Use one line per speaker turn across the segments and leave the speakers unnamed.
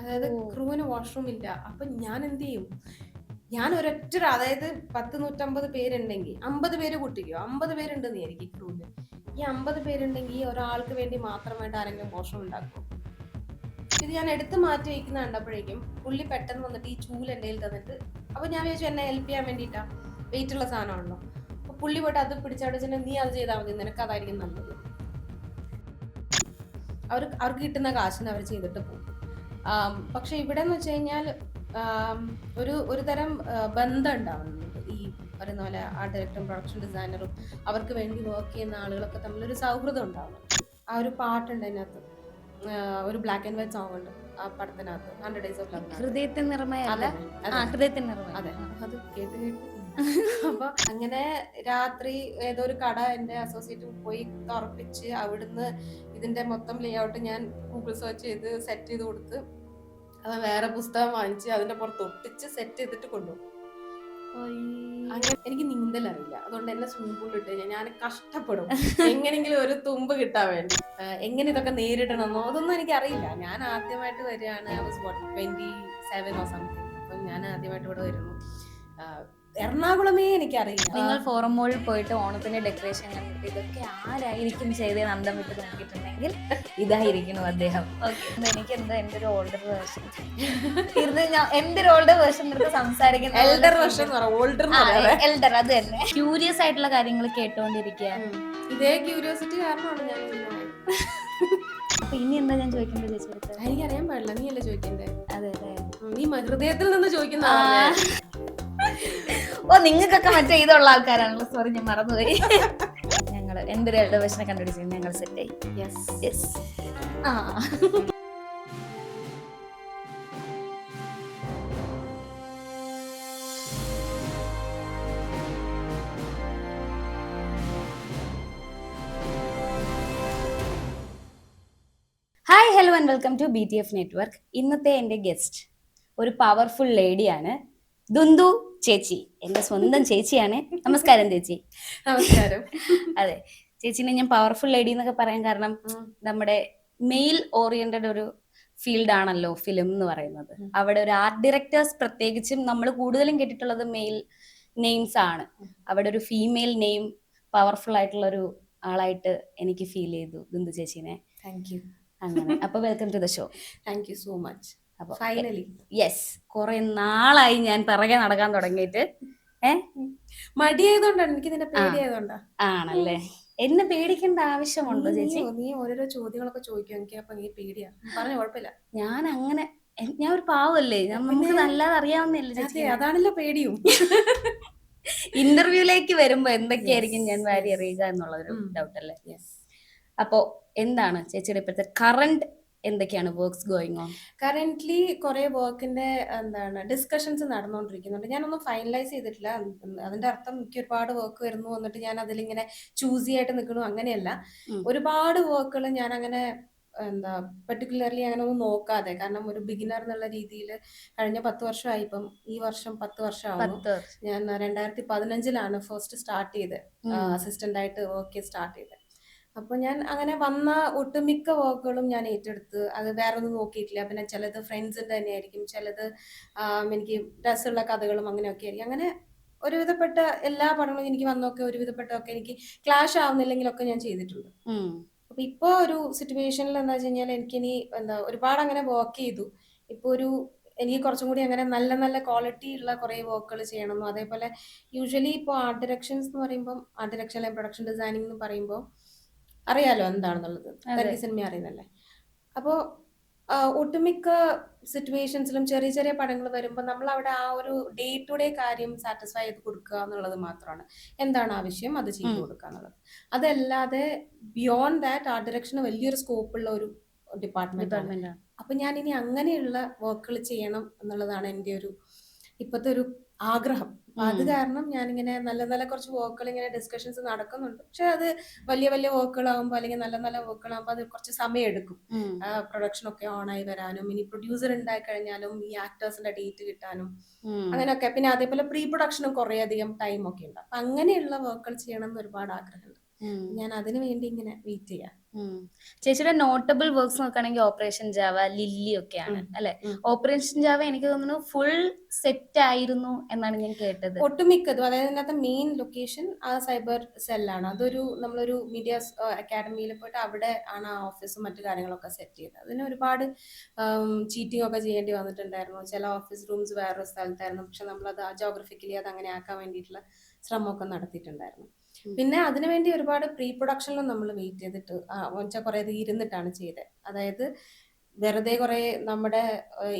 അതായത് ക്രൂവിന് വാഷ്റൂം ഇല്ല. അപ്പൊ ഞാൻ എന്ത് ചെയ്യും? ഞാൻ ഒരൊറ്റ അതായത് 150 പേരുണ്ടെങ്കിൽ 50 പേര് കൂട്ടിക്കോ, 50 പേരുണ്ടെന്ന് വിചാരിക്കും ക്രൂവില്. ഈ 50 പേരുണ്ടെങ്കിൽ ഒരാൾക്ക് വേണ്ടി മാത്രമായിട്ട് ആരെങ്കിലും വാഷ്റൂം ഉണ്ടാക്കും. ഇത് ഞാൻ എടുത്ത് മാറ്റി വയ്ക്കുന്ന കണ്ടപ്പോഴേക്കും പുള്ളി പെട്ടെന്ന് വന്നിട്ട് ഈ ചൂല് എൻ്റെ കയ്യിൽ തന്നിട്ട്, അപ്പൊ ഞാൻ വിചാരിച്ചു എന്നെ ഹെൽപ്പ് ചെയ്യാൻ വേണ്ടിയിട്ടാ, വെയിറ്റ് ഉള്ള സാധനമാണല്ലോ. അപ്പൊ പുള്ളി പോയിട്ട് അത് പിടിച്ചടിച്ചിട്ട് നീ അത് ചെയ്താൽ മതി, നിനക്ക് അതായിരിക്കും നല്ലത്. അവർക്ക് കിട്ടുന്ന കാശിന് അവർ ചെയ്തിട്ട് പോകും. പക്ഷെ ഇവിടെ എന്ന് വെച്ച് കഴിഞ്ഞാൽ ഒരു തരം ബന്ധം ഉണ്ടാവുന്നുണ്ട്. ഈ പറയുന്ന പോലെ ആർട്ട് ഡയറക്ടറും പ്രൊഡക്ഷൻ ഡിസൈനറും അവർക്ക് വേണ്ടി വർക്ക് ചെയ്യുന്ന ആളുകളൊക്കെ തമ്മിലൊരു സൗഹൃദം ഉണ്ടാവുന്നു. ആ ഒരു പാട്ടുണ്ട് അതിനകത്ത്, ഒരു ബ്ലാക്ക് ആൻഡ് വൈറ്റ് സോങ് ഉണ്ട് ആ പടത്തിനകത്ത്, 100 Days of Love.
ഹൃദയത്തിൻ നിറമയ
അതെ
ഹൃദയത്തിൻ നിറമയ.
അതെ, അത് കേട്ട് കേട്ട് അപ്പൊ അങ്ങനെ രാത്രി ഏതോ ഒരു കട എന്റെ അസോസിയേറ്റ് പോയി തുറപ്പിച്ച് അവിടുന്ന് ഇതിന്റെ മൊത്തം ലേ ഔട്ട് ഞാൻ ഗൂഗിൾ സെർച്ച് ചെയ്ത് സെറ്റ് ചെയ്ത് കൊടുത്ത്, അത് വേറെ പുസ്തകം വാങ്ങിച്ച് അതിന്റെ പുറത്ത് ഒട്ടിച്ച് സെറ്റ് ചെയ്തിട്ട് കൊണ്ടുപോകും. അങ്ങനെ എനിക്ക് നീന്തൽ അറിയില്ല, അതുകൊണ്ട് എന്നെ സ്വിമ്മിംഗ് പൂളിൽ ഇട്ട് കഴിഞ്ഞാൽ ഞാൻ കഷ്ടപ്പെടും എങ്ങനെങ്കിലും ഒരു തുമ്പ് കിട്ടാൻ വേണ്ടി. എങ്ങനെ ഇതൊക്കെ നേരിടണമെന്നോ അതൊന്നും എനിക്ക് അറിയില്ല. ഞാൻ ആദ്യമായിട്ട് വരികയാണ്, 27 or something. അപ്പം ഞാൻ ആദ്യമായിട്ട് ഇവിടെ വരുന്നു. എറണാകുളമേ എനിക്കറിയില്ല.
നിങ്ങൾ ഫോറം മോളിൽ പോയിട്ട് ഓണത്തിന്റെ ഡെക്കറേഷൻ കണ്ടിട്ട് ഇതൊക്കെ ആരായിരിക്കും ചെയ്തത് അന്തം വിട്ട് നോക്കിയിട്ടുണ്ടെങ്കിൽ ഇതായിരിക്കുന്നു അദ്ദേഹം. എനിക്ക് എന്താ എന്റെ ഒരു ഓൾഡർ വേർഷൻ എന്റെ ഒരു ഓൾഡർ വേർഷൻ സംസാരിക്കുന്നത്
എൽഡർ
അത് തന്നെ. ക്യൂരിയസ് ആയിട്ടുള്ള കാര്യങ്ങൾ കേട്ടോണ്ടിരിക്കുക.
ഇതേ ക്യൂരിയോസിറ്റി കാരണമാണ് ഞാൻ.
അപ്പൊ ഇനി എന്താ ഞാൻ ചോദിക്കേണ്ടത് ചേച്ചി?
എനിക്കറിയാൻ പാടില്ല, നീ അല്ലേ ചോദിക്കണ്ടേ?
അതെ അതെ,
നീ ഹൃദയത്തിൽ നിന്ന് ചോദിക്കുന്ന.
ഓ, നിങ്ങൾക്കൊക്കെ മറ്റേ ഇതുള്ള ആൾക്കാരാണല്ലോ. സോറി, ഞാൻ മറന്നുപോയി. ഞങ്ങള് എന്തൊരു എൽഡവേഷനെ കണ്ടുപിടിച്ചു, ഞങ്ങൾ സെറ്റായി. Yes. Hi, hello and welcome to BTF network. ഇന്നത്തെ എൻ്റെ ഗസ്റ്റ് ഒരു പവർഫുൾ ലേഡിയാണ്, ദുന്ദു ചേച്ചി. എന്റെ സ്വന്തം ചേച്ചിയാണ്. നമസ്കാരം ചേച്ചി.
നമസ്കാരം.
അതെ, ചേച്ചിനെ ഞാൻ പവർഫുൾ ലേഡി എന്നൊക്കെ പറയാൻ കാരണം നമ്മുടെ മെയിൽ ഓറിയന്റഡ് ഒരു ഫീൽഡ് ആണല്ലോ ഫിലിം എന്ന് പറയുന്നത്. അവിടെ ഒരു ആർട്ട് ഡയറക്ടേഴ്സ്, പ്രത്യേകിച്ചും നമ്മൾ കൂടുതലും കേട്ടിട്ടുള്ളത് മെയിൽ നെയിംസ് ആണ്. അവിടെ ഒരു ഫീമെയിൽ നെയിം പവർഫുൾ ആയിട്ടുള്ള ഒരു ആളായിട്ട് എനിക്ക് ഫീൽ ചെയ്തു ദുന്ദു ചേച്ചിനെ.
Thank you.
അങ്ങനെ അപ്പൊ welcome to the show.
Thank you so much. Finally
yes, കുറെ നാളായി ഞാൻ പിറകെ നടക്കാൻ തുടങ്ങിയിട്ട്.
മടിയായതുകൊണ്ടാണ്, എനിക്ക് നിന്നെ പേടിയായതുകൊണ്ടാ.
ആണല്ലേ? എന്നെ പേടിക്കേണ്ട ആവശ്യമുണ്ടോ ചേച്ചി?
നീ ഓരോരോ ചോദ്യങ്ങളൊക്കെ ചോദിക്കും എനിക്ക്, അപ്പൊ നീ പേടിയാ. പറഞ്ഞ കുഴപ്പമില്ല.
ഞാൻ ഒരു പാവല്ലേ, നമുക്ക് നല്ലത് അറിയാവുന്നില്ല ചേച്ചി.
അതാണല്ലോ പേടിയും.
ഇന്റർവ്യൂലേക്ക് വരുമ്പോ എന്തൊക്കെയായിരിക്കും ഞാൻ വാരി അറിയുക എന്നുള്ളൊരു ഡൗട്ട് അല്ലേ? അപ്പോ എന്താണ് ചേച്ചിയുടെ ഇപ്പോഴത്തെ കറണ്ട് എന്തൊക്കെയാണ് വർക്ക്സ് ഗോയിങ് ഓൺ?
കറന്റ്ലി കുറെ വർക്കിന്റെ ഡിസ്കഷൻസ് നടന്നുകൊണ്ടിരിക്കുന്നുണ്ട്. ഞാനൊന്നും ഫൈനലൈസ് ചെയ്തിട്ടില്ല. അതിന്റെ അർത്ഥം എനിക്ക് ഒരുപാട് വർക്ക് വരുന്നു വന്നിട്ട് ഞാൻ അതിലിങ്ങനെ ചൂസി ആയിട്ട് നിൽക്കണു, അങ്ങനെയല്ല. ഒരുപാട് വർക്കുകൾ ഞാൻ അങ്ങനെ പെർട്ടിക്കുലർലി അങ്ങനെ ഒന്നും നോക്കാതെ, കാരണം ഒരു ബിഗിനർ എന്നുള്ള രീതിയിൽ കഴിഞ്ഞ 10 വർഷമായി. ഇപ്പം ഈ വർഷം 10 വർഷമാകുന്നു. ഞാൻ 2015 ഫസ്റ്റ് സ്റ്റാർട്ട് ചെയ്ത് അസിസ്റ്റന്റ് ആയിട്ട് വർക്ക് സ്റ്റാർട്ട് ചെയ്തത്. അപ്പോൾ ഞാൻ അങ്ങനെ വന്ന ഒട്ടുമിക്ക വർക്കുകളും ഞാൻ ഏറ്റെടുത്ത്, അത് വേറെ ഒന്നും നോക്കിയിട്ടില്ല. പിന്നെ ചിലത് ഫ്രണ്ട്സിന്റെ തന്നെ ആയിരിക്കും, ചിലത് എനിക്ക് രസമുള്ള കഥകളും അങ്ങനെയൊക്കെ ആയിരിക്കും. അങ്ങനെ ഒരുവിധപ്പെട്ട എല്ലാ പടങ്ങളും എനിക്ക് വന്നൊക്കെ ഒരുവിധപ്പെട്ടൊക്കെ എനിക്ക് ക്ലാഷ് ആവുന്നില്ലെങ്കിലൊക്കെ ഞാൻ ചെയ്തിട്ടുണ്ട്. അപ്പൊ ഇപ്പൊ ഒരു സിറ്റുവേഷനിൽ എന്താ വെച്ച് കഴിഞ്ഞാൽ എനിക്കിനി ഒരുപാട് അങ്ങനെ വർക്ക് ചെയ്തു. ഇപ്പൊ എനിക്ക് കുറച്ചും കൂടി അങ്ങനെ നല്ല നല്ല ക്വാളിറ്റി ഉള്ള കുറെ വർക്കുകൾ ചെയ്യണമെന്നും, അതേപോലെ യൂഷ്വലി ഇപ്പോൾ ആർട്ട് ഡയറക്ഷൻസ് എന്ന് പറയുമ്പോൾ, ആർട്ട് ഡയറക്ഷൻ അല്ലെങ്കിൽ പ്രൊഡക്ഷൻ ഡിസൈനിങ് എന്ന് പറയുമ്പോൾ അറിയാലോ എന്താണെന്നുള്ളത്, തനിക്ക് സിനിമ അറിയുന്നല്ലേ. അപ്പോൾ ഒട്ടുമിക്ക സിറ്റുവേഷൻസിലും ചെറിയ ചെറിയ പടങ്ങൾ വരുമ്പോൾ നമ്മൾ അവിടെ ആ ഒരു ഡേ ടു ഡേ കാര്യം സാറ്റിസ്ഫൈ ചെയ്ത് കൊടുക്കുക എന്നുള്ളത് മാത്രമാണ്. എന്താണ് ആവശ്യം അത് ചെയ്തു കൊടുക്കുക എന്നുള്ളത്. അതല്ലാതെ ബിയോണ്ട് ദാറ്റ് ആർട്ട് ഡയറക്ഷന് വലിയൊരു സ്കോപ്പുള്ള ഒരു ഡിപ്പാർട്ട്മെന്റ്. അപ്പൊ ഞാൻ ഇനി അങ്ങനെയുള്ള വർക്കുകൾ ചെയ്യണം എന്നുള്ളതാണ് എൻ്റെ ഇപ്പോഴത്തെ ഒരു ആഗ്രഹം. അത് കാരണം ഞാനിങ്ങനെ നല്ല നല്ല കുറച്ച് വർക്കുകൾ ഇങ്ങനെ ഡിസ്കഷൻസ് നടക്കുന്നുണ്ട്. പക്ഷെ അത് വലിയ വലിയ വർക്കുകളാകുമ്പോൾ അല്ലെങ്കിൽ നല്ല നല്ല വർക്കുകളാകുമ്പോൾ അത് കുറച്ച് സമയം എടുക്കും. പ്രൊഡക്ഷൻ ഒക്കെ ഓണായി വരാനും, ഇനി പ്രൊഡ്യൂസർ ഉണ്ടായി കഴിഞ്ഞാലും ഈ ആക്ടേഴ്സിന്റെ ഡേറ്റ് കിട്ടാനും അങ്ങനെയൊക്കെ. പിന്നെ അതേപോലെ പ്രീ പ്രൊഡക്ഷനും കുറെ അധികം ടൈം ഒക്കെ ഉണ്ട്. അപ്പൊ അങ്ങനെയുള്ള വർക്കുകൾ ചെയ്യണം എന്ന് ഒരുപാട് ആഗ്രഹമുണ്ട്. ഞാൻ അതിനു വേണ്ടി ഇങ്ങനെ വെയിറ്റ് ചെയ്യാം.
ചേച്ചിയുടെ നോട്ടബിൾ വർക്ക്സ് നോക്കുകയാണെങ്കിൽ ഓപ്പറേഷൻ ജാവ, ലില്ലി ഒക്കെയാണ് അല്ലെ? ഓപ്പറേഷൻ ജാവ എനിക്ക് തോന്നുന്നു ഫുൾ സെറ്റ് ആയിരുന്നു എന്നാണ് ഞാൻ കേട്ടത്.
ഒട്ടുമിക്കതും, അതായത് ഇതിനകത്ത് മെയിൻ ലൊക്കേഷൻ ആ സൈബർ സെല്ലാണ്. അതൊരു നമ്മളൊരു മീഡിയ അക്കാഡമിയിൽ പോയിട്ട് അവിടെ ആണ് ആ ഓഫീസും മറ്റു കാര്യങ്ങളൊക്കെ സെറ്റ് ചെയ്തത്. അതിന് ഒരുപാട് ചീറ്റിംഗ് ഒക്കെ ചെയ്യേണ്ടി വന്നിട്ടുണ്ടായിരുന്നു. ചില ഓഫീസ് റൂംസ് വേറൊരു സ്ഥലത്തായിരുന്നു, പക്ഷെ നമ്മളത് ജോഗ്രഫിക്കലി അത് അങ്ങനെ ആക്കാൻ വേണ്ടിയിട്ടുള്ള ശ്രമമൊക്കെ നടത്തിയിട്ടുണ്ടായിരുന്നു. പിന്നെ അതിനുവേണ്ടി ഒരുപാട് പ്രീ പ്രൊഡക്ഷനിലും നമ്മൾ വെയിറ്റ് ചെയ്തിട്ട് വെച്ചാൽ കുറെ ഇരുന്നിട്ടാണ് ചെയ്തത്. അതായത് വെറുതെ കുറെ നമ്മുടെ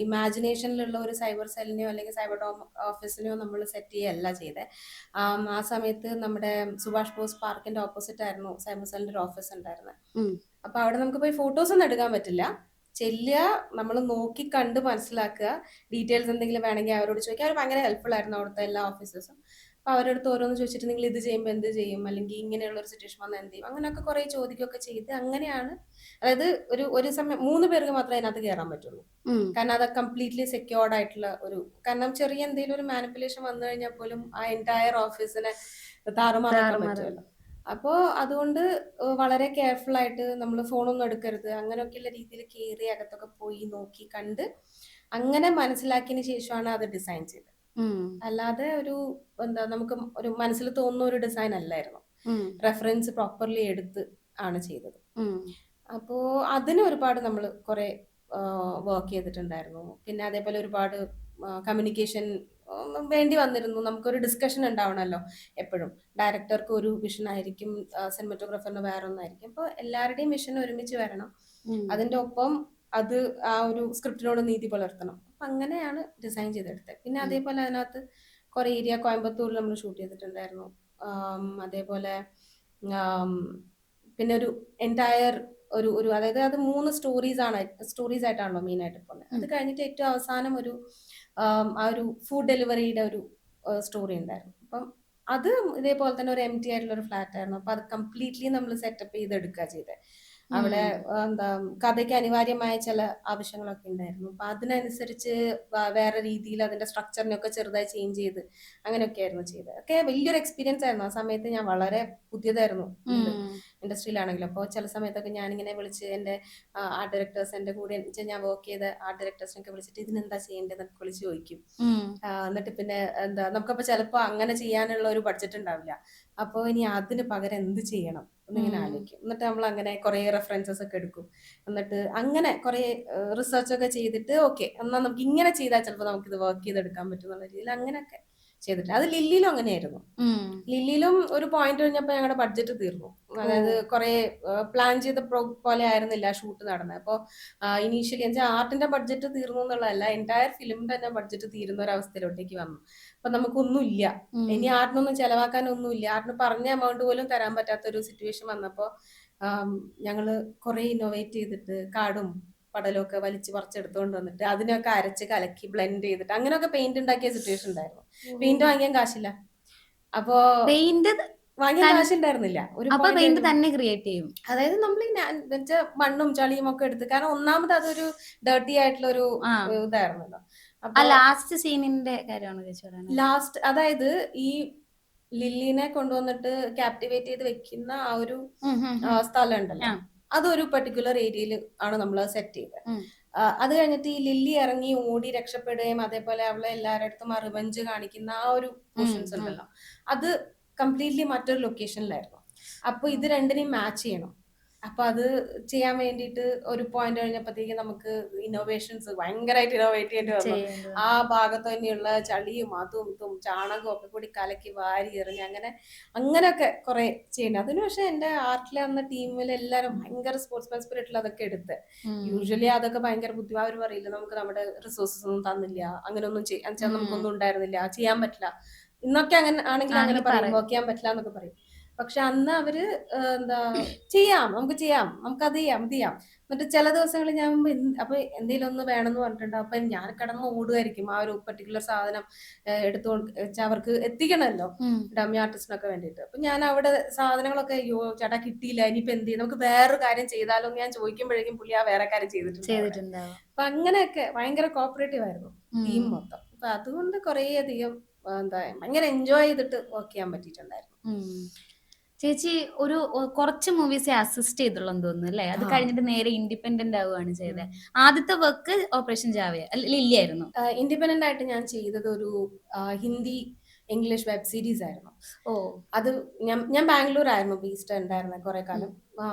ഇമാജിനേഷനിലുള്ള ഒരു സൈബർ സെല്ലിനെയോ അല്ലെങ്കിൽ സൈബർ ഓഫീസിനെയോ നമ്മൾ സെറ്റ് ചെയ്യല്ല ചെയ്തത്. ആ സമയത്ത് നമ്മുടെ സുഭാഷ് ബോസ് പാർക്കിന്റെ ഓപ്പോസിറ്റ് ആയിരുന്നു സൈബർ സെല്ലിന്റെ ഒരു ഓഫീസ് ഉണ്ടായിരുന്നത്. അപ്പൊ അവിടെ നമുക്ക് പോയി ഫോട്ടോസ് ഒന്നും എടുക്കാൻ പറ്റില്ല. ചെല്ലുക, നമ്മൾ നോക്കി കണ്ട് മനസ്സിലാക്കുക, ഡീറ്റെയിൽസ് എന്തെങ്കിലും വേണമെങ്കിൽ അവരോട് ചോദിക്കുക. അവർ ഭയങ്കര ഹെൽപ്ഫുൾ ആയിരുന്നു അവിടുത്തെ എല്ലാ ഓഫീസേഴ്സും. അപ്പൊ അവരുടെ അടുത്ത് ഓരോന്ന് ചോദിച്ചിട്ട് നിങ്ങൾ ഇത് ചെയ്യുമ്പോൾ എന്ത് ചെയ്യും, അല്ലെങ്കിൽ ഇങ്ങനെയുള്ള ഒരു സിറ്റുവേഷൻ വന്നാൽ എന്ത് ചെയ്യും, അങ്ങനെയൊക്കെ കുറെ ചോദിക്കുകയൊക്കെ ചെയ്ത് അങ്ങനെയാണ്. അതായത് ഒരു സമയം 3 പേർക്ക് മാത്രമേ അതിനകത്ത് കയറാൻ പറ്റുള്ളൂ. കാരണം അത് കംപ്ലീറ്റ്ലി സെക്യൂർഡ് ആയിട്ടുള്ള ഒരു, കാരണം ചെറിയ എന്തെങ്കിലും ഒരു മാനിപ്പുലേഷൻ വന്നു കഴിഞ്ഞാൽ പോലും ആ എൻറ്റയർ ഓഫീസിനെ താറുമാറാക്കാൻ പറ്റുമല്ലോ. അപ്പോൾ അതുകൊണ്ട് വളരെ കെയർഫുൾ ആയിട്ട് നമ്മൾ ഫോണൊന്നും എടുക്കരുത്, അങ്ങനെയൊക്കെയുള്ള രീതിയിൽ കയറി അകത്തൊക്കെ പോയി നോക്കി കണ്ട് അങ്ങനെ മനസ്സിലാക്കിയതിന് ശേഷമാണ് അത് ഡിസൈൻ ചെയ്തത്. അല്ലാതെ ഒരു എന്താ നമുക്ക് ഒരു മനസ്സിൽ തോന്നുന്ന ഒരു ഡിസൈൻ അല്ലായിരുന്നു. റെഫറൻസ് പ്രോപ്പർലി എടുത്ത് ആണ് ചെയ്തത്. അപ്പോ അതിന് ഒരുപാട് നമ്മൾ കുറെ വർക്ക് ചെയ്തിട്ടുണ്ടായിരുന്നു. പിന്നെ അതേപോലെ ഒരുപാട് കമ്മ്യൂണിക്കേഷൻ വേണ്ടി വന്നിരുന്നു. നമുക്കൊരു ഡിസ്കഷൻ ഉണ്ടാവണമല്ലോ എപ്പോഴും. ഡയറക്ടർക്ക് ഒരു വിഷൻ ആയിരിക്കും, സിനിമറ്റോഗ്രാഫറിന് വേറെ ഒന്നായിരിക്കും. അപ്പോൾ എല്ലാവരുടെയും വിഷൻ ഒരുമിച്ച് വരണം. അതിന്റെ ഒപ്പം അത് ആ ഒരു സ്ക്രിപ്റ്റിനോട് നീതി പുലർത്തണം. അപ്പൊ അങ്ങനെയാണ് ഡിസൈൻ ചെയ്തെടുത്തത്. പിന്നെ അതേപോലെ അതിനകത്ത് കുറെ ഏരിയ കോയമ്പത്തൂരിൽ നമ്മൾ ഷൂട്ട് ചെയ്തിട്ടുണ്ടായിരുന്നു. അതേപോലെ പിന്നെ ഒരു എൻറ്റയർ ഒരു അതായത് അത് 3 സ്റ്റോറീസ് ആയിട്ടാണല്ലോ മെയിൻ ആയിട്ട് പോകുന്നത്. അത് കഴിഞ്ഞിട്ട് ഏറ്റവും അവസാനം ഒരു ആ ഒരു ഫുഡ് ഡെലിവറിയുടെ ഒരു സ്റ്റോറി ഉണ്ടായിരുന്നു. അപ്പം അത് ഇതേപോലെ തന്നെ ഒരു എംപ്റ്റി ആയിട്ടുള്ള ഒരു ഫ്ലാറ്റ് ആയിരുന്നു. അപ്പൊ അത് കംപ്ലീറ്റ്ലി നമ്മൾ സെറ്റപ്പ് ചെയ്തെടുക്കുക ചെയ്തത്. അവിടെ എന്താ കഥയ്ക്ക് അനിവാര്യമായ ചില ആവശ്യങ്ങളൊക്കെ ഉണ്ടായിരുന്നു. അപ്പൊ അതിനനുസരിച്ച് വേറെ രീതിയിൽ അതിന്റെ സ്ട്രക്ചറിനൊക്കെ ചെറുതായി ചേഞ്ച് ചെയ്ത് അങ്ങനെയൊക്കെ ആയിരുന്നു ചെയ്തത്. ഒക്കെ വലിയൊരു എക്സ്പീരിയൻസ് ആയിരുന്നു. ആ സമയത്ത് ഞാൻ വളരെ പുതിയതായിരുന്നു ഇൻഡസ്ട്രിയിലാണെങ്കിലും. അപ്പോൾ ചില സമയത്തൊക്കെ ഞാനിങ്ങനെ വിളിച്ച് എൻ്റെ ആർട്ട് ഡയറക്ടേഴ്സ്, എൻ്റെ കൂടെ ഞാൻ വർക്ക് ചെയ്ത ആർട്ട് ഡയറക്ടേഴ്സിനൊക്കെ വിളിച്ചിട്ട് ഇതിനെന്താ ചെയ്യേണ്ടതെന്നൊക്കെ വിളിച്ച് ചോദിക്കും. എന്നിട്ട് പിന്നെ എന്താ നമുക്കപ്പോൾ ചിലപ്പോൾ അങ്ങനെ ചെയ്യാനുള്ള ഒരു ബഡ്ജറ്റ് ഉണ്ടാവില്ല. അപ്പോൾ ഇനി അതിന് പകരം എന്ത് ചെയ്യണം എന്നിങ്ങനെ ആലോചിക്കും. എന്നിട്ട് നമ്മൾ അങ്ങനെ കുറെ റെഫറൻസസ് ഒക്കെ എടുക്കും. എന്നിട്ട് അങ്ങനെ കുറെ റിസർച്ച് ഒക്കെ ചെയ്തിട്ട് ഓക്കെ എന്നാൽ നമുക്ക് ഇങ്ങനെ ചെയ്താൽ ചിലപ്പോൾ നമുക്ക് ഇത് വർക്ക് ചെയ്തെടുക്കാൻ പറ്റും എന്നുള്ള രീതിയിൽ അങ്ങനെയൊക്കെ ചെയ്തിട്ട്. അത് ലില്ലിയിലും അങ്ങനെയായിരുന്നു. ലില്ലിയിലും ഒരു പോയിന്റ് കഴിഞ്ഞപ്പോൾ ഞങ്ങളുടെ ബഡ്ജറ്റ് തീർന്നു. അതായത് കുറെ പ്ലാൻ ചെയ്ത പോലെ ആയിരുന്നില്ല ഷൂട്ട് നടന്നത്. അപ്പോൾ ഇനീഷ്യലി വെച്ചാൽ ആർട്ടിന്റെ ബഡ്ജറ്റ് തീർന്നു എന്നുള്ളതല്ല, എൻറ്റയർ ഫിലിമിന്റെ തന്നെ ബഡ്ജറ്റ് തീരുന്ന ഒരു അവസ്ഥയിലോട്ടേക്ക് വന്നു. അപ്പൊ നമുക്കൊന്നുമില്ല, ഇനി ആർട്ടിനൊന്നും ചെലവാക്കാനൊന്നുമില്ല. ആർട്ടിന് പറഞ്ഞ എമൗണ്ട് പോലും തരാൻ പറ്റാത്ത ഒരു സിറ്റുവേഷൻ വന്നപ്പോൾ ഞങ്ങള് കുറെ ഇന്നോവേറ്റ് ചെയ്തിട്ട് കാടും പടലൊക്കെ വലിച്ച് പറിച്ചെടുത്തോണ്ട് വന്നിട്ട് അതിനൊക്കെ അരച്ച് കലക്കി ബ്ലെൻഡ് ചെയ്തിട്ട് അങ്ങനെയൊക്കെ പെയിന്റ് ഉണ്ടാക്കിയ സിറ്റുവേഷൻ ഉണ്ടായിരുന്നു. പെയിന്റ് വാങ്ങിയാൻ കാശില്ല. അപ്പോ വാങ്ങിയാൻ കാശുണ്ടായിരുന്നില്ല. ഒരു
തന്നെ ക്രിയേറ്റ് ചെയ്യും.
അതായത് നമ്മൾ മണ്ണും ചളിയും ഒക്കെ എടുത്ത്, കാരണം ഒന്നാമത് അതൊരു ഡേർട്ടി ആയിട്ടുള്ള ഒരു ഇതായിരുന്നല്ലോ.
ലാസ്റ്റ് സീനിന്റെ കാര്യമാണ്
ലാസ്റ്റ്, അതായത് ഈ ലില്ലിനെ കൊണ്ടുവന്നിട്ട് ക്യാപ്റ്റിവേറ്റ് ചെയ്ത് വെക്കുന്ന ആ ഒരു സ്ഥലം ഉണ്ടല്ലോ, അതൊരു പെർട്ടിക്കുലർ ഏരിയയിൽ ആണ് നമ്മൾ സെറ്റ് ചെയ്തത്. അത് കഴിഞ്ഞിട്ട് ഈ ലില്ലി ഇറങ്ങി ഓടി രക്ഷപ്പെടുകയും അതേപോലെ അവളെ എല്ലാവരുടെ അടുത്തും ആ റിവെഞ്ച് കാണിക്കുന്ന ആ ഒരു പോർഷൻസ് ഉണ്ടല്ലോ, അത് കംപ്ലീറ്റ്ലി മറ്റൊരു ലൊക്കേഷനിലായിരുന്നു. അപ്പൊ ഇത് രണ്ടിനെയും മാച്ച് ചെയ്യണം. അപ്പൊ അത് ചെയ്യാൻ വേണ്ടിയിട്ട് ഒരു പോയിന്റ് കഴിഞ്ഞപ്പോഴത്തേക്ക് നമുക്ക് ഇന്നോവേഷൻസ് ഭയങ്കരമായിട്ട് ഇന്നോവേറ്റ് ചെയ്യേണ്ടി വന്നു. ആ ഭാഗത്ത് തന്നെയുള്ള ചളിയും അതും ഇതും ചാണകവും ഒക്കെ കൂടി കലക്കി വാരി എറിഞ്ഞ് അങ്ങനെയൊക്കെ കുറെ ചെയ്യണം. അതിന് പക്ഷെ എന്റെ ആർട്ടിലെ അന്ന് ടീമിൽ എല്ലാവരും ഭയങ്കര സ്പോർട്സ്മാൻ സ്പിരിറ്റിൽ അതൊക്കെ എടുത്ത്. യൂഷ്വലി അതൊക്കെ ഭയങ്കര ബുദ്ധിമുട്ട്. അവർ പറയില്ല നമുക്ക് നമ്മുടെ റിസോഴ്സസ് ഒന്നും തന്നില്ല, അങ്ങനെയൊന്നും ചെയ്യാൻ നമുക്കൊന്നും ഉണ്ടായിരുന്നില്ല, ചെയ്യാൻ പറ്റില്ല. ഇന്നൊക്കെ അങ്ങനെ ആണെങ്കിൽ അങ്ങനെ പറയും, വർക്ക് ചെയ്യാൻ പറ്റില്ല എന്നൊക്കെ പറയും. പക്ഷെ അന്ന് അവര് എന്താ നമുക്ക് ചെയ്യാം, നമുക്കത് ചെയ്യാം, ഇത് ചെയ്യാം. എന്നിട്ട് ചില ദിവസങ്ങളിൽ ഞാൻ അപ്പൊ എന്തെങ്കിലും ഒന്ന് വേണമെന്ന് പറഞ്ഞിട്ടുണ്ട്. അപ്പൊ ഞാൻ കിടന്ന് ഓടുമായിരിക്കും ആ ഒരു പെർട്ടിക്കുലർ സാധനം എടുത്തുകൊണ്ട് അവർക്ക് എത്തിക്കണമല്ലോ ഡമ്മി ആർട്ടിസ്റ്റിനൊക്കെ വേണ്ടിയിട്ട്. അപ്പൊ ഞാൻ അവിടെ സാധനങ്ങളൊക്കെ അയ്യോ ചേട്ടാ കിട്ടിയില്ല, ഇനിയിപ്പോ എന്ത് ചെയ്യും, നമുക്ക് വേറൊരു കാര്യം ചെയ്താലോ എന്ന് ഞാൻ ചോദിക്കുമ്പോഴേക്കും പുള്ളി ആ വേറെ കാര്യം ചെയ്തിട്ടുണ്ട്. അപ്പൊ അങ്ങനെയൊക്കെ ഭയങ്കര കോപ്പറേറ്റീവ് ആയിരുന്നു ടീം മൊത്തം. അപ്പൊ അതുകൊണ്ട് കുറേ അധികം എന്താ ഭയങ്കര എൻജോയ് ചെയ്തിട്ട് വർക്ക് ചെയ്യാൻ പറ്റിയിട്ടുണ്ടായിരുന്നു.
ചേച്ചി കുറച്ച് മൂവീസേ അസിസ്റ്റ് ചെയ്തുള്ളൂ തോന്നുന്നു അല്ലേ? അത് കഴിഞ്ഞിട്ട് നേരെ ഇൻഡിപെൻഡന്റ് ആവുകയാണ് ചെയ്തത്. ആദ്യത്തെ വർക്ക് ഓപ്പറേഷൻ ജാവയ ലില്ലിയായിരുന്നു.
ഇൻഡിപെൻഡന്റ് ആയിട്ട് ഞാൻ ചെയ്തത് ഒരു ഹിന്ദി ഇംഗ്ലീഷ് വെബ് സീരീസ് ആയിരുന്നു. അത് ഞാൻ ബാംഗ്ലൂർ ആയിരുന്നു ബേസ്ഡ് ഉണ്ടായിരുന്നത് കുറെ കാലം.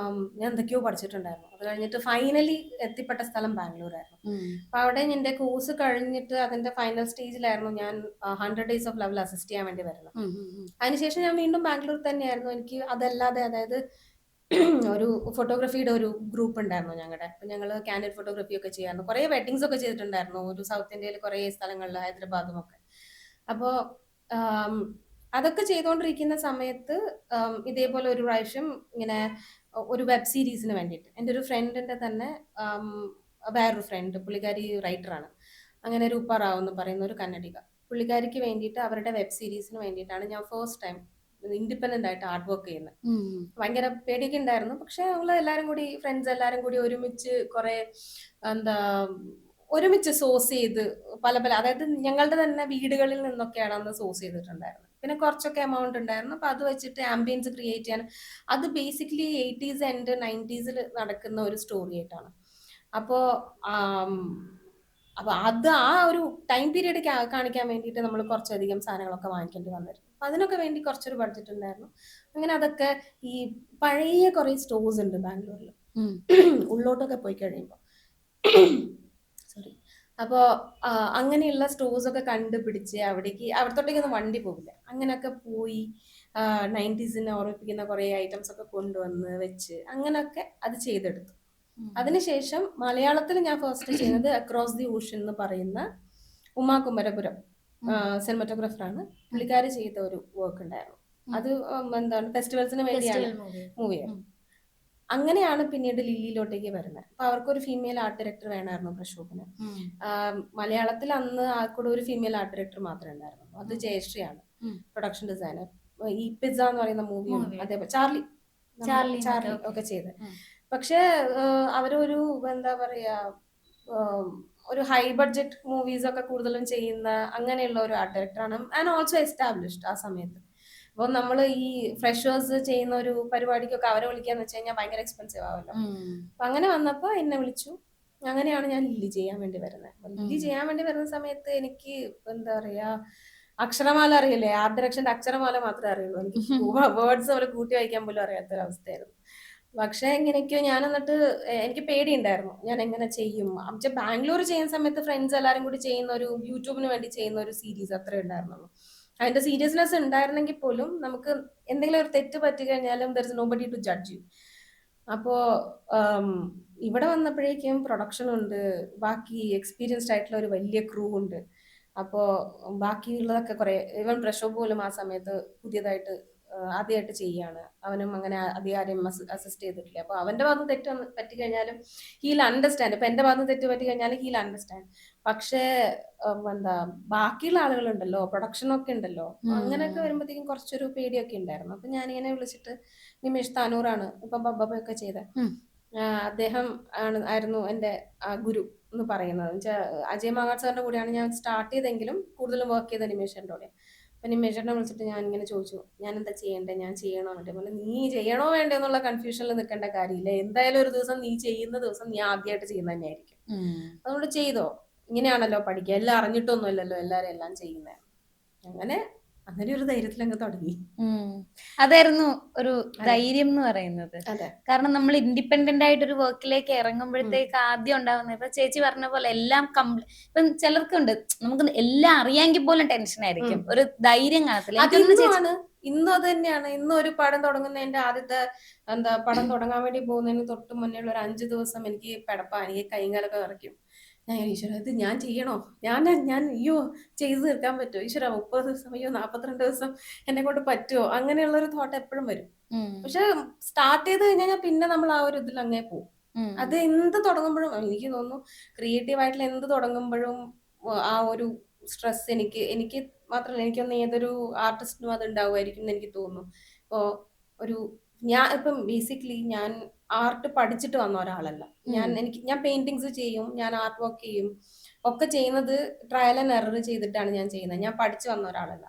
ഞാൻ എന്തൊക്കെയോ പഠിച്ചിട്ടുണ്ടായിരുന്നു. അത് കഴിഞ്ഞിട്ട് ഫൈനലി എത്തിപ്പെട്ട സ്ഥലം ബാംഗ്ലൂർ ആയിരുന്നു. അപ്പൊ അവിടെ എന്റെ കോഴ്സ് കഴിഞ്ഞിട്ട് അതിന്റെ ഫൈനൽ സ്റ്റേജിലായിരുന്നു ഞാൻ 100 Days of Love അസിസ്റ്റ് ചെയ്യാൻ വേണ്ടി വരുന്നത്. അതിനുശേഷം ഞാൻ വീണ്ടും ബാംഗ്ലൂർ തന്നെയായിരുന്നു. എനിക്ക് അതല്ലാതെ അതായത് ഒരു ഫോട്ടോഗ്രാഫിയുടെ ഒരു ഗ്രൂപ്പ് ഉണ്ടായിരുന്നു ഞങ്ങളുടെ. അപ്പൊ ഞങ്ങള് കാൻഡിഡ് ഫോട്ടോഗ്രാഫി ഒക്കെ ചെയ്യായിരുന്നു. കുറെ വെഡിങ്സ് ഒക്കെ ചെയ്തിട്ടുണ്ടായിരുന്നു ഒരു സൗത്ത് ഇന്ത്യയിൽ കുറെ സ്ഥലങ്ങളിൽ, ഹൈദരാബാദും ഒക്കെ. അപ്പോ അതൊക്കെ ചെയ്തുകൊണ്ടിരിക്കുന്ന സമയത്ത് ഇതേപോലെ ഒരു പ്രാവശ്യം ഇങ്ങനെ ഒരു വെബ് സീരീസിന് വേണ്ടിയിട്ട് എൻ്റെ ഒരു ഫ്രണ്ടിന്റെ തന്നെ വേറൊരു ഫ്രണ്ട്, പുള്ളിക്കാരി റൈറ്ററാണ്, അങ്ങനെ രൂപ റാവു എന്ന് പറയുന്ന ഒരു കന്നഡിക, പുള്ളിക്കാരിക്ക് വേണ്ടിയിട്ട് അവരുടെ വെബ് സീരീസിന് വേണ്ടിയിട്ടാണ് ഞാൻ ഫസ്റ്റ് ടൈം ഇൻഡിപെൻഡന്റ് ആയിട്ട് ആർട്ട് വർക്ക് ചെയ്യുന്നത്. ഭയങ്കര പേടിയൊക്കെ ഉണ്ടായിരുന്നു. പക്ഷെ ഞങ്ങൾ എല്ലാരും കൂടി, ഫ്രണ്ട്സ് എല്ലാരും കൂടി ഒരുമിച്ച് കുറെ ഒരുമിച്ച് സോഴ്സ് ചെയ്ത് പല അതായത് ഞങ്ങളുടെ തന്നെ വീടുകളിൽ നിന്നൊക്കെയാണ് അന്ന് സോഴ്സ് ചെയ്തിട്ടുണ്ടായിരുന്നത്. പിന്നെ കുറച്ചൊക്കെ എമൗണ്ട് ഉണ്ടായിരുന്നു. അപ്പൊ അത് വെച്ചിട്ട് ആംബിയൻസ് ക്രിയേറ്റ് ചെയ്യാൻ, അത് ബേസിക്കലി 80s ആൻഡ് 90s നടക്കുന്ന ഒരു സ്റ്റോറി ആയിട്ടാണ്. അപ്പോ അത് ആ ഒരു ടൈം പീരീഡ് കാണിക്കാൻ വേണ്ടിയിട്ട് നമ്മൾ കുറച്ചധികം സാധനങ്ങളൊക്കെ വാങ്ങിക്കേണ്ടി വന്നിരുന്നു. അപ്പൊ അതിനൊക്കെ വേണ്ടി കുറച്ചൊരു ബഡ്ജറ്റ് ഉണ്ടായിരുന്നു. അങ്ങനെ അതൊക്കെ ഈ പഴയ കുറെ സ്റ്റോഴ്സ് ഉണ്ട് ബാംഗ്ലൂരിൽ, ഉള്ളോട്ടൊക്കെ പോയി കഴിയുമ്പോൾ. സോറി. അപ്പോ അങ്ങനെയുള്ള സ്റ്റോഴ്സ് ഒക്കെ കണ്ടുപിടിച്ച് അവിടത്തോട്ടേക്കൊന്നും വണ്ടി പോകില്ല. അങ്ങനെയൊക്കെ പോയി 90s ഓർമ്മിപ്പിക്കുന്ന കുറെ ഐറ്റംസ് ഒക്കെ കൊണ്ടുവന്ന് വെച്ച് അങ്ങനെയൊക്കെ അത് ചെയ്തെടുത്തു. അതിനുശേഷം മലയാളത്തിൽ ഞാൻ ഫസ്റ്റ് ചെയ്യുന്നത് അക്രോസ് ദി ഓഷ്യൻ എന്ന് പറയുന്ന ഉമാ കുമരപുരം സിനിമാറ്റോഗ്രാഫറാണ്, പുള്ളിക്കാരി ചെയ്ത ഒരു വർക്ക് ഉണ്ടായിരുന്നു. അത് ഫെസ്റ്റിവൽസിന് വേണ്ടിയാണ് മൂവിയായിരുന്നു. അങ്ങനെയാണ് പിന്നീട് ലില്ലിയിലോട്ടേക്ക് വരുന്നത്. അപ്പൊ അവർക്കൊരു ഫീമെയിൽ ആർട്ട് ഡയറക്ടർ വേണമായിരുന്നു പ്രക്ഷോഭന്. മലയാളത്തിൽ അന്ന് ആർക്കൂടെ ഒരു ഫീമെയിൽ ആർട്ട് ഡയറക്ടർ മാത്രമേ ഉണ്ടായിരുന്നു. അത് ജയശ്രീയാണ്, പ്രൊഡക്ഷൻ ഡിസൈനർ. ഈ പിസ്സ എന്ന് പറയുന്ന മൂവിയും അതേപോലെ ചാർലി ഒക്കെ ചെയ്ത്. പക്ഷെ അവരൊരു എന്താ പറയാ, ഒരു ഹൈ ബഡ്ജറ്റ് മൂവീസ് ഒക്കെ കൂടുതലും ചെയ്യുന്ന അങ്ങനെയുള്ള ഒരു ആർട്ട് ഡയറക്ടറാണ്, ആൻഡ് ഓൾസോ എസ്റ്റാബ്ലിഷ്ഡ് ആ സമയത്ത്. അപ്പൊ നമ്മൾ ഈ ഫ്രഷേഴ്സ് ചെയ്യുന്ന ഒരു പരിപാടിക്കൊക്കെ അവരെ വിളിക്കാന്ന് വെച്ച് കഴിഞ്ഞാൽ ഭയങ്കര എക്സ്പെൻസീവ് ആവല്ലോ. അപ്പൊ അങ്ങനെ വന്നപ്പോ എന്നെ വിളിച്ചു. അങ്ങനെയാണ് ഞാൻ ലില്ലി ചെയ്യാൻ വേണ്ടി വരുന്നത്. ലില്ലി ചെയ്യാൻ വേണ്ടി വരുന്ന സമയത്ത് എനിക്ക് എന്താ പറയാ, അക്ഷരമാല അറിയില്ലേ, ആർട്ട് ഡയറക്ഷന്റെ അക്ഷരമാല മാത്രമേ അറിയുള്ളൂ. എനിക്ക് വേർഡ്സ് അവരെ കൂട്ടി വായിക്കാൻ പോലും അറിയാത്തൊരവസ്ഥയായിരുന്നു. പക്ഷെ എങ്ങനെയൊക്കെയോ ഞാൻ എന്നിട്ട് എനിക്ക് പേടിയുണ്ടായിരുന്നു, ഞാൻ എങ്ങനെ ചെയ്യും. ബാംഗ്ലൂർ ചെയ്യുന്ന സമയത്ത് ഫ്രണ്ട്സ് എല്ലാരും കൂടി ചെയ്യുന്ന ഒരു യൂട്യൂബിന് വേണ്ടി ചെയ്യുന്ന ഒരു സീരീസ് അത്രേ ഉണ്ടായിരുന്നുള്ളൂ. അതിന്റെ സീരിയസ്നെസ് ഉണ്ടായിരുന്നെങ്കിൽ പോലും നമുക്ക് എന്തെങ്കിലും ഒരു തെറ്റ് പറ്റി കഴിഞ്ഞാലും there is nobody to judge you. അപ്പോ ഇവിടെ വന്നപ്പോഴേക്കും പ്രൊഡക്ഷൻ ഉണ്ട്, ബാക്കി എക്സ്പീരിയൻസ്ഡ് ആയിട്ടുള്ള ഒരു വലിയ ക്രൂ ഉണ്ട്. അപ്പോ ബാക്കിയുള്ളതൊക്കെ കുറെ, ഇവൻ പ്രക്ഷോഭ് പോലും ആ സമയത്ത് പുതിയതായിട്ട് ആദ്യമായിട്ട് ചെയ്യാണ്. അവനും അങ്ങനെ അധികാരം അസിസ്റ്റ് ചെയ്തിട്ടില്ല. അപ്പൊ അവന്റെ ഭാഗത്ത് തെറ്റ് പറ്റി കഴിഞ്ഞാലും ഹീൽ അണ്ടർസ്റ്റാൻഡ്. ഇപ്പൊ എന്റെ ഭാഗത്ത് തെറ്റ് പറ്റി കഴിഞ്ഞാലും ഹീൽ അണ്ടർസ്റ്റാൻഡ്. പക്ഷേ ബാക്കിയുള്ള ആളുകളുണ്ടല്ലോ, പ്രൊഡക്ഷനൊക്കെ ഉണ്ടല്ലോ, അങ്ങനെയൊക്കെ വരുമ്പോഴത്തേക്കും കുറച്ചൊരു പേടിയൊക്കെ ഉണ്ടായിരുന്നു. അപ്പൊ ഞാനിങ്ങനെ വിളിച്ചിട്ട്, നിമേഷ് താനൂറാണ് ഇപ്പൊ ബബ്ബയൊക്കെ ചെയ്ത അദ്ദേഹം ആയിരുന്നു എന്റെ ഗുരു എന്ന് പറയുന്നത്. എന്നുവെച്ചാൽ അജയ് മാങ്ങാട് സാറിന്റെ കൂടെയാണ് ഞാൻ സ്റ്റാർട്ട് ചെയ്തെങ്കിലും കൂടുതലും വർക്ക് ചെയ്ത നിമേഷന്റെ കൂടെ. അപ്പൊ നിമേഷനെ വിളിച്ചിട്ട് ഞാൻ ഇങ്ങനെ ചോദിച്ചു, ഞാൻ എന്താ ചെയ്യണ്ടേ, ഞാൻ ചെയ്യണോ എന്നിട്ട് പോലെ, നീ ചെയ്യണോ വേണ്ടോ എന്നുള്ള കൺഫ്യൂഷനിൽ നിൽക്കേണ്ട കാര്യമില്ല. എന്തായാലും ഒരു ദിവസം നീ ചെയ്യുന്ന ദിവസം നീ ആദ്യമായിട്ട് ചെയ്യുന്ന തന്നെയായിരിക്കും. അതുകൊണ്ട് ചെയ്തോ, ഇങ്ങനെയാണല്ലോ പഠിക്കുക, എല്ലാം അറിഞ്ഞിട്ടൊന്നുമല്ലല്ലോ എല്ലാരും എല്ലാം ചെയ്യുന്നത്. അങ്ങനെ ഒരു ധൈര്യത്തിൽ അങ്ങ് തുടങ്ങി.
അതായിരുന്നു ഒരു ധൈര്യം എന്ന് പറയുന്നത്. കാരണം നമ്മൾ ഇൻഡിപെൻഡന്റ് ആയിട്ട് ഒരു വർക്കിലേക്ക് ഇറങ്ങുമ്പോഴത്തേക്ക് ആദ്യം ഉണ്ടാവുന്നത്, ഇപ്പൊ ചേച്ചി പറഞ്ഞ പോലെ എല്ലാം ഇപ്പം ചിലർക്കുണ്ട്, നമുക്ക് എല്ലാം അറിയാമെങ്കിൽ പോലും ടെൻഷൻ ആയിരിക്കും, ഒരു ധൈര്യം കാണത്തില്ല.
ഇന്നും അത് തന്നെയാണ്. ഇന്നും ഒരു പടം തുടങ്ങുന്നതിന്റെ ആദ്യത്തെ പടം തുടങ്ങാൻ വേണ്ടി പോകുന്നതിന് തൊട്ട് മുന്നേ ഉള്ള ഒരു 5 ദിവസം എനിക്ക് പെടപ്പാ, എനിക്ക് കൈകാലൊക്കെ വിറയ്ക്കും. ഞാൻ ഈശ്വര, ഇത് ഞാൻ ചെയ്യണോ, ഞാൻ അയ്യോ ചെയ്തു തീർക്കാൻ പറ്റുമോ ഈശ്വര, 30 ദിവസം, അയ്യോ 42 ദിവസം എന്നെ കൊണ്ട് പറ്റുമോ, അങ്ങനെയുള്ളൊരു തോട്ട് എപ്പോഴും വരും. പക്ഷെ സ്റ്റാർട്ട് ചെയ്ത് കഴിഞ്ഞാൽ പിന്നെ നമ്മൾ ആ ഒരു ഇതിൽ അങ്ങേ പോകും. അത് എന്ത് തുടങ്ങുമ്പോഴും എനിക്ക് തോന്നുന്നു, ക്രിയേറ്റീവ് ആയിട്ടുള്ള എന്ത് തുടങ്ങുമ്പോഴും ആ ഒരു സ്ട്രെസ് എനിക്ക് മാത്രമല്ല, എനിക്കൊന്ന് ഏതൊരു ആർട്ടിസ്റ്റിനും അത് ഉണ്ടാവുമായിരിക്കും എന്ന് എനിക്ക് തോന്നുന്നു. ഇപ്പോ ഞാൻ ഇപ്പം ബേസിക്കലി ഞാൻ ആർട്ട് പഠിച്ചിട്ട് വന്ന ഒരാളല്ല. ഞാൻ പെയിന്റിങ്സ് ചെയ്യും, ഞാൻ ആർട്ട് വർക്ക് ചെയ്യും, ഒക്കെ ചെയ്യുന്നത് ട്രയൽ ആൻഡ് എറർ ചെയ്തിട്ടാണ് ഞാൻ ചെയ്യുന്നത്. ഞാൻ പഠിച്ചു വന്ന ഒരാളല്ല.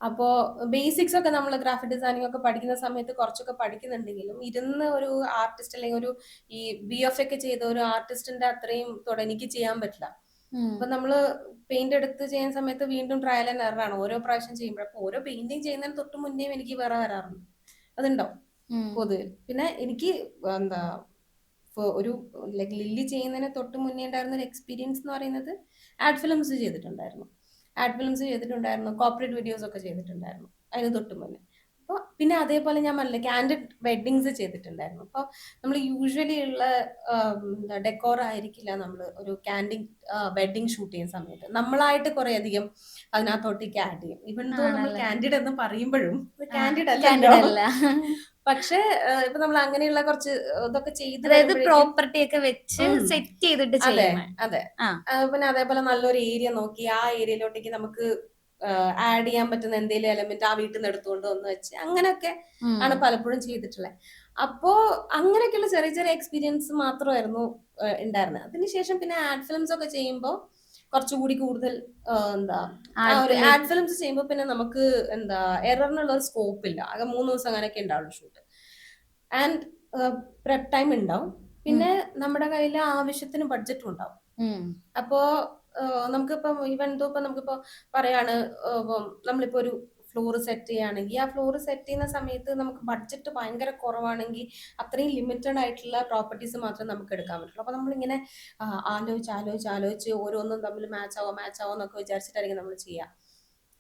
അപ്പോ ബേസിക്സ് ഒക്കെ നമ്മൾ ഗ്രാഫിക് ഡിസൈനിങ് ഒക്കെ പഠിക്കുന്ന സമയത്ത് കുറച്ചൊക്കെ പഠിക്കുന്നുണ്ടെങ്കിലും ഇരുന്ന് ഒരു ആർട്ടിസ്റ്റ് അല്ലെങ്കിൽ ഒരു ഈ BF ഒക്കെ ചെയ്ത ഒരു ആർട്ടിസ്റ്റിന്റെ അത്രയും എനിക്ക് ചെയ്യാൻ പറ്റില്ല. അപ്പൊ നമ്മള് പെയിന്റ് എടുത്ത് ചെയ്യുന്ന സമയത്ത് വീണ്ടും ട്രയൽ ആൻഡ് എറർ ആണ് ഓരോ പ്രാവശ്യം ചെയ്യുമ്പോൾ. അപ്പൊ ഓരോ പെയിന്റിങ് ചെയ്യുന്നതിന് തൊട്ട് മുന്നേ എനിക്ക് വേറെ വരാറുണ്ട്, അതുണ്ടാവും പൊതുവെ. പിന്നെ എനിക്ക് എന്താ ഒരു ലൈക് ലില്ലി ചെയ്യുന്നതിന് തൊട്ട് മുന്നേ ഉണ്ടായിരുന്ന ഒരു എക്സ്പീരിയൻസ് എന്ന് പറയുന്നത് ആഡ് ഫിലിംസ് ചെയ്തിട്ടുണ്ടായിരുന്നു. കോർപ്പറേറ്റ് വീഡിയോസ് ഒക്കെ ചെയ്തിട്ടുണ്ടായിരുന്നു അതിന് തൊട്ട് മുന്നേ. അപ്പോൾ പിന്നെ അതേപോലെ ഞാൻ പറഞ്ഞില്ല കാൻഡിഡ് വെഡിങ്സ് ചെയ്തിട്ടുണ്ടായിരുന്നു. അപ്പോൾ നമ്മൾ യൂഷ്വലി ഉള്ള ഡെക്കോർ ആയിരിക്കില്ല നമ്മൾ ഒരു കാൻഡിഡ് വെഡിങ് ഷൂട്ട് ചെയ്യുന്ന സമയത്ത് നമ്മളായിട്ട് കുറെ അധികം അതിനകത്തോട്ടേക്ക് ആഡ് ചെയ്യും. ഇവൻ ദോ നമ്മൾ കാൻഡിഡ് എന്ന് പറയുമ്പോഴും കാൻഡിഡ് അല്ലല്ലോ. പക്ഷെ ഇപ്പൊ നമ്മൾ അങ്ങനെയുള്ള കുറച്ച് ഇതൊക്കെ ചെയ്ത്
പ്രോപ്പർട്ടി ഒക്കെ വെച്ച് സെറ്റ് ചെയ്തിട്ട്
അതെ. പിന്നെ അതേപോലെ നല്ലൊരു ഏരിയ നോക്കി ആ ഏരിയയിലോട്ടേക്ക് നമുക്ക് ആഡ് ചെയ്യാൻ പറ്റുന്ന എന്തെങ്കിലും എലമെന്റ് ആ വീട്ടിൽ നിന്ന് എടുത്തുകൊണ്ട് വന്ന് വെച്ച് അങ്ങനെയൊക്കെ ആണ് പലപ്പോഴും ചെയ്തിട്ടുള്ളത്. അപ്പോ അങ്ങനെയൊക്കെയുള്ള ചെറിയ ചെറിയ എക്സ്പീരിയൻസ് മാത്രമായിരുന്നു ഉണ്ടായിരുന്നത്. അതിനുശേഷം പിന്നെ ആഡ് ഫിലിംസ് ഒക്കെ ചെയ്യുമ്പോൾ കുറച്ചുകൂടി കൂടുതൽ എന്താ ആഡ് ഫിലിംസ് ചെയ്യുമ്പോൾ പിന്നെ നമുക്ക് എന്താ എററിനുള്ള ഒരു സ്കോപ്പ് ഇല്ല. ആകെ 3 ദിവസം അങ്ങനെയൊക്കെ ഉണ്ടാവുള്ളൂ ഷൂട്ട്. ആൻഡ് പ്രെപ് ടൈം ഉണ്ടാവും. പിന്നെ നമ്മുടെ കയ്യിൽ ആവശ്യത്തിന് ബഡ്ജറ്റും ഉണ്ടാവും. അപ്പോ നമുക്കിപ്പം ഈവൻ ദോ ഇപ്പൊ നമുക്കിപ്പോ പറയാണ് നമ്മളിപ്പോ ഒരു ഫ്ലോർ സെറ്റ് ചെയ്യുകയാണെങ്കിൽ ആ ഫ്ലോർ സെറ്റ് ചെയ്യുന്ന സമയത്ത് നമുക്ക് ബഡ്ജറ്റ് ഭയങ്കര കുറവാണെങ്കിൽ അത്രയും ലിമിറ്റഡ് ആയിട്ടുള്ള പ്രോപ്പർട്ടീസ് മാത്രമേ നമുക്ക് എടുക്കാൻ പറ്റുള്ളൂ. അപ്പൊ നമ്മളിങ്ങനെ ആലോചിച്ച് ഓരോന്നും തമ്മിൽ മാച്ച് ആവോ എന്നൊക്കെ വിചാരിച്ചിട്ടായിരിക്കും നമ്മൾ ചെയ്യുക.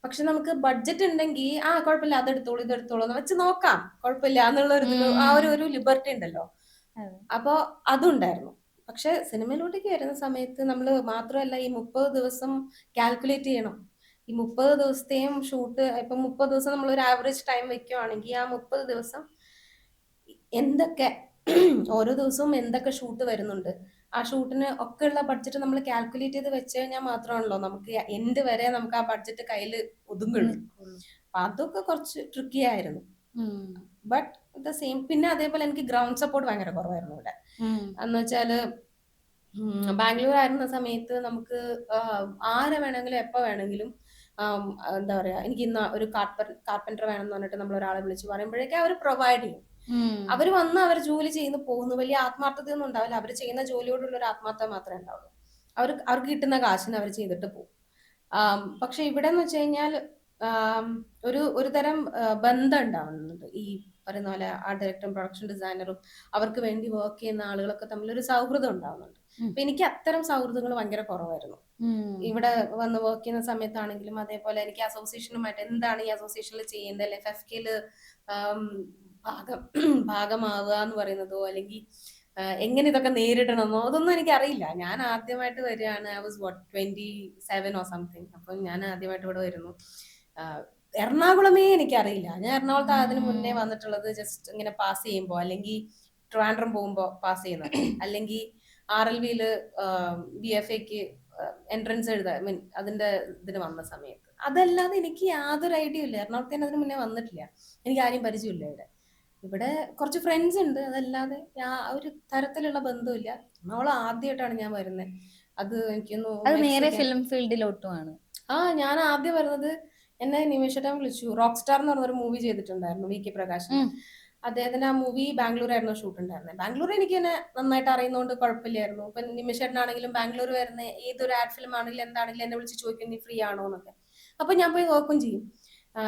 പക്ഷെ നമുക്ക് ബഡ്ജറ്റ് ഉണ്ടെങ്കിൽ കുഴപ്പമില്ല അതെടുത്തോളൂ ഇതെടുത്തോളൂ എന്ന് വെച്ച് നോക്കാം, കുഴപ്പമില്ല എന്നുള്ള ഒരു ലിബർട്ടി ഉണ്ടല്ലോ. അപ്പോ അതുണ്ടായിരുന്നു. പക്ഷെ സിനിമയിലോട്ടേക്ക് വരുന്ന സമയത്ത് നമ്മൾ മാത്രമല്ല ഈ 30 ദിവസം കാൽക്കുലേറ്റ് ചെയ്യണം. ഈ 30 ദിവസത്തെയും ഷൂട്ട് ഇപ്പൊ 30 ദിവസം നമ്മൾ ഒരു ആവറേജ് ടൈം വെക്കുകയാണെങ്കിൽ ആ 30 ദിവസം എന്തൊക്കെ ഓരോ ദിവസവും എന്തൊക്കെ ഷൂട്ട് വരുന്നുണ്ട്, ആ ഷൂട്ടിന് ഒക്കെ ഉള്ള ബഡ്ജറ്റ് നമ്മൾ കാൽക്കുലേറ്റ് ചെയ്ത് വെച്ച് കഴിഞ്ഞാൽ മാത്രമാണല്ലോ നമുക്ക് എൻഡ് വരെ നമുക്ക് ആ ബഡ്ജറ്റ് കയ്യിൽ ഒതുങ്ങുള്ളൂ. അപ്പൊ അതൊക്കെ കുറച്ച് ട്രിക്കി ആയിരുന്നു. But the same. പിന്നെ അതേപോലെ എനിക്ക് ഗ്രൗണ്ട് സപ്പോർട്ട് ഭയങ്കര കുറവായിരുന്നു ഇവിടെ. എന്ന് വെച്ചാല് ബാംഗ്ലൂർ ആയിരുന്ന സമയത്ത് നമുക്ക് ആരെ വേണമെങ്കിലും എപ്പോ വേണമെങ്കിലും എന്താ പറയാ എനിക്ക് ഇന്ന് ഒരു കാർപ്പൻറ്റർ വേണമെന്ന് പറഞ്ഞിട്ട് നമ്മൾ ഒരാളെ വിളിച്ച് പറയുമ്പോഴേക്കും അവർ പ്രൊവൈഡ് ചെയ്യും. അവർ വന്ന് അവർ ജോലി ചെയ്യുന്നു പോകുന്നു, വലിയ ആത്മാർത്ഥതയൊന്നും ഉണ്ടാവില്ല. അവർ ചെയ്യുന്ന ജോലിയോടുള്ള ഒരു ആത്മാർത്ഥത മാത്രമേ ഉണ്ടാവുള്ളൂ. അവർക്ക് കിട്ടുന്ന കാശിന് അവർ ചെയ്തിട്ട് പോകും. പക്ഷെ ഇവിടെ എന്ന് വെച്ച് കഴിഞ്ഞാൽ ഒരു തരം ബന്ധം ഉണ്ടാവുന്നുണ്ട്. ഈ പറയുന്ന പോലെ ആർട്ട് ഡയറക്ടറും പ്രൊഡക്ഷൻ ഡിസൈനറും അവർക്ക് വേണ്ടി വർക്ക് ചെയ്യുന്ന ആളുകളൊക്കെ തമ്മിൽ ഒരു സൗഹൃദം ഉണ്ടാവുന്നുണ്ട്. അപ്പൊ എനിക്ക് അത്തരം സൗഹൃദങ്ങൾ ഭയങ്കര കുറവായിരുന്നു. ഇവിടെ വന്ന് വർക്ക് ചെയ്യുന്ന സമയത്താണെങ്കിലും അതേപോലെ എനിക്ക് അസോസിയേഷനുമായിട്ട് എന്താണ് ഈ അസോസിയേഷനിൽ ചെയ്യേണ്ടത്, അല്ലെ FFKയില് ഭാഗമാവുക എന്ന് പറയുന്നതോ അല്ലെങ്കിൽ എങ്ങനെ ഇതൊക്കെ നേരിടണമെന്നോ അതൊന്നും എനിക്ക് അറിയില്ല. ഞാൻ ആദ്യമായിട്ട് വരികയാണ്. I was 27 or something. അപ്പൊ ഞാൻ ആദ്യമായിട്ട് ഇവിടെ വരുന്നു. എറണാകുളമേ എനിക്കറിയില്ല. ഞാൻ എറണാകുളത്ത് അതിന് മുന്നേ വന്നിട്ടുള്ളത് ജസ്റ്റ് ഇങ്ങനെ പാസ് ചെയ്യുമ്പോ അല്ലെങ്കിൽ ട്രിവാൻഡ്രം പോകുമ്പോ പാസ് ചെയ്യുന്നത്, അല്ലെങ്കിൽ RLVയില് BFAക്ക് എൻട്രൻസ് എഴുതാൻ അതിന്റെ ഇതിന് വന്ന സമയത്ത്. അതല്ലാതെ എനിക്ക് യാതൊരു ഐഡിയ ഇല്ല. എറണാകുളത്തേന് അതിന് മുന്നേ വന്നിട്ടില്ല. എനിക്ക് ആരെയും പരിചയമില്ല. ഇവിടെ കുറച്ച് ഫ്രണ്ട്സ് ഉണ്ട്, അതല്ലാതെ ഒരു തരത്തിലുള്ള ബന്ധമില്ല. എറണാകുളം ആദ്യമായിട്ടാണ് ഞാൻ വരുന്നത്. അത് എനിക്കൊന്ന്
ഫിലിം ഫീൽഡിലോട്ടുമാണ്.
ഞാൻ ആദ്യം വരുന്നത് എന്നെ നിമിഷേട്ടൻ വിളിച്ചു. റോക്ക് സ്റ്റാർ എന്ന് പറഞ്ഞൊരു മൂവി ചെയ്തിട്ടുണ്ടായിരുന്നു VK പ്രകാശൻ. അദ്ദേഹത്തിന്റെ ആ മൂവി ബാംഗ്ലൂരായിരുന്നു ഷൂട്ട് ഉണ്ടായിരുന്നത്. ബാംഗ്ലൂർ എനിക്ക് എന്നെ നന്നായിട്ട് അറിയുന്നതുകൊണ്ട് കുഴപ്പമില്ലായിരുന്നു. ഇപ്പൊ നിമിഷേട്ടനാണെങ്കിലും ബാംഗ്ലൂർ വരുന്ന ഏതൊരു ആഡ് ഫിലിം ആണെങ്കിലും എന്താണെങ്കിലും എന്നെ വിളിച്ച് ചോദിക്കും നീ ഫ്രീ ആണോ എന്നൊക്കെ. അപ്പൊ ഞാൻ പോയി വർക്കും ചെയ്യും.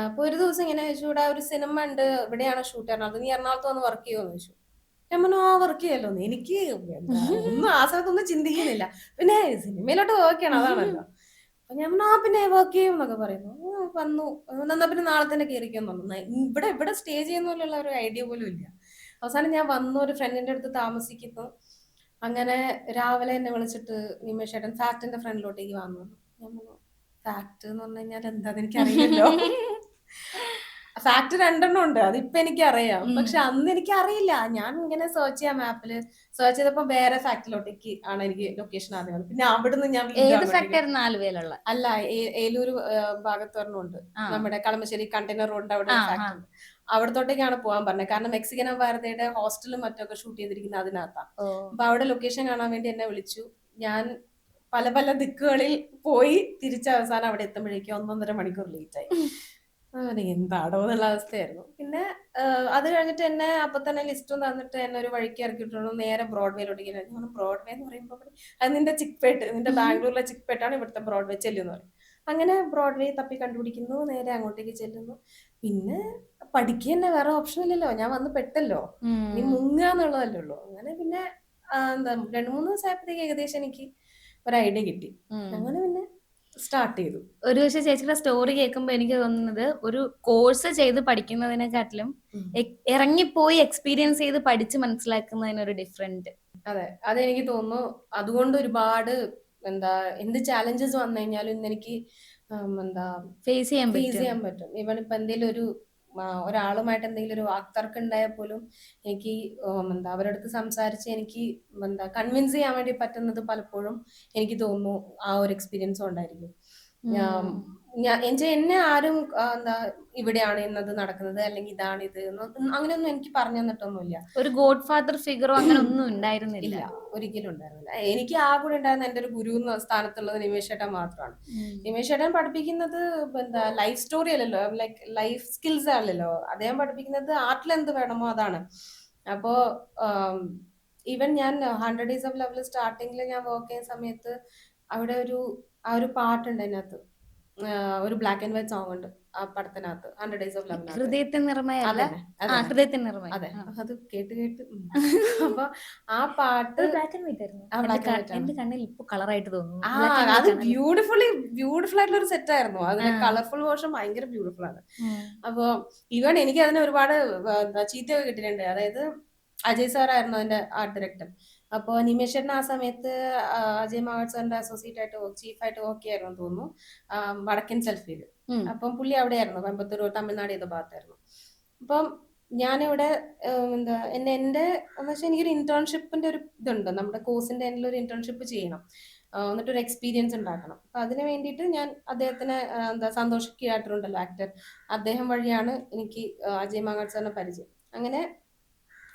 അപ്പൊ ഒരു ദിവസം ഇങ്ങനെ ചോദിച്ചു, ഇവിടെ ഒരു സിനിമ ഉണ്ട്, ഇവിടെയാണ് ഷൂട്ട് എറണാകുളത്ത്, നീ എറണാകുളത്ത് വന്ന് വർക്ക് ചെയ്യുമെന്ന് ചോദിച്ചു. ഞാൻ പറഞ്ഞു വർക്ക് ചെയ്യല്ലോ. എനിക്ക് ഒന്നും ആ സമയത്തൊന്നും ചിന്തിക്കുന്നില്ല. പിന്നെ സിനിമയിലോട്ട് വർക്ക് ചെയ്യണം അതാണല്ലോ. അപ്പൊ ഞാൻ പിന്നെ വർക്ക് ചെയ്യും എന്നൊക്കെ പറയുന്നു. വന്നു എന്നാ പിന്നെ നാളെ തന്നെ കയറിക്കൊന്നു. ഇവിടെ സ്റ്റേ ചെയ്യുന്ന ഒരു ഐഡിയ പോലും ഇല്ല. അവസാനം ഞാൻ വന്നു, ഒരു ഫ്രണ്ടിന്റെ അടുത്ത് താമസിക്കുന്നു. അങ്ങനെ രാവിലെ എന്നെ വിളിച്ചിട്ട് നിമിഷേട്ടൻ ഫാക്ടിന്റെ ഫ്രണ്ടിലോട്ടേക്ക് വന്നു. ഞാൻ ഫാക്ട് എന്ന് പറഞ്ഞു കഴിഞ്ഞാൽ എന്താന്ന് എനിക്കറിയില്ലല്ലോ. ഫാക്ട് 2 ഉണ്ട്, അതിപ്പോ എനിക്കറിയാം. പക്ഷെ അന്ന് എനിക്ക് അറിയില്ല. ഞാൻ ഇങ്ങനെ സെർച്ച് ചെയ്യാം, മാപ്പില് സെർച്ച് ചെയ്തപ്പോ വേറെ ഫാക്ടിലോട്ടേക്ക് ആണ് എനിക്ക് ലൊക്കേഷൻ ആദ്യം വന്നത്. പിന്നെ അവിടുന്ന് ഞാൻ അല്ല ഏലൂര് ഭാഗത്ത് ഒരെണ്ണമുണ്ട്, നമ്മുടെ കളമശ്ശേരി കണ്ടെയ്നർ റോഡിന്റെ അവിടെ ഫാക്ടറി ഉണ്ട്. അവിടത്തോട്ടേക്കാണ് പോകാൻ പറഞ്ഞത്. കാരണം മെക്സിക്കൻ ഭാരതയുടെ ഹോസ്റ്റലും മറ്റൊക്കെ ഷൂട്ട് ചെയ്തിരിക്കുന്നത് അതിനകത്താണ്. അപ്പൊ അവിടെ ലൊക്കേഷൻ കാണാൻ വേണ്ടി എന്നെ വിളിച്ചു. ഞാൻ പല ദിക്കുകളിൽ പോയി തിരിച്ച അവസാനം അവിടെ എത്തുമ്പോഴേക്കും 1.5 മണിക്കൂർ ലേറ്റ് ആയി. എന്താടോ എന്നുള്ള അവസ്ഥയായിരുന്നു. പിന്നെ അത് കഴിഞ്ഞിട്ട് എന്നെ അപ്പൊ തന്നെ ലിസ്റ്റും തന്നിട്ട് എന്നെ ഒരു വഴിക്ക് ഇറക്കിയിട്ടുള്ളൂ, നേരെ ബ്രോഡ്വേയിലോട്ടേക്ക്. ഞാൻ ബ്രോഡ്വേ എന്ന് പറയുമ്പോൾ അത് നിന്റെ ചിക്പേട്ട്, നിന്റെ ബാംഗ്ലൂരിലെ ചിക്പേട്ടാണ് ഇവിടുത്തെ ബ്രോഡ്വേ, ചെല്ലുമെന്ന് പറയും. അങ്ങനെ ബ്രോഡ്വേ തപ്പി കണ്ടുപിടിക്കുന്നു, നേരെ അങ്ങോട്ടേക്ക് ചെല്ലുന്നു. പിന്നെ പഠിക്കുക തന്നെ, വേറെ ഓപ്ഷൻ ഇല്ലല്ലോ, ഞാൻ വന്ന് പെട്ടല്ലോ, ഇനി മുങ്ങുക എന്നുള്ളതല്ലേ ഉള്ളൂ. അങ്ങനെ പിന്നെ എന്താ 2-3 ദിവസമായപ്പോഴത്തേക്ക് ഏകദേശം എനിക്ക് ഒരു ഐഡിയ കിട്ടി. അങ്ങനെ പിന്നെ സ്റ്റാർട്ട് ചെയ്തു.
ഒരു പക്ഷേ ചേച്ചിയുടെ സ്റ്റോറി കേൾക്കുമ്പോൾ എനിക്ക് തോന്നുന്നത്, ഒരു കോഴ്സ് ചെയ്ത് പഠിക്കുന്നതിനെക്കാട്ടിലും ഇറങ്ങിപ്പോയി എക്സ്പീരിയൻസ് ചെയ്ത് പഠിച്ച് മനസ്സിലാക്കുന്നതിനൊരു ഡിഫറെന്റ്.
അതെ, അതെനിക്ക് തോന്നുന്നു. അതുകൊണ്ട് ഒരുപാട് എന്ത് ചാലഞ്ചസ് വന്നു കഴിഞ്ഞാലും ഇന്ന് എനിക്ക് എന്താ
ഫേസ് ചെയ്യാൻ
പറ്റും. ഇവൻ ഇപ്പൊ എന്തെങ്കിലും ഒരാളുമായിട്ട് എന്തെങ്കിലും ഒരു വാക്തർക്കം ഉണ്ടായാൽ പോലും എനിക്ക് അവരുടെ അടുത്ത് സംസാരിച്ച് എനിക്ക് കൺവിൻസ് ചെയ്യാൻ വേണ്ടി പറ്റുന്നത് പലപ്പോഴും എനിക്ക് തോന്നുന്നു ആ ഒരു എക്സ്പീരിയൻസും ഉണ്ടായിരിക്കും. എന്നെ ആരും ഇവിടെയാണ് ഇന്നത് നടക്കുന്നത്, അല്ലെങ്കിൽ ഇതാണ് ഇത് അങ്ങനെയൊന്നും എനിക്ക് പറഞ്ഞു തന്നിട്ടൊന്നുമില്ല.
ഒരു ഗോഡ് ഫാദർ ഫിഗറോ അങ്ങനെ ഒന്നും ഉണ്ടായിരുന്നില്ല.
ഒരിക്കലും ഉണ്ടായിരുന്നില്ല. എനിക്ക് ആ കൂടെ ഉണ്ടായിരുന്ന എന്റെ ഒരു ഗുരു എന്ന സ്ഥാനത്തുള്ളത് നിമേഷ് ഏട്ടൻ മാത്രമാണ്. നിമേഷ് ഏട്ടൻ പഠിപ്പിക്കുന്നത് ലൈഫ് സ്റ്റോറി അല്ലല്ലോ, ലൈഫ് സ്കിൽസ് അല്ലല്ലോ. അദ്ദേഹം പഠിപ്പിക്കുന്നത് ആർട്ടിൽ എന്ത് വേണമോ അതാണ്. അപ്പോ ഈവൻ ഞാൻ 100 Days of Love സ്റ്റാർട്ടിങ്ങിൽ ഞാൻ വർക്ക് ചെയ്യുന്ന സമയത്ത് അവിടെ ആ ഒരു പാട്ടുണ്ട് അതിനകത്ത്, ഒരു ബ്ലാക്ക് ആൻഡ് വൈറ്റ് സോങ് ഉണ്ട് ആ പടത്തിനകത്ത്, 100 Days of Love.
ഹൃദയത്തിൻ നിറമയ.
അതെ, അത് കേട്ട് അപ്പൊ ആ പാട്ട്
ബ്ലാക്ക് ആൻഡ് വൈറ്റ് ആയിരുന്നു. എന്റെ കണ്ണിൽ ഇപ്പൊ കളറായിട്ട് തോന്നുന്നു.
അത് ബ്യൂട്ടിഫുൾ ആയിട്ടുള്ള ഒരു സെറ്റ് ആയിരുന്നു. അതിന്റെ കളർഫുൾ വേർഷൻ ഭയങ്കര ബ്യൂട്ടിഫുൾ ആണ്. അപ്പൊ ഈവൻ എനിക്ക് അതിന് ഒരുപാട് ചീത്തയൊക്കെ കിട്ടിയിട്ടുണ്ട്. അതായത് അജയ് സാർ ആയിരുന്നു അതിന്റെ ആർട്ട് ഡയറക്ടർ. അപ്പോൾ നിമേഷേട്ടൻ ആ സമയത്ത് അജയ് മാവട്ട് സാറിന്റെ അസോസിയേറ്റ് ആയിട്ട് ചീഫായിട്ട് വർക്ക് ചെയ്യായിരുന്നു തോന്നുന്നു, വടക്കൻ സെൽഫിയിൽ. അപ്പം പുള്ളി അവിടെയായിരുന്നു, കോയമ്പത്തൂർ തമിഴ്നാട് ഏതോ ഭാഗത്തായിരുന്നു. അപ്പം ഞാനിവിടെ എന്റെ എന്ന് വെച്ചാൽ എനിക്കൊരു ഇന്റേൺഷിപ്പിന്റെ ഒരു ഇതുണ്ട്, നമ്മുടെ കോഴ്സിന്റെ എൻഡിൽ ഒരു ഇന്റേൺഷിപ്പ് ചെയ്യണം, എന്നിട്ടൊരു എക്സ്പീരിയൻസ് ഉണ്ടാക്കണം. അപ്പൊ അതിന് വേണ്ടിയിട്ട് ഞാൻ അദ്ദേഹത്തിന് സന്തോഷ് കിയാട്ടറുണ്ടല്ലോ ആക്ടർ, അദ്ദേഹം വഴിയാണ് എനിക്ക് അജയ് മാങ്ങാട് സാറിനെ പരിചയം. അങ്ങനെ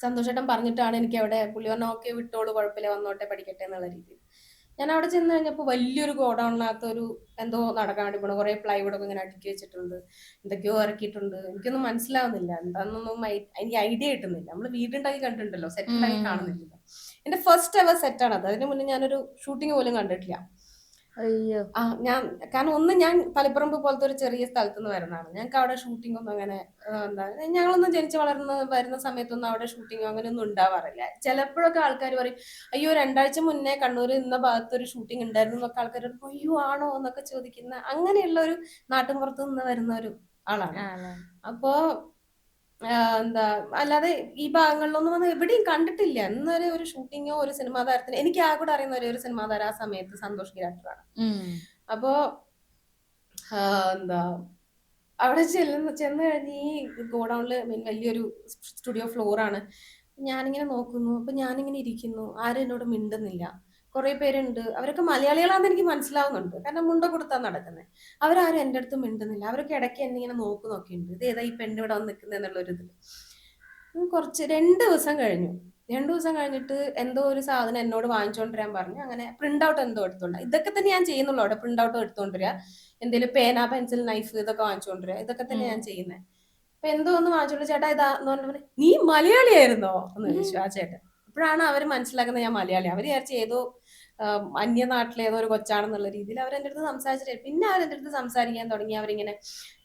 സന്തോഷേട്ടൻ പറഞ്ഞിട്ടാണ് എനിക്ക് അവിടെ, പുള്ളി പറഞ്ഞ ഓക്കെ വിട്ടോളൂ, കുഴപ്പമില്ല, വന്നോട്ടെ, പഠിക്കട്ടെ എന്നുള്ള രീതിയിൽ. ഞാൻ അവിടെ ചെന്ന് കഴിഞ്ഞപ്പോൾ വലിയൊരു ഗോഡൌണിനകത്ത് എന്തോ നടക്കാൻ വേണ്ടി പോണു, കുറെ പ്ലൈവുഡ് ഒക്കെ ഇങ്ങനെ അടുക്കി വെച്ചിട്ടുണ്ട്, എന്തൊക്കെയോ ഇറക്കിയിട്ടുണ്ട്. എനിക്കൊന്നും മനസ്സിലാവുന്നില്ല എന്താണെന്നൊന്നും, എനിക്ക് ഐഡിയ കിട്ടുന്നില്ല. നമ്മൾ വീടുണ്ടാക്കി കണ്ടിട്ടുണ്ടല്ലോ, സെറ്റ് ഉണ്ടാക്കി കാണുന്നില്ലല്ലോ. എന്റെ ഫസ്റ്റ് എവർ സെറ്റാണ് അത്. അതിന് മുന്നേ ഞാനൊരു ഷൂട്ടിംഗ് പോലും കണ്ടിട്ടില്ല.
അയ്യോ.
കാരണം ഞാൻ തളിപ്പറമ്പ് പോലത്തെ ഒരു ചെറിയ സ്ഥലത്ത് നിന്ന് വരുന്നതാണ്. ഞങ്ങൾക്ക് അവിടെ ഷൂട്ടിംഗ് ഒന്നും അങ്ങനെ ഞങ്ങളൊന്നും ജനിച്ച് വരുന്ന സമയത്തൊന്നും അവിടെ ഷൂട്ടിംഗ് അങ്ങനെ ഒന്നും ഉണ്ടാവാറില്ല. ചിലപ്പോഴൊക്കെ ആൾക്കാർ പറയും, അയ്യോ 2 ആഴ്ച മുന്നേ കണ്ണൂർ ഇന്ന ഭാഗത്ത് ഒരു ഷൂട്ടിംഗ് ഉണ്ടായിരുന്നു എന്നൊക്കെ ആൾക്കാർ പറയും, അയ്യോ ആണോ എന്നൊക്കെ ചോദിക്കുന്ന അങ്ങനെയുള്ള ഒരു നാട്ടിൻപുറത്ത് നിന്ന് വരുന്ന ഒരു ആളാണ്. അപ്പോ അല്ലാതെ ഈ ഭാഗങ്ങളിലൊന്നും വന്ന് എവിടെയും കണ്ടിട്ടില്ല. ഇന്നൊരു ഒരു ഷൂട്ടിങ്ങോ ഒരു സിനിമാ താരത്തിന്, എനിക്ക് ആ കൂടെ അറിയുന്ന ഒരു സിനിമാ താരം ആ സമയത്ത് സന്തോഷ് കിരാട്ടറാണ്. അപ്പോ അവിടെ ചെന്ന് കഴിഞ്ഞ് ഈ ഗോഡൌണില് വലിയൊരു സ്റ്റുഡിയോ ഫ്ലോറാണ്. ഞാനിങ്ങനെ നോക്കുന്നു, അപ്പൊ ഞാനിങ്ങനെ ഇരിക്കുന്നു, ആരും എന്നോട് മിണ്ടുന്നില്ല. കുറെ പേരുണ്ട്, അവരൊക്കെ മലയാളികളാണെന്ന് എനിക്ക് മനസ്സിലാവുന്നുണ്ട്, കാരണം മുണ്ട കൊടുത്താ നടക്കുന്നത്. അവരാരും എൻ്റെ അടുത്ത് മിണ്ടുന്നില്ല. അവരൊക്കെ ഇടയ്ക്ക് എന്നെ ഇങ്ങനെ നോക്കുന്നുണ്ട്, ഇത് ഏതാ ഈ പെണ്ണ് ഇവിടെ വന്ന് നിൽക്കുന്നത് എന്നുള്ളൊരു ഇതിൽ. 2 ദിവസം കഴിഞ്ഞു. 2 ദിവസം കഴിഞ്ഞിട്ട് എന്തോ ഒരു സാധനം എന്നോട് വാങ്ങിച്ചോണ്ടിരാൻ പറഞ്ഞു. അങ്ങനെ പ്രിന്റ് ഔട്ട് എന്തോ എടുത്തോണ്ട്, ഇതൊക്കെ തന്നെ ഞാൻ ചെയ്യുന്നുള്ളൂ അവിടെ, പ്രിന്റ് ഔട്ട് എടുത്തോണ്ടിരിക, എന്തെങ്കിലും പേന, പെൻസിൽ, നൈഫ് ഇതൊക്കെ വാങ്ങിച്ചോണ്ടിരിക, ഇതൊക്കെ തന്നെ ഞാൻ ചെയ്യുന്നത്. അപ്പൊ എന്തോ ഒന്ന് വാങ്ങിച്ചോണ്ട്, ചേട്ടാ ഇതാന്ന് പറഞ്ഞ, നീ മലയാളിയായിരുന്നോ എന്ന് ചോദിച്ചു ആ ചേട്ടൻ. അപ്പോഴാണ് അവർ മനസ്സിലാക്കുന്നത് ഞാൻ മലയാളി. അവർ വിചാരിച്ച ഏതോ അന്യനാട്ടിലെ ഏതോ ഒരു കൊച്ചാണെന്നുള്ള രീതിയിൽ അവരെന്റെ അടുത്ത് സംസാരിച്ചിട്ട്, പിന്നെ അവരെന്റെ അടുത്ത് സംസാരിക്കാൻ തുടങ്ങി. അവരിങ്ങനെ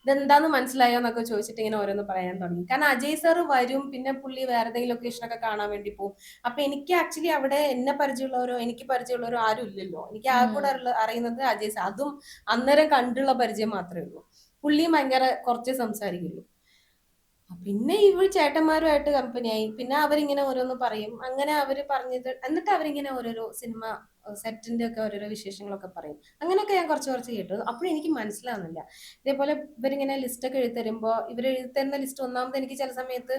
ഇതെന്താന്ന് മനസ്സിലായോ എന്നൊക്കെ ചോദിച്ചിട്ട് ഇങ്ങനെ ഓരോന്ന് പറയാൻ തുടങ്ങി. കാരണം അജയ് സാർ വരും, പിന്നെ പുള്ളി വേറെ ഏതെങ്കിലും ലൊക്കേഷനൊക്കെ കാണാൻ വേണ്ടി പോകും. അപ്പൊ എനിക്ക് ആക്ച്വലി അവിടെ എന്നെ പരിചയമുള്ളവരോ എനിക്ക് പരിചയമുള്ളവരോ ആരും ഇല്ലല്ലോ. എനിക്ക് ആ കൂടെ അറിയുന്നത് അജയ് സാർ, അതും അന്നേരം കണ്ടുള്ള പരിചയം മാത്രമേ ഉള്ളൂ. പുള്ളിയും ഭയങ്കര കുറച്ചേ സംസാരിക്കുള്ളൂ. പിന്നെ ഇവർ ചേട്ടന്മാരുമായിട്ട് കമ്പനിയായി. പിന്നെ അവരിങ്ങനെ ഓരോന്ന് പറയും, അങ്ങനെ അവര് പറഞ്ഞത്, എന്നിട്ട് അവരിങ്ങനെ ഓരോരോ സിനിമ സെറ്റിന്റെ ഒക്കെ ഓരോരോ വിശേഷങ്ങളൊക്കെ പറയും. അങ്ങനെയൊക്കെ ഞാൻ കുറച്ച് കേട്ടു. അപ്പോഴും എനിക്ക് മനസ്സിലാവുന്നില്ല. ഇതേപോലെ ഇവരിങ്ങനെ ലിസ്റ്റ് ഒക്കെ എഴുതരുമ്പോ, ഇവർ എഴുതരുന്ന ലിസ്റ്റ് ഒന്നാമത് എനിക്ക് ചില സമയത്ത്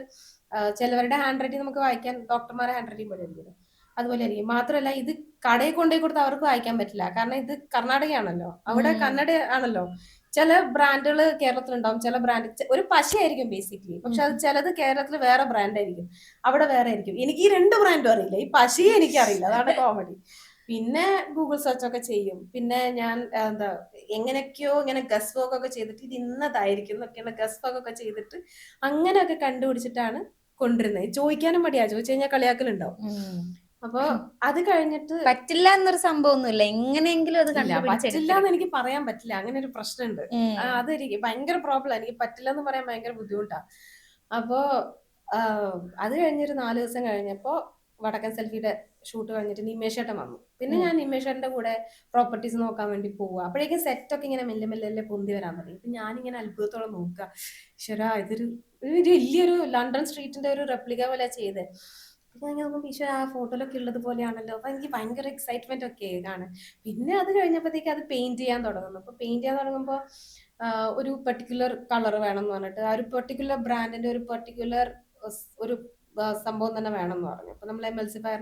ചിലവരുടെ ഹാൻഡ് റൈറ്റിംഗ് നമുക്ക് വായിക്കാൻ, ഡോക്ടർമാരെ ഹാൻഡ് റൈറ്റിംഗ് പോലെ ആയിരിക്കും, അതുപോലെ ആയിരിക്കും. മാത്രമല്ല ഇത് കടയിൽ കൊണ്ടുപോയി കൊടുത്ത് അവർക്ക് വായിക്കാൻ പറ്റില്ല, കാരണം ഇത് കർണാടകയാണല്ലോ, അവിടെ കന്നഡ ആണല്ലോ. ചില ബ്രാൻഡുകൾ കേരളത്തിലുണ്ടാവും, ചില ബ്രാൻഡ് ഒരു പശയായിരിക്കും ബേസിക്കലി, പക്ഷെ അത് ചിലത് കേരളത്തിൽ വേറെ ബ്രാൻഡ് ആയിരിക്കും, അവിടെ വേറെ ആയിരിക്കും. എനിക്ക് ഈ 2 ബ്രാൻഡും അറിയില്ല, ഈ പശയെ എനിക്ക് അറിയില്ല, അതാണ് കോമഡി. പിന്നെ ഗൂഗിൾ സെർച്ച് ഒക്കെ ചെയ്യും. പിന്നെ ഞാൻ എന്താ എങ്ങനെയൊക്കെയോ ഇങ്ങനെ ഗസ് വർക്ക് ഒക്കെ ചെയ്തിട്ട് ഇത് ഇന്നതായിരിക്കും എന്നൊക്കെയാണ് ഗസ് വർക്ക് ഒക്കെ ചെയ്തിട്ട് അങ്ങനെയൊക്കെ കണ്ടുപിടിച്ചിട്ടാണ് കൊണ്ടുവരുന്നത്. ചോദിക്കാനും മടിയാ, ചോദിച്ചു കഴിഞ്ഞാൽ കളിയാക്കലുണ്ടാവും. അപ്പൊ അത് കഴിഞ്ഞിട്ട്
പറ്റില്ല എന്നൊരു സംഭവമൊന്നുമില്ല, എങ്ങനെയെങ്കിലും അത്
ഇല്ല, പറ്റില്ല
കണ്ടുപിടിച്ചെടുക്കണം.
എന്ന് എനിക്ക് പറയാൻ പറ്റില്ല. അങ്ങനെ ഒരു പ്രശ്നമുണ്ട്. അതെനിക്ക് ഭയങ്കര പ്രോബ്ലം. എനിക്ക് പറ്റില്ല എന്ന് പറയാൻ ഭയങ്കര ബുദ്ധിമുട്ടാ. അപ്പോ അത് കഴിഞ്ഞൊരു 4 ദിവസം കഴിഞ്ഞപ്പോ വടക്കൻ സെൽഫിയുടെ ഷൂട്ട് കഴിഞ്ഞിട്ട് നിമേഷേട്ടൻ വന്നു. പിന്നെ ഞാൻ നിമേഷേട്ടന്റെ കൂടെ പ്രോപ്പർട്ടീസ് നോക്കാൻ വേണ്ടി പോവുക. അപ്പോഴേക്കും സെറ്റ് ഒക്കെ ഇങ്ങനെ മെല്ലെ മെല്ലെ പൊന്തി വരാൻ തുടങ്ങി. അപ്പൊ ഞാനിങ്ങനെ അത്ഭുതത്തോടെ നോക്കുക, ഈശ്വരാ ഇതൊരു വലിയൊരു ലണ്ടൻ സ്ട്രീറ്റിന്റെ ഒരു റെപ്ലിക്ക പോലെ ചെയ്തേ. അപ്പൊ ഞാൻ നോക്കുമ്പോ ഈശ്വര ആ ഫോട്ടോയിലൊക്കെ ഉള്ളത് പോലെയാണല്ലോ. അപ്പൊ എനിക്ക് ഭയങ്കര എക്സൈറ്റ്മെന്റ് ഒക്കെ ആണ്. പിന്നെ അത് കഴിഞ്ഞപ്പോഴത്തേക്ക് അത് പെയിന്റ് ചെയ്യാൻ തുടങ്ങുന്നു. അപ്പൊ പെയിന്റ് ചെയ്യാൻ തുടങ്ങുമ്പോൾ ഒരു പെർട്ടിക്കുലർ കളർ വേണം എന്ന് പറഞ്ഞിട്ട് ആ ഒരു പെർട്ടിക്കുലർ ബ്രാൻഡിന്റെ ഒരു പെർട്ടിക്കുലർ ഒരു സംഭവം തന്നെ വേണം എന്ന് പറഞ്ഞു. അപ്പൊ നമ്മൾ എമൽസിഫയർ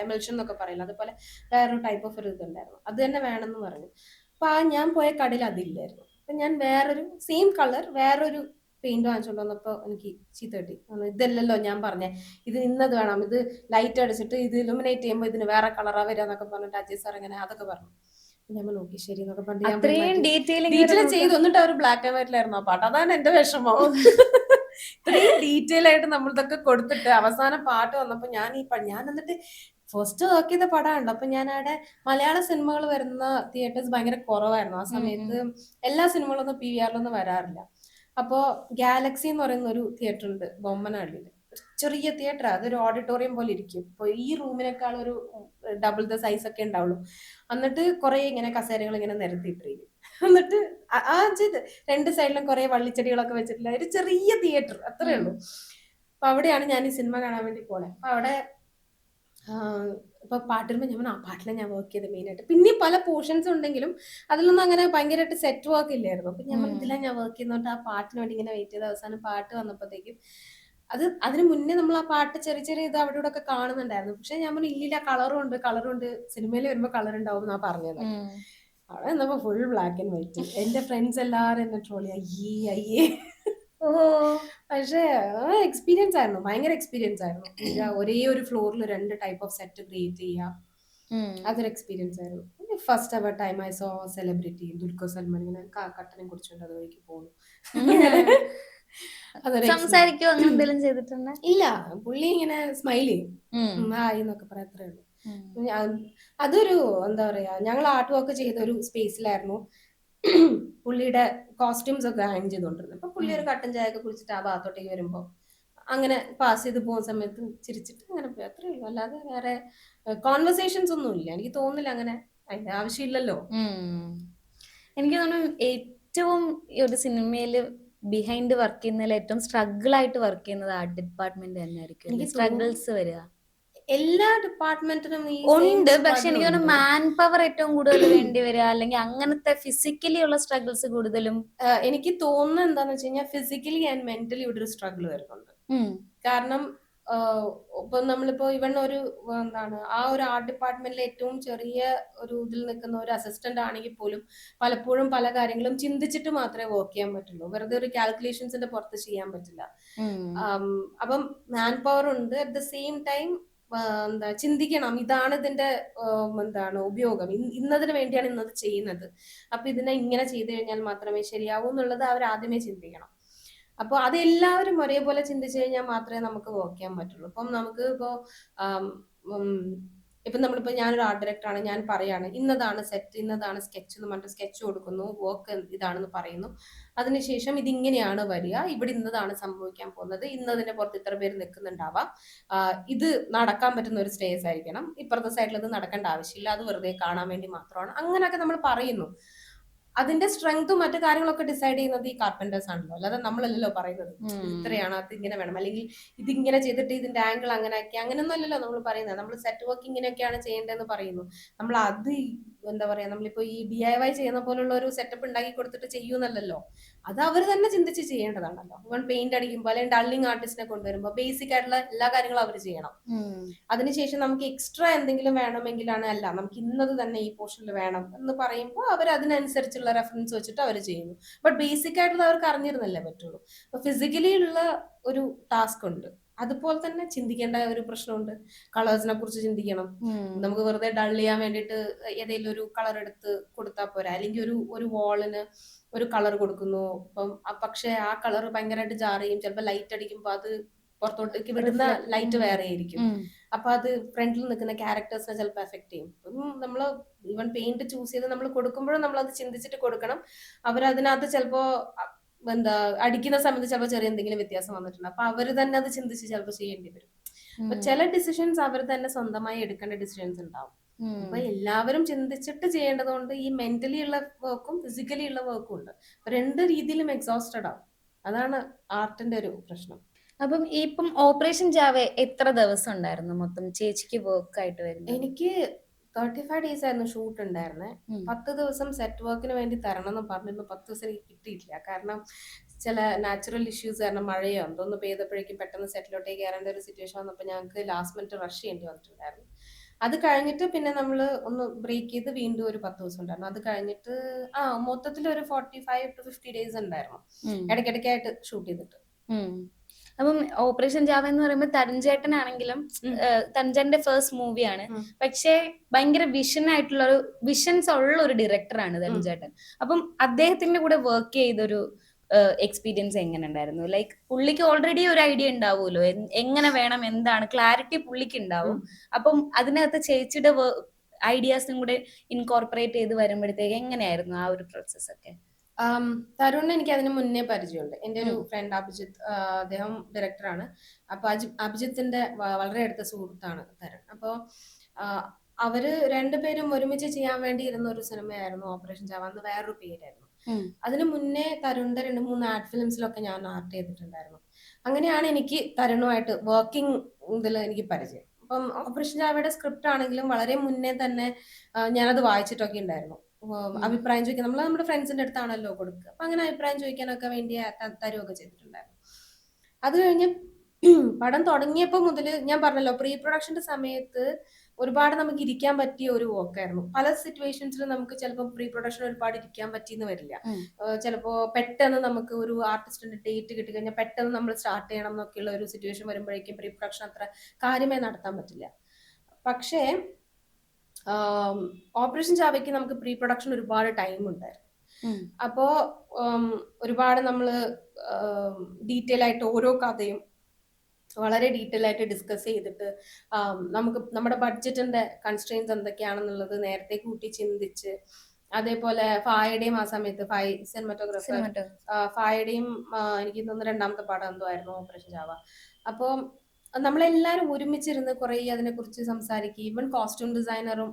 എമൽഷൻ എന്നൊക്കെ പറയില്ല, അതുപോലെ വേറൊരു ടൈപ്പ് ഓഫ് ഒരു ഇതുണ്ടായിരുന്നു, അത് തന്നെ വേണം എന്ന് പറഞ്ഞു. അപ്പൊ ഞാൻ പോയ കടയിൽ അതില്ലായിരുന്നു. അപ്പൊ ഞാൻ വേറൊരു സെയിം കളർ വേറൊരു പെയിന്റ് വാങ്ങിച്ചോണ്ട് വന്നപ്പോ എനിക്ക് ചീത്ത കിട്ടി. ഇതല്ലല്ലോ ഞാൻ പറഞ്ഞേ, ഇത് ഇന്നത് വേണം, ഇത് ലൈറ്റ് അടിച്ചിട്ട് ഇത് ഇലുമിനേറ്റ് ചെയ്യുമ്പോൾ ഇതിന് വേറെ കളറാ വരിക എന്നൊക്കെ പറഞ്ഞിട്ട് അജയ് സാർ ഇങ്ങനെ അതൊക്കെ പറഞ്ഞു. ഞാൻ നോക്കി ശരി എന്നൊക്കെ പറഞ്ഞിട്ട്
അത്രയും
ഡീറ്റെയിൽ ചെയ്തു. എന്നിട്ട് അവർ ബ്ലാക്ക് ആൻഡ് വൈറ്റിലായിരുന്നു ആ പാട്ട്. അതാണ് എന്റെ വിഷമം. ഇത്രയും ഡീറ്റെയിൽ ആയിട്ട് നമ്മളിതൊക്കെ കൊടുത്തിട്ട് അവസാനം പാട്ട് വന്നപ്പോ ഞാൻ എന്നിട്ട് ഫസ്റ്റ് വർക്ക് ചെയ്ത പടമുണ്ട്. അപ്പൊ ഞാൻ അവിടെ മലയാള സിനിമകൾ വരുന്ന തിയേറ്റേഴ്സ് ഭയങ്കര കുറവായിരുന്നു ആ സമയത്ത്. എല്ലാ സിനിമകളൊന്നും PVR വരാറില്ല. അപ്പോ ഗാലക്സി എന്ന് പറയുന്ന ഒരു തിയേറ്റർ ഉണ്ട് ബൊമ്മനഹള്ളിയില്. ചെറിയ തിയേറ്റർ, അതൊരു ഓഡിറ്റോറിയം പോലെ ഇരിക്കും. ഇപ്പൊ ഈ റൂമിനേക്കാൾ ഒരു ഡബിൾ ദ സൈസ് ഒക്കെ ഉണ്ടാവുള്ളൂ. എന്നിട്ട് കുറെ ഇങ്ങനെ കസേരകൾ ഇങ്ങനെ നിരത്തിയിട്ടിരിക്കും. എന്നിട്ട് ചെയ്ത് 2 സൈഡിലും കുറെ വള്ളിച്ചെടികളൊക്കെ വെച്ചിട്ടുള്ള ഒരു ചെറിയ തിയേറ്റർ, അത്രേ ഉള്ളൂ. അപ്പൊ അവിടെയാണ് ഞാൻ ഈ സിനിമ കാണാൻ വേണ്ടി പോണേ. അപ്പൊ അവിടെ ഇപ്പൊ പാട്ടിടുമ്പോ ഞാൻ ആ പാട്ടിലെ ഞാൻ വർക്ക് ചെയ്ത് മെയിൻ ആയിട്ട്. പിന്നെ പല പോർഷൻസ് ഉണ്ടെങ്കിലും അതിലൊന്നും അങ്ങനെ ഭയങ്കരമായിട്ട് സെറ്റ് വർക്ക് ഇല്ലായിരുന്നു. അപ്പൊ ഞാൻ ഇതിലാണ് ഞാൻ വർക്ക് ചെയ്യുന്നോണ്ട് ആ പാട്ടിന് വേണ്ടി ഇങ്ങനെ വെയിറ്റ് ചെയ്ത് അവസാനം പാട്ട് വന്നപ്പോഴത്തേക്കും അതിന് മുന്നേ നമ്മൾ ആ പാട്ട് ചെറിയ ചെറിയ ഇത് അവിടെ ഇവിടെ ഒക്കെ കാണുന്നുണ്ടായിരുന്നു. പക്ഷെ ഞാൻ പറഞ്ഞു ഇല്ലില്ല, കളറും ഉണ്ട് സിനിമയിൽ വരുമ്പോ കളർ ഉണ്ടാവും എന്നാ പറഞ്ഞത്. അവിടെ എന്നപ്പോ ഫുൾ ബ്ലാക്ക് ആൻഡ് വൈറ്റ്. എന്റെ ഫ്രണ്ട്സ് എല്ലാരും എന്നെ ട്രോളി, അയ്യേ. പക്ഷേ എക്സ്പീരിയൻസ് ആയിരുന്നു, ഭയങ്കര എക്സ്പീരിയൻസ് ആയിരുന്നു. ഒരേ ഒരു ഫ്ലോറിൽ 2 ടൈപ്പ് ഓഫ് സെറ്റ് ക്രിയേറ്റ് ചെയ്യാം, അതൊരു എക്സ്പീരിയൻസ് ആയിരുന്നു. First ever time I so celebrity Dulquer Salman ഇങ്ങനെ കട്ടനെ കുറിച്ചുകൊണ്ട് അതുവഴിക്ക് പോകുന്നു.
സംസാരിക്കോ അങ്ങനെ എന്തെങ്കിലും ചെയ്തിട്ടുണ്ട്?
ഇല്ല, പുള്ളി ഇങ്ങനെ സ്മൈൽ ചെയ്യും, ഹായ് എന്നൊക്കെ പറയാം, അത്രേ ഉള്ളൂ. അതൊരു എന്താ പറയാ, ഞങ്ങൾ ആർട്ട് വർക്ക് ചെയ്ത ഒരു സ്പേസിലായിരുന്നു പുള്ളിയുടെ കോസ്റ്റ്യൂംസ് ഒക്കെ ഹാങ് ചെയ്തോണ്ടിരുന്നത്. അപ്പൊ പുള്ളി ഒരു കട്ടൻ ചായ ഒക്കെ കുടിച്ചിട്ട് ആ ഭാഗത്തോട്ടേക്ക് വരുമ്പോ അങ്ങനെ പാസ് ചെയ്ത് പോകുന്ന സമയത്ത് ചിരിച്ചിട്ട് അങ്ങനെ പോയി, അത്രേ ഉള്ളൂ. അല്ലാതെ വേറെ കോൺവെർസേഷൻസ് ഒന്നും ഇല്ല. എനിക്ക് തോന്നുന്നില്ല അങ്ങനെ അതിന്റെ ആവശ്യമില്ലല്ലോ.
എനിക്ക് തോന്നുന്നു ഏറ്റവും ഈ ഒരു സിനിമയില് ബിഹൈൻഡ് വർക്ക് ചെയ്യുന്നതിൽ ഏറ്റവും സ്ട്രഗിൾ ആയിട്ട് വർക്ക് ചെയ്യുന്നത് ആർട്ട് ഡിപ്പാർട്ട്മെന്റ് തന്നെ ആയിരിക്കും. സ്ട്രഗിൾസ് വരിക
എല്ലാ ഡിപ്പാർട്ട്മെന്റിനും
ഉണ്ട്, പക്ഷെ എനിക്ക് തോന്നുന്നു മാൻ പവർ ഏറ്റവും കൂടുതൽ വേണ്ടി വരിക, അല്ലെങ്കിൽ അങ്ങനത്തെ ഫിസിക്കലി ഉള്ള സ്ട്രഗിൾസ് കൂടുതലും.
എനിക്ക് തോന്നുന്നത് എന്താന്ന് വെച്ച് കഴിഞ്ഞാൽ ഫിസിക്കലി ആൻഡ് മെന്റലി ഇവിടെ ഒരു സ്ട്രഗിൾ വരുന്നുണ്ട്. കാരണം ഇപ്പൊ നമ്മളിപ്പോ ഇവൺ ഒരു എന്താണ് ആ ഒരു ആർട്ട് ഡിപ്പാർട്ട്മെന്റിൽ ഏറ്റവും ചെറിയ ഒരു ഇതിൽ നിൽക്കുന്ന ഒരു അസിസ്റ്റന്റ് ആണെങ്കിൽ പോലും പലപ്പോഴും പല കാര്യങ്ങളും ചിന്തിച്ചിട്ട് മാത്രമേ വർക്ക് ചെയ്യാൻ പറ്റുള്ളൂ. വെറുതെ ഒരു കാൽക്കുലേഷൻസിന്റെ പുറത്ത് ചെയ്യാൻ പറ്റില്ല. അപ്പം മാൻ പവർ ഉണ്ട്. അറ്റ് ദ സെയിം ടൈം എന്താ ചിന്തിക്കണം, ഇതാണ് ഇതിന്റെ എന്താണ് ഉപയോഗം, ഇന്നതിന് വേണ്ടിയാണ് ഇന്നത് ചെയ്യുന്നത്, അപ്പൊ ഇതിനെ ഇങ്ങനെ ചെയ്തു കഴിഞ്ഞാൽ മാത്രമേ ശരിയാവൂ എന്നുള്ളത് അവർ ആദ്യമേ ചിന്തിക്കണം. അപ്പൊ അതെല്ലാവരും ഒരേപോലെ ചിന്തിച്ചു കഴിഞ്ഞാൽ മാത്രമേ നമുക്ക് വർക്ക് ചെയ്യാൻ പറ്റുള്ളൂ. അപ്പം നമുക്ക് ഇപ്പൊ നമ്മളിപ്പോ ഞാനൊരു ആർട്ട് ഡയറക്ടർ ആണ്, ഞാൻ പറയാണ് ഇന്നതാണ് സെറ്റ്, ഇന്നതാണ് സ്കെച്ച് എന്ന് പറഞ്ഞിട്ട് സ്കെച്ച് കൊടുക്കുന്നു, വർക്ക് ഇതാണെന്ന് പറയുന്നു. അതിനുശേഷം ഇതിങ്ങനെയാണ് വരിക, ഇവിടെ ഇന്നതാണ് സംഭവിക്കാൻ പോകുന്നത്, ഇന്നതിന്റെ പുറത്ത് ഇത്ര പേര് നിൽക്കുന്നുണ്ടാവാം, ഇത് നടക്കാൻ പറ്റുന്ന ഒരു സ്റ്റേജ് ആയിരിക്കണം, ഇപ്പുറത്തെ സൈഡിൽ ഇത് നടക്കേണ്ട ആവശ്യമില്ല, അത് വെറുതെ കാണാൻ വേണ്ടി മാത്രമാണ്, അങ്ങനെയൊക്കെ നമ്മൾ പറയുന്നു. അതിന്റെ സ്ട്രെങ്തും മറ്റു കാര്യങ്ങളൊക്കെ ഡിസൈഡ് ചെയ്യുന്നത് ഈ കാർപ്പന്റേഴ്സ് ആണല്ലോ, അല്ലാതെ നമ്മളല്ലല്ലോ പറയുന്നത് ഇത്രയാണ്, അത് ഇങ്ങനെ വേണം, അല്ലെങ്കിൽ ഇതിങ്ങനെ ചെയ്തിട്ട് ഇതിന്റെ ആംഗിൾ അങ്ങനെ ആക്കി, അങ്ങനെയൊന്നും അല്ലല്ലോ നമ്മൾ പറയുന്നത്. നമ്മൾ സെറ്റ് വർക്ക് ഇങ്ങനെയൊക്കെയാണ് ചെയ്യേണ്ടതെന്ന് പറയുന്നു. നമ്മൾ അത് എന്താ പറയാ, നമ്മളിപ്പോ ഈ DIY ചെയ്യുന്ന പോലുള്ള ഒരു സെറ്റപ്പ് ഉണ്ടാക്കി കൊടുത്തിട്ട് ചെയ്യൂന്നല്ലോ, അത് അവർ തന്നെ ചിന്തിച്ച് ചെയ്യേണ്ടതാണല്ലോ. ഇവൺ പെയിന്റ് അടിക്കുമ്പോൾ അല്ലെങ്കിൽ ഡള്ളിങ് ആർട്ടിസ്റ്റിനെ കൊണ്ടുവരുമ്പോൾ ബേസിക് ആയിട്ടുള്ള എല്ലാ കാര്യങ്ങളും അവർ ചെയ്യണം. അതിനുശേഷം നമുക്ക് എക്സ്ട്രാ എന്തെങ്കിലും വേണമെങ്കിലാണ്, അല്ല നമുക്ക് ഇന്നത് തന്നെ ഈ പോർഷനിൽ വേണം എന്ന് പറയുമ്പോൾ അവർ അതിനനുസരിച്ചുള്ള റെഫറൻസ് വെച്ചിട്ട് അവർ ചെയ്യുന്നു. ബട്ട് ബേസിക് ആയിട്ടുള്ള അവർക്ക് അറിഞ്ഞിരുന്നല്ലേ പറ്റുള്ളൂ. അപ്പൊ ഫിസിക്കലി ഉള്ള ഒരു ടാസ്ക് ഉണ്ട്, അതുപോലെ തന്നെ ചിന്തിക്കേണ്ട ഒരു പ്രശ്നമുണ്ട്. കളേഴ്സിനെ കുറിച്ച് ചിന്തിക്കണം. നമുക്ക് വെറുതെ ഡൾ ചെയ്യാൻ വേണ്ടിയിട്ട് ഏതെങ്കിലും ഒരു കളർ എടുത്ത് കൊടുത്താൽ പോരാ. അല്ലെങ്കിൽ ഒരു വാളിന് ഒരു കളർ കൊടുക്കുന്നു. അപ്പം പക്ഷെ ആ കളർ ഭയങ്കരമായിട്ട് ജാർ ചെയ്യും. ചിലപ്പോൾ ലൈറ്റ് അടിക്കുമ്പോൾ അത് പുറത്തോട്ടേക്ക് വിടുന്ന ലൈറ്റ് വേറെ ആയിരിക്കും. അപ്പൊ അത് ഫ്രണ്ടിൽ നിൽക്കുന്ന ക്യാരക്ടേഴ്സിനെ ചിലപ്പോൾ എഫക്ട് ചെയ്യും. അപ്പം നമ്മൾ ഈവൻ പെയിന്റ് ചൂസ് ചെയ്ത് നമ്മൾ കൊടുക്കുമ്പോഴും നമ്മൾ അത് ചിന്തിച്ചിട്ട് കൊടുക്കണം. അവരതിനകത്ത് ചിലപ്പോ എന്താ അടിക്കുന്ന സമയത്ത് ചിലപ്പോൾ ചെറിയ എന്തെങ്കിലും വ്യത്യാസം വന്നിട്ടുണ്ട്. അപ്പൊ അവര് തന്നെ അത് ചിന്തിച്ച് ചിലപ്പോൾ ചെയ്യേണ്ടി വരും. അപ്പൊ ചില ഡിസിഷൻസ് അവർ തന്നെ സ്വന്തമായി എടുക്കേണ്ട ഡിസിഷൻസ് ഉണ്ടാവും. അപ്പൊ എല്ലാവരും ചിന്തിച്ചിട്ട് ചെയ്യേണ്ടതുകൊണ്ട് ഈ മെന്റലി ഉള്ള വർക്കും ഫിസിക്കലി ഉള്ള വർക്കും ഉണ്ട്. രണ്ട് രീതിയിലും എക്സോസ്റ്റഡ് ആവും. അതാണ് ആർട്ടിന്റെ ഒരു പ്രശ്നം.
അപ്പം ഇപ്പം ഓപ്പറേഷൻ ജാവ എത്ര ദിവസം ഉണ്ടായിരുന്നു മൊത്തം ചേച്ചിക്ക് വർക്ക് ആയിട്ട് വരുന്നത്?
എനിക്ക് 35 days ആയിരുന്നു ഷൂട്ട് ഉണ്ടായിരുന്നത്. 10 ദിവസം സെറ്റ് വർക്കിന് വേണ്ടി തരണം എന്ന് പറഞ്ഞിരുന്നു. 10 ദിവസം എനിക്ക് കിട്ടിയിട്ടില്ല. കാരണം ചില നാച്ചുറൽ ഇഷ്യൂസ് കാരണം മഴയോ എന്തോന്ന് പെയ്തപ്പോഴേക്കും പെട്ടെന്ന് സെറ്റിലോട്ടേക്ക് കയറേണ്ട ഒരു സിറ്റുവേഷൻ വന്നപ്പോൾ ഞങ്ങൾക്ക് ലാസ്റ്റ് മിനിറ്റ് റഷ് ചെയ്യേണ്ടി വന്നിട്ടുണ്ടായിരുന്നു. അത് കഴിഞ്ഞിട്ട് പിന്നെ നമ്മൾ ഒന്ന് ബ്രേക്ക് ചെയ്ത് വീണ്ടും ഒരു 10 ദിവസം ഉണ്ടായിരുന്നു. അത് കഴിഞ്ഞിട്ട് മൊത്തത്തിൽ ഒരു 45 to 50 days ഉണ്ടായിരുന്നു ഇടയ്ക്കിടയ്ക്കായിട്ട് ഷൂട്ട് ചെയ്തിട്ട്.
അപ്പം ഓപ്പറേഷൻ ജാവ എന്ന് പറയുമ്പോൾ തരുൺ ചേട്ടനാണെങ്കിലും തരുൺ ചേട്ടന്റെ ഫസ്റ്റ് മൂവിയാണ്. പക്ഷെ ഭയങ്കര വിഷൻസ് ഉള്ള ഒരു ഡയറക്ടറാണ് തരുൺ ചേട്ടൻ. അപ്പം അദ്ദേഹത്തിന്റെ കൂടെ വർക്ക് ചെയ്തൊരു എക്സ്പീരിയൻസ് എങ്ങനെ ഉണ്ടായിരുന്നു? ലൈക്ക് പുള്ളിക്ക് ഓൾറെഡി ഒരു ഐഡിയ ഉണ്ടാവുമല്ലോ എങ്ങനെ വേണം, എന്താണ് ക്ലാരിറ്റി പുള്ളിക്ക് ഉണ്ടാവും. അപ്പം അതിനകത്ത് ചേച്ചിയുടെ ഐഡിയാസും കൂടെ ഇൻകോർപ്പറേറ്റ് ചെയ്ത് വരുമ്പോഴത്തേക്ക് എങ്ങനെയായിരുന്നു ആ ഒരു പ്രോസസ് ഒക്കെ?
തരുണിനെ എനിക്ക് അതിന് മുന്നേ പരിചയമുണ്ട്. എൻ്റെ ഒരു ഫ്രണ്ട് അഭിജിത്ത്, അദ്ദേഹം ഡയറക്ടറാണ്. അപ്പൊ അഭിജിത്തിന്റെ വളരെ അടുത്ത സുഹൃത്താണ് തരുൺ. അപ്പോൾ അവര് രണ്ടുപേരും ഒരുമിച്ച് ചെയ്യാൻ വേണ്ടി ഇരുന്ന ഒരു സിനിമയായിരുന്നു ഓപ്പറേഷൻ ജാവ. അന്ന് വേറൊരു പേരായിരുന്നു. അതിനു മുന്നേ തരുണിന്റെ 2-3 ആഡ് ഫിലിംസിലൊക്കെ ഞാൻ ആർട്ട് ചെയ്തിട്ടുണ്ടായിരുന്നു. അങ്ങനെയാണ് എനിക്ക് തരുണുമായിട്ട് വർക്കിംഗ് ഇതിൽ എനിക്ക് പരിചയം. അപ്പം ഓപ്പറേഷൻ ജാവയുടെ സ്ക്രിപ്റ്റ് ആണെങ്കിലും വളരെ മുന്നേ തന്നെ ഞാനത് വായിച്ചിട്ടൊക്കെ ഉണ്ടായിരുന്നു. അഭിപ്രായം ചോദിക്കാൻ നമ്മുടെ ഫ്രണ്ട്സിന്റെ അടുത്താണല്ലോ കൊടുക്കുക. അപ്പൊ അങ്ങനെ അഭിപ്രായം ചോദിക്കാനൊക്കെ വേണ്ടി തരുവൊക്കെ ചെയ്തിട്ടുണ്ടായിരുന്നു. അത് കഴിഞ്ഞ് പടം തുടങ്ങിയപ്പോ മുതല് ഞാൻ പറഞ്ഞല്ലോ, പ്രീ പ്രൊഡക്ഷന്റെ സമയത്ത് ഒരുപാട് നമുക്ക് ഇരിക്കാൻ പറ്റിയ ഒരു വർക്കായിരുന്നു. പല സിറ്റുവേഷൻസിലും നമുക്ക് ചിലപ്പോൾ പ്രീ പ്രൊഡക്ഷൻ ഒരുപാട് ഇരിക്കാൻ പറ്റിയെന്ന് വരില്ല. ചിലപ്പോ പെട്ടെന്ന് നമുക്ക് ഒരു ആർട്ടിസ്റ്റിന്റെ ഡേറ്റ് കിട്ടിക്കഴിഞ്ഞാൽ പെട്ടെന്ന് നമ്മൾ സ്റ്റാർട്ട് ചെയ്യണം എന്നൊക്കെയുള്ള ഒരു സിറ്റുവേഷൻ വരുമ്പോഴേക്കും പ്രീ പ്രൊഡക്ഷൻ അത്ര കാര്യമായി നടത്താൻ പറ്റില്ല. പക്ഷേ ഓപ്പറേഷൻ ജാവയ്ക്ക് നമുക്ക് പ്രീ പ്രൊഡക്ഷൻ ഒരുപാട് ടൈം ഉണ്ടായിരുന്നു. അപ്പോ ഒരുപാട് നമ്മള് ഡീറ്റെയിൽ ആയിട്ട് ഓരോ കഥയും വളരെ ഡീറ്റെയിൽ ആയിട്ട് ഡിസ്കസ് ചെയ്തിട്ട് നമുക്ക് നമ്മുടെ ബഡ്ജറ്റിന്റെ കൺസ്ട്രെയിൻസ് എന്തൊക്കെയാണെന്നുള്ളത് നേരത്തെ കൂട്ടി ചിന്തിച്ച്, അതേപോലെ ഫായുടെയും ആ സമയത്ത് സിനിമാറ്റോഗ്രാഫർ ഫായുടെയും എനിക്ക് തോന്നുന്നു 2ാമത്തെ പടം എന്തോ ആയിരുന്നു ഓപ്പറേഷൻ ജാവ. അപ്പോൾ നമ്മളെല്ലാരും ഒരുമിച്ചിരുന്ന് കുറെ അതിനെ കുറിച്ച് സംസാരിക്കും. ഈവൻ കോസ്റ്റ്യൂം ഡിസൈനറും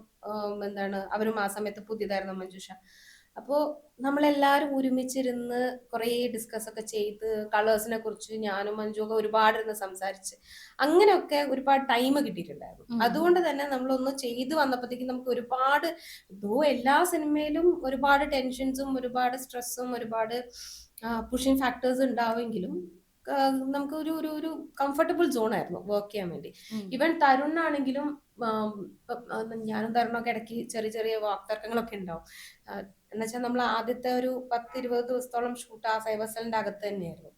അവരും ആ സമയത്ത് പുതിയതായിരുന്നു, മഞ്ജുഷ. അപ്പോൾ നമ്മളെല്ലാരും ഒരുമിച്ചിരുന്ന് കുറെ ഡിസ്കസ് ഒക്കെ ചെയ്ത് കളേഴ്സിനെ കുറിച്ച് ഞാനും മഞ്ജു ഒക്കെ ഒരുപാട് ഇരുന്ന് സംസാരിച്ച് അങ്ങനെയൊക്കെ ഒരുപാട് ടൈം കിട്ടിയിട്ടുണ്ടായിരുന്നു. അതുകൊണ്ട് തന്നെ നമ്മളൊന്ന് ചെയ്ത് വന്നപ്പോഴത്തേക്കും നമുക്ക് ഒരുപാട് എല്ലാ സിനിമയിലും ഒരുപാട് ടെൻഷൻസും ഒരുപാട് സ്ട്രെസ്സും ഒരുപാട് പുഷിങ് ഫാക്ടേഴ്സ് ഉണ്ടാവുമെങ്കിലും നമുക്ക് ഒരു കംഫർട്ടബിൾ സോൺ ആയിരുന്നു വർക്ക് ചെയ്യാൻ വേണ്ടി. ഈവൻ തരുണാണെങ്കിലും ഞാനും തരുണൊക്കെ ഇടയ്ക്ക് ചെറിയ ചെറിയ വാക്തർക്കങ്ങളൊക്കെ ഉണ്ടാവും. എന്നുവെച്ചാൽ നമ്മൾ ആദ്യത്തെ ഒരു 10-20 ദിവസത്തോളം ഷൂട്ട് ആ സൈബർസെല്ലിന്റെ അകത്ത് തന്നെയായിരുന്നു.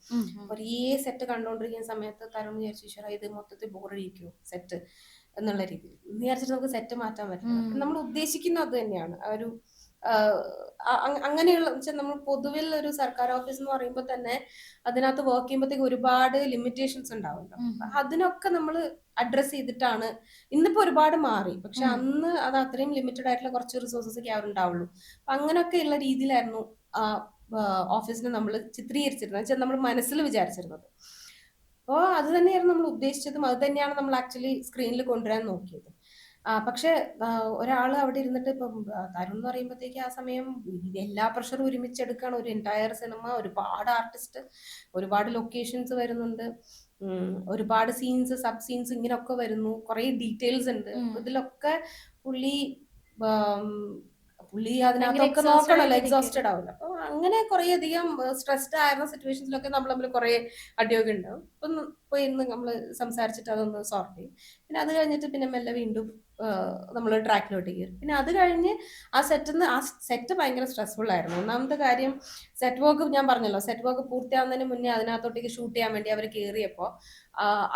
ഒരേ സെറ്റ് കണ്ടുകൊണ്ടിരിക്കുന്ന സമയത്ത് തരുൺ വിചാരിച്ചു, ഈശ്വര ഇത് മൊത്തത്തിൽ ബോറടിക്കുമോ സെറ്റ് എന്നുള്ള രീതിയിൽ വിചാരിച്ചിട്ട് നമുക്ക് സെറ്റ് മാറ്റാൻ പറ്റില്ല. നമ്മൾ ഉദ്ദേശിക്കുന്നത് അത് തന്നെയാണ്. ഒരു അങ്ങനെയുള്ള നമ്മൾ പൊതുവിൽ ഒരു സർക്കാർ ഓഫീസ് എന്ന് പറയുമ്പോൾ തന്നെ അതിനകത്ത് വർക്ക് ചെയ്യുമ്പോഴത്തേക്ക് ഒരുപാട് ലിമിറ്റേഷൻസ് ഉണ്ടാവുമല്ലോ. അതിനൊക്കെ നമ്മൾ അഡ്രസ് ചെയ്തിട്ടാണ്. ഇന്നിപ്പോ ഒരുപാട് മാറി, പക്ഷെ അന്ന് അത് അത്രയും ലിമിറ്റഡ് ആയിട്ടുള്ള കുറച്ച് റിസോഴ്സസ് ഒക്കെ അവരുണ്ടാവുള്ളൂ. അപ്പൊ അങ്ങനെയൊക്കെയുള്ള രീതിയിലായിരുന്നു ഓഫീസിനെ നമ്മൾ ചിത്രീകരിച്ചിരുന്നത്, വെച്ചാൽ നമ്മൾ മനസ്സിൽ വിചാരിച്ചിരുന്നത്. അപ്പോൾ അത് തന്നെയായിരുന്നു നമ്മൾ ഉദ്ദേശിച്ചതും, അത് തന്നെയാണ് നമ്മൾ ആക്ച്വലി സ്ക്രീനിൽ കൊണ്ടുവരാൻ നോക്കിയത്. പക്ഷെ ഒരാൾ അവിടെ ഇരുന്നിട്ട് ഇപ്പം തരുൺ എന്ന് പറയുമ്പോഴത്തേക്ക് ആ സമയം എല്ലാ പ്രഷറും ഒരുമിച്ചെടുക്കാണ്. ഒരു എൻറ്റയർ സിനിമ, ഒരുപാട് ആർട്ടിസ്റ്റ്, ഒരുപാട് ലൊക്കേഷൻസ് വരുന്നുണ്ട്, ഒരുപാട് സീൻസ് സബ് സീൻസ് ഇങ്ങനെയൊക്കെ വരുന്നു, കുറെ ഡീറ്റെയിൽസ് ഉണ്ട്. ഇതിലൊക്കെ പുള്ളി അതിനകത്തൊക്കെ നോക്കണല്ലോ, എക്സോസ്റ്റഡ് ആവില്ല. അപ്പൊ അങ്ങനെ കുറെ അധികം സ്ട്രെസ്ഡ് ആയിരുന്ന സിറ്റുവേഷൻസിലൊക്കെ നമ്മൾ തമ്മിൽ കുറെ അടിയൊക്കെ ഉണ്ടാവും. അപ്പം പോയി ഇന്ന് നമ്മൾ സംസാരിച്ചിട്ട് അതൊന്ന് സോർട്ട് ചെയ്യും. പിന്നെ അത് കഴിഞ്ഞിട്ട് പിന്നെ മെല്ലെ വീണ്ടും നമ്മൾ ട്രാക്കിലോട്ട് കയറി. പിന്നെ അത് കഴിഞ്ഞ് ആ സെറ്റ് ഭയങ്കര സ്ട്രെസ്ഫുൾ ആയിരുന്നു. ഒന്നാമത്തെ കാര്യം സെറ്റ് വർക്ക്, ഞാൻ പറഞ്ഞല്ലോ, സെറ്റ് വർക്ക് പൂർത്തിയാവുന്നതിന് മുന്നേ അതിനകത്തോട്ടേക്ക് ഷൂട്ട് ചെയ്യാൻ വേണ്ടി അവർ കയറിയപ്പോൾ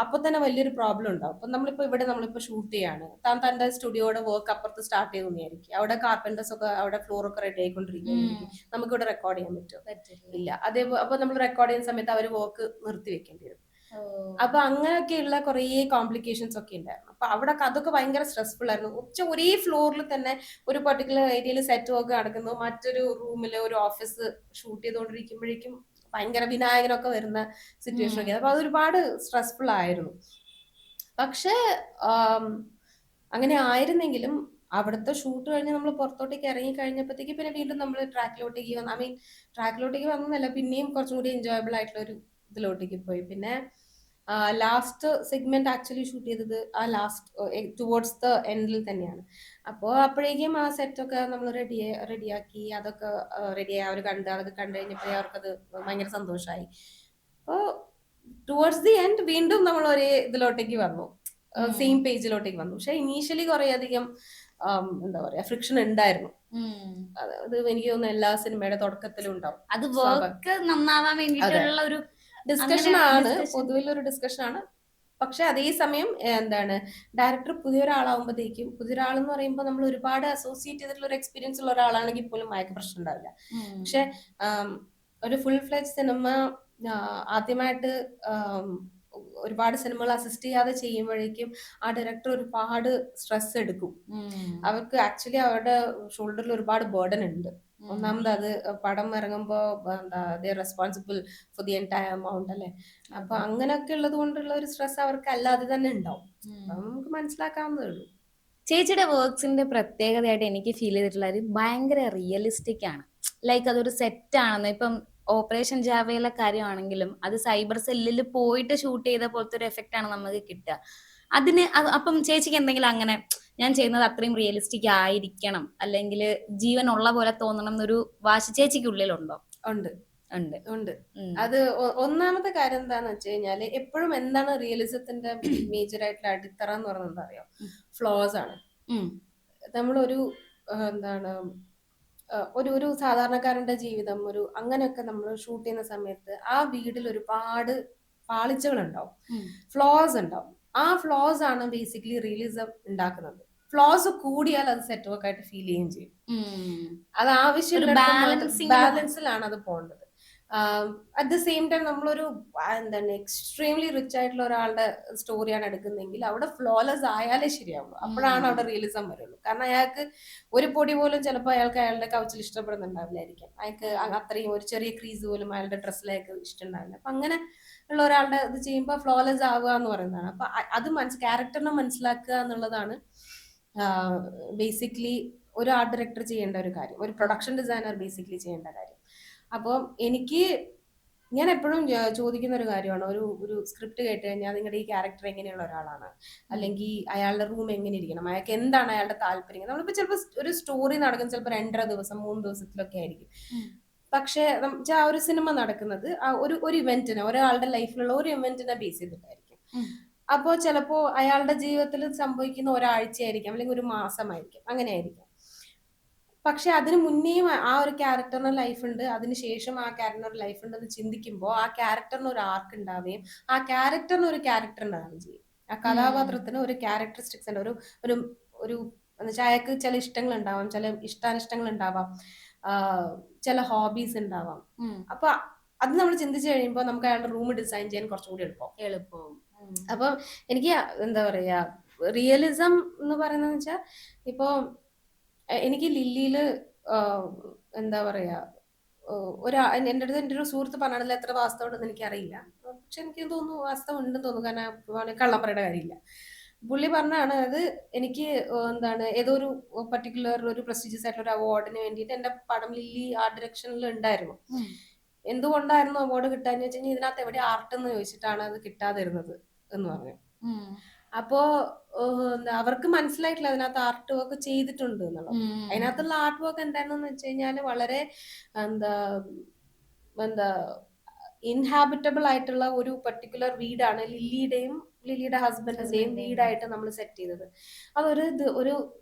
അപ്പൊ തന്നെ വലിയൊരു പ്രോബ്ലം ഉണ്ടാവും. അപ്പൊ നമ്മളിപ്പോ ഷൂട്ട് ചെയ്യാണ്, തന്റെ സ്റ്റുഡിയോയുടെ വർക്ക് അപ്പുറത്ത് സ്റ്റാർട്ട് ചെയ്തു തന്നെയായിരിക്കും. അവിടെ കാർപ്പൻറ്റേഴ്സ് ഒക്കെ അവിടെ ഫ്ലോർ ഒക്കെ റെഡി ആയിക്കൊണ്ടിരിക്കുകയായിരിക്കും. നമുക്കിവിടെ റെക്കോർഡ് ചെയ്യാൻ പറ്റുമോ? ഇല്ല. അതേപോലെ അപ്പൊ നമ്മൾ റെക്കോർഡ് ചെയ്യുന്ന സമയത്ത് അവർ വർക്ക് നിർത്തി വെക്കേണ്ടി വരും. അപ്പൊ അങ്ങനെയൊക്കെയുള്ള കുറേ കോംപ്ലിക്കേഷൻസ് ഒക്കെ ഉണ്ടായിരുന്നു. അപ്പൊ അവിടെ അതൊക്കെ ഭയങ്കര സ്ട്രെസ്ഫുൾ ആയിരുന്നു. ഒരേ ഫ്ലോറിൽ തന്നെ ഒരു പെർട്ടിക്കുലർ ഏരിയയിൽ സെറ്റ് വർക്ക് നടക്കുന്നു, മറ്റൊരു റൂമിൽ ഒരു ഓഫീസ് ഷൂട്ട് ചെയ്തുകൊണ്ടിരിക്കുമ്പോഴേക്കും ഭയങ്കര വിനായകനൊക്കെ വരുന്ന സിറ്റുവേഷൻ ഒക്കെ. അപ്പൊ അത് ഒരുപാട് സ്ട്രെസ്ഫുൾ ആയിരുന്നു. പക്ഷെ അങ്ങനെ ആയിരുന്നെങ്കിലും അവിടുത്തെ ഷൂട്ട് കഴിഞ്ഞ് നമ്മൾ പുറത്തോട്ടേക്ക് ഇറങ്ങി കഴിഞ്ഞപ്പോഴത്തേക്ക് പിന്നെ വീണ്ടും നമ്മൾ ട്രാക്കിലോട്ടേക്ക് വന്നു. ട്രാക്കിലോട്ടേക്ക് വന്നതല്ല, പിന്നെയും കുറച്ചും കൂടി എൻജോയബിൾ ആയിട്ടുള്ള ഒരു ഇതിലോട്ടേക്ക് പോയി. പിന്നെ ലാസ്റ്റ് സെഗ്മെന്റ് ആക്ച്വലി ഷൂട്ട് ചെയ്തത് ആ ലാസ്റ്റ് ടുവേർഡ്സ് ദ എൻഡിൽ തന്നെയാണ്. അപ്പോൾ അപ്പോഴേക്കും ആ സെറ്റൊക്കെ നമ്മൾ റെഡിയാക്കി, അതൊക്കെ റെഡിയായി അവർ അതൊക്കെ കണ്ടു കഴിഞ്ഞപ്പോഴേ അവർക്കത് ഭയങ്കര സന്തോഷമായി. അപ്പോൾ ടുവേർഡ്സ് ദി എൻഡ് വീണ്ടും നമ്മൾ ഒരേ ഇതിലോട്ടേക്ക് വന്നു, സെയിം പേജിലോട്ടേക്ക് വന്നു. പക്ഷെ ഇനീഷ്യലി കുറെ അധികം എന്താ പറയാ ഫ്രിക്ഷൻ ഉണ്ടായിരുന്നു. അത് എനിക്ക് തോന്നുന്നു എല്ലാ സിനിമയുടെ തുടക്കത്തിലും ഉണ്ടാവും.
അത് വർക്ക് നന്നാവാൻ വേണ്ടിയിട്ടുള്ള ഒരു
ഡിസ്കഷൻ ആണ്, പൊതുവിലൊരു ഡിസ്കഷൻ ആണ്. പക്ഷെ അതേസമയം എന്താണ്, ഡയറക്ടർ പുതിയൊരാളാവുമ്പോഴത്തേക്കും, പുതിയൊരാളെന്ന് പറയുമ്പോൾ നമ്മൾ ഒരുപാട് അസോസിയേറ്റ് ചെയ്തിട്ടുള്ള ഒരു എക്സ്പീരിയൻസ് ഉള്ള ഒരാളാണെങ്കിൽ പോലും അയാൾക്ക് പ്രശ്നം ഉണ്ടാവില്ല. പക്ഷെ ഒരു ഫുൾ ഫ്ലെഡ്ജ് സിനിമ ആദ്യമായിട്ട് ഒരുപാട് സിനിമകൾ അസിസ്റ്റ് ചെയ്യാതെ ചെയ്യുമ്പോഴേക്കും ആ ഡയറക്ടർ ഒരുപാട് സ്ട്രെസ് എടുക്കും. അവർക്ക് ആക്ച്വലി അവരുടെ ഷോൾഡറിൽ ഒരുപാട് ബേർഡൻ ഉണ്ട്. ഒന്നാമത് അത് പടം ഇറങ്ങുമ്പോ responsible for the entire amount അല്ലെ. അപ്പൊ അങ്ങനെയൊക്കെ ഉള്ളത് കൊണ്ടുള്ള ഒരു സ്ട്രെസ് അവർക്ക് അല്ലാതെ തന്നെ ഉണ്ടാവും. നമുക്ക് മനസ്സിലാക്കാവുന്നതേ ഉള്ളൂ.
ചേച്ചിയുടെ വർക്ക്സിന്റെ പ്രത്യേകതയായിട്ട് എനിക്ക് ഫീൽ ചെയ്തിട്ടുള്ളത് ഭയങ്കര റിയലിസ്റ്റിക് ആണ്. ലൈക്ക് അതൊരു സെറ്റ് ആണെന്ന്. ഇപ്പം ഓപ്പറേഷൻ ജാവയിലെ കാര്യമാണെങ്കിലും അത് സൈബർ സെല്ലിൽ പോയിട്ട് ഷൂട്ട് ചെയ്ത പോലത്തെ ഒരു എഫക്റ്റ് ആണ് നമുക്ക് കിട്ടുക. അപ്പം ചേച്ചിക്ക് എന്തെങ്കിലും അങ്ങനെ ഞാൻ ചെയ്യുന്നത് അത്രയും റിയലിസ്റ്റിക് ആയിരിക്കണം, അല്ലെങ്കിൽ ജീവൻ ഉള്ള പോലെ തോന്നണം എന്നൊരു വാശി ചേച്ചിക്കുള്ളിലുണ്ടോ?
ഉണ്ട്. അത് ഒന്നാമത്തെ കാര്യം എന്താന്ന് വെച്ച് കഴിഞ്ഞാല്, എപ്പോഴും എന്താണ് റിയലിസത്തിന്റെ മേജർ ആയിട്ടുള്ള അടിത്തറ എന്ന് പറയുന്നത് എന്താ അറിയോ? ഫ്ലോസ് ആണ്. നമ്മളൊരു എന്താണ് ഒരു സാധാരണക്കാരന്റെ ജീവിതം അങ്ങനെയൊക്കെ നമ്മൾ ഷൂട്ട് ചെയ്യുന്ന സമയത്ത് ആ വീട്ടിൽ ഒരുപാട് പാളിച്ചകൾ ഉണ്ടാവും, ഫ്ലോസ് ഉണ്ടാവും. ആ ഫ്ലോസ് ആണ് ബേസിക്കലി റിയലിസം ഉണ്ടാക്കുന്നത്. ഫ്ലോസ് കൂടിയാൽ അത് സെറ്റ് വർക്ക് ആയിട്ട് ഫീൽ ചെയ്യുകയും ചെയ്യും. അത് ആവശ്യമില്ല, ബാലൻസിലാണ് അത് പോകേണ്ടത്. അറ്റ് ദ സെയിം ടൈം നമ്മളൊരു എന്താണ് എക്സ്ട്രീംലി റിച്ച് ആയിട്ടുള്ള ഒരാളുടെ സ്റ്റോറിയാണ് എടുക്കുന്നതെങ്കിൽ അവിടെ ഫ്ലോലെസ് ആയാലേ ശരിയാവുള്ളൂ. അപ്പോഴാണ് അവിടെ റിയലിസം വരുള്ളൂ. കാരണം അയാൾക്ക് ഒരു പൊടി പോലും ചിലപ്പോൾ അയാളുടെ കൗച്ചിൽ ഇഷ്ടപ്പെടുന്നുണ്ടാവില്ലായിരിക്കും. അയാൾക്ക് അത്രയും ഒരു ചെറിയ ക്രീസ് പോലും അയാളുടെ ഡ്രസ്സിലേക്ക് ഇഷ്ടമുണ്ടാവില്ല. അപ്പൊ അങ്ങനെ ഉള്ള ഒരാളുടെ ഇത് ചെയ്യുമ്പോൾ ഫ്ലോലെസ് ആവുക എന്ന് പറയുന്നതാണ്. അപ്പൊ അത് ക്യാരക്ടറിനെ മനസ്സിലാക്കുക എന്നുള്ളതാണ് ബേസിക്കലി ഒരു ആർട്ട് ഡയറക്ടർ ചെയ്യേണ്ട ഒരു കാര്യം, ഒരു പ്രൊഡക്ഷൻ ഡിസൈനർ ബേസിക്കലി ചെയ്യേണ്ട കാര്യം. അപ്പോൾ ഞാൻ എപ്പോഴും ചോദിക്കുന്ന ഒരു കാര്യമാണ്, ഒരു സ്ക്രിപ്റ്റ് കേട്ട് കഴിഞ്ഞാൽ നിങ്ങളുടെ ഈ ക്യാരക്ടർ എങ്ങനെയുള്ള ഒരാളാണ്, അല്ലെങ്കിൽ അയാളുടെ റൂം എങ്ങനെ ഇരിക്കണം, അയാൾക്ക് എന്താണ് അയാളുടെ താല്പര്യം. നമ്മളിപ്പോൾ ചിലപ്പോൾ ഒരു സ്റ്റോറി നടക്കുന്നത് ചിലപ്പോൾ 2.5 ദിവസം 3 ദിവസത്തിലൊക്കെ ആയിരിക്കും. പക്ഷെ ആ ഒരു സിനിമ നടക്കുന്നത് ഒരു ഇവന്റിനെ, ഒരാളുടെ ലൈഫിലുള്ള ഒരു ഇവന്റിനെ ബേസ് ചെയ്തിട്ടായിരിക്കും. അപ്പോൾ ചിലപ്പോൾ അയാളുടെ ജീവിതത്തിൽ സംഭവിക്കുന്ന ഒരാഴ്ചയായിരിക്കാം, അല്ലെങ്കിൽ ഒരു മാസമായിരിക്കും, അങ്ങനെ ആയിരിക്കും. പക്ഷെ അതിന് മുന്നേയും ആ ഒരു ക്യാരക്ടറിന് ലൈഫ് ഉണ്ട്, അതിനുശേഷം ആ ക്യാരക്ടറിന് ലൈഫ് ഉണ്ടെന്ന് ചിന്തിക്കുമ്പോൾ ആ ക്യാരക്ടറിന് ഒരു ആർക്ക് ഉണ്ടാവുകയും ആ ക്യാരക്ടറിന് ഒരു ക്യാരക്ടർ ഉണ്ടാവുകയും ചെയ്യും. ആ കഥാപാത്രത്തിന് ഒരു ക്യാരക്ടറിസ്റ്റിക്സ് ഉണ്ട്, ഒരു എന്നുവെച്ചാൽ അയാൾക്ക് ചില ഇഷ്ടങ്ങൾ ഉണ്ടാവാം, ചില ഇഷ്ടാനിഷ്ടങ്ങൾ ഉണ്ടാവാം, ചില ഹോബീസ് ഉണ്ടാവാം. അപ്പൊ അത് നമ്മൾ ചിന്തിച്ചു കഴിയുമ്പോൾ നമുക്ക് അയാളുടെ റൂം ഡിസൈൻ ചെയ്യാൻ കുറച്ചും കൂടി എളുപ്പമാവും. അപ്പൊ എനിക്ക് എന്താ പറയാ, റിയലിസം എന്ന് പറയുന്നത് വെച്ചാൽ, ഇപ്പൊ എനിക്ക് ലില്ലിയില് എന്താ പറയാ, എൻ്റെ ഒരു സുഹൃത്ത് പറഞ്ഞതിൽ എത്ര വാസ്തവം ഉണ്ടെന്ന് എനിക്കറിയില്ല. പക്ഷെ എനിക്ക് തോന്നുന്നു വാസ്തവം ഉണ്ടെന്ന് തോന്നുന്നു. കാരണം കള്ളം പറയേണ്ട കാര്യമില്ല. പുള്ളി പറഞ്ഞാണ് അത് എനിക്ക് എന്താണ് ഏതോ ഒരു പർട്ടിക്കുലർ ഒരു പ്രസ്റ്റീജിയസ് ആയിട്ടുള്ള ഒരു അവാർഡിന് വേണ്ടിയിട്ട് എന്റെ പടം ലില്ലി ആർട്ട് ഡയറക്ഷനിൽ ഉണ്ടായിരുന്നു. എന്തുകൊണ്ടായിരുന്നു അവാർഡ് കിട്ടാന്ന് വെച്ച് കഴിഞ്ഞാൽ ഇതിനകത്ത് എവിടെ ആർട്ട് എന്ന് ചോദിച്ചിട്ടാണ് അത് കിട്ടാതിരുന്നത് എന്ന് പറഞ്ഞു. അപ്പോ അവർക്ക് മനസ്സിലായിട്ടില്ല അതിനകത്ത് ആർട്ട് വർക്ക് ചെയ്തിട്ടുണ്ട് എന്നുള്ളത്. അതിനകത്തുള്ള ആർട്ട് വർക്ക് എന്താണെന്ന് വെച്ച് കഴിഞ്ഞാല് വളരെ എന്താ ഇൻഹാബിറ്റബിൾ ആയിട്ടുള്ള ഒരു പർട്ടിക്കുലർ വീടാണ് ലില്ലിയുടെയും ലിലിയുടെ ഹസ്ബൻഡിന്റെയും വീടായിട്ട് നമ്മൾ സെറ്റ് ചെയ്തത്. ഒരു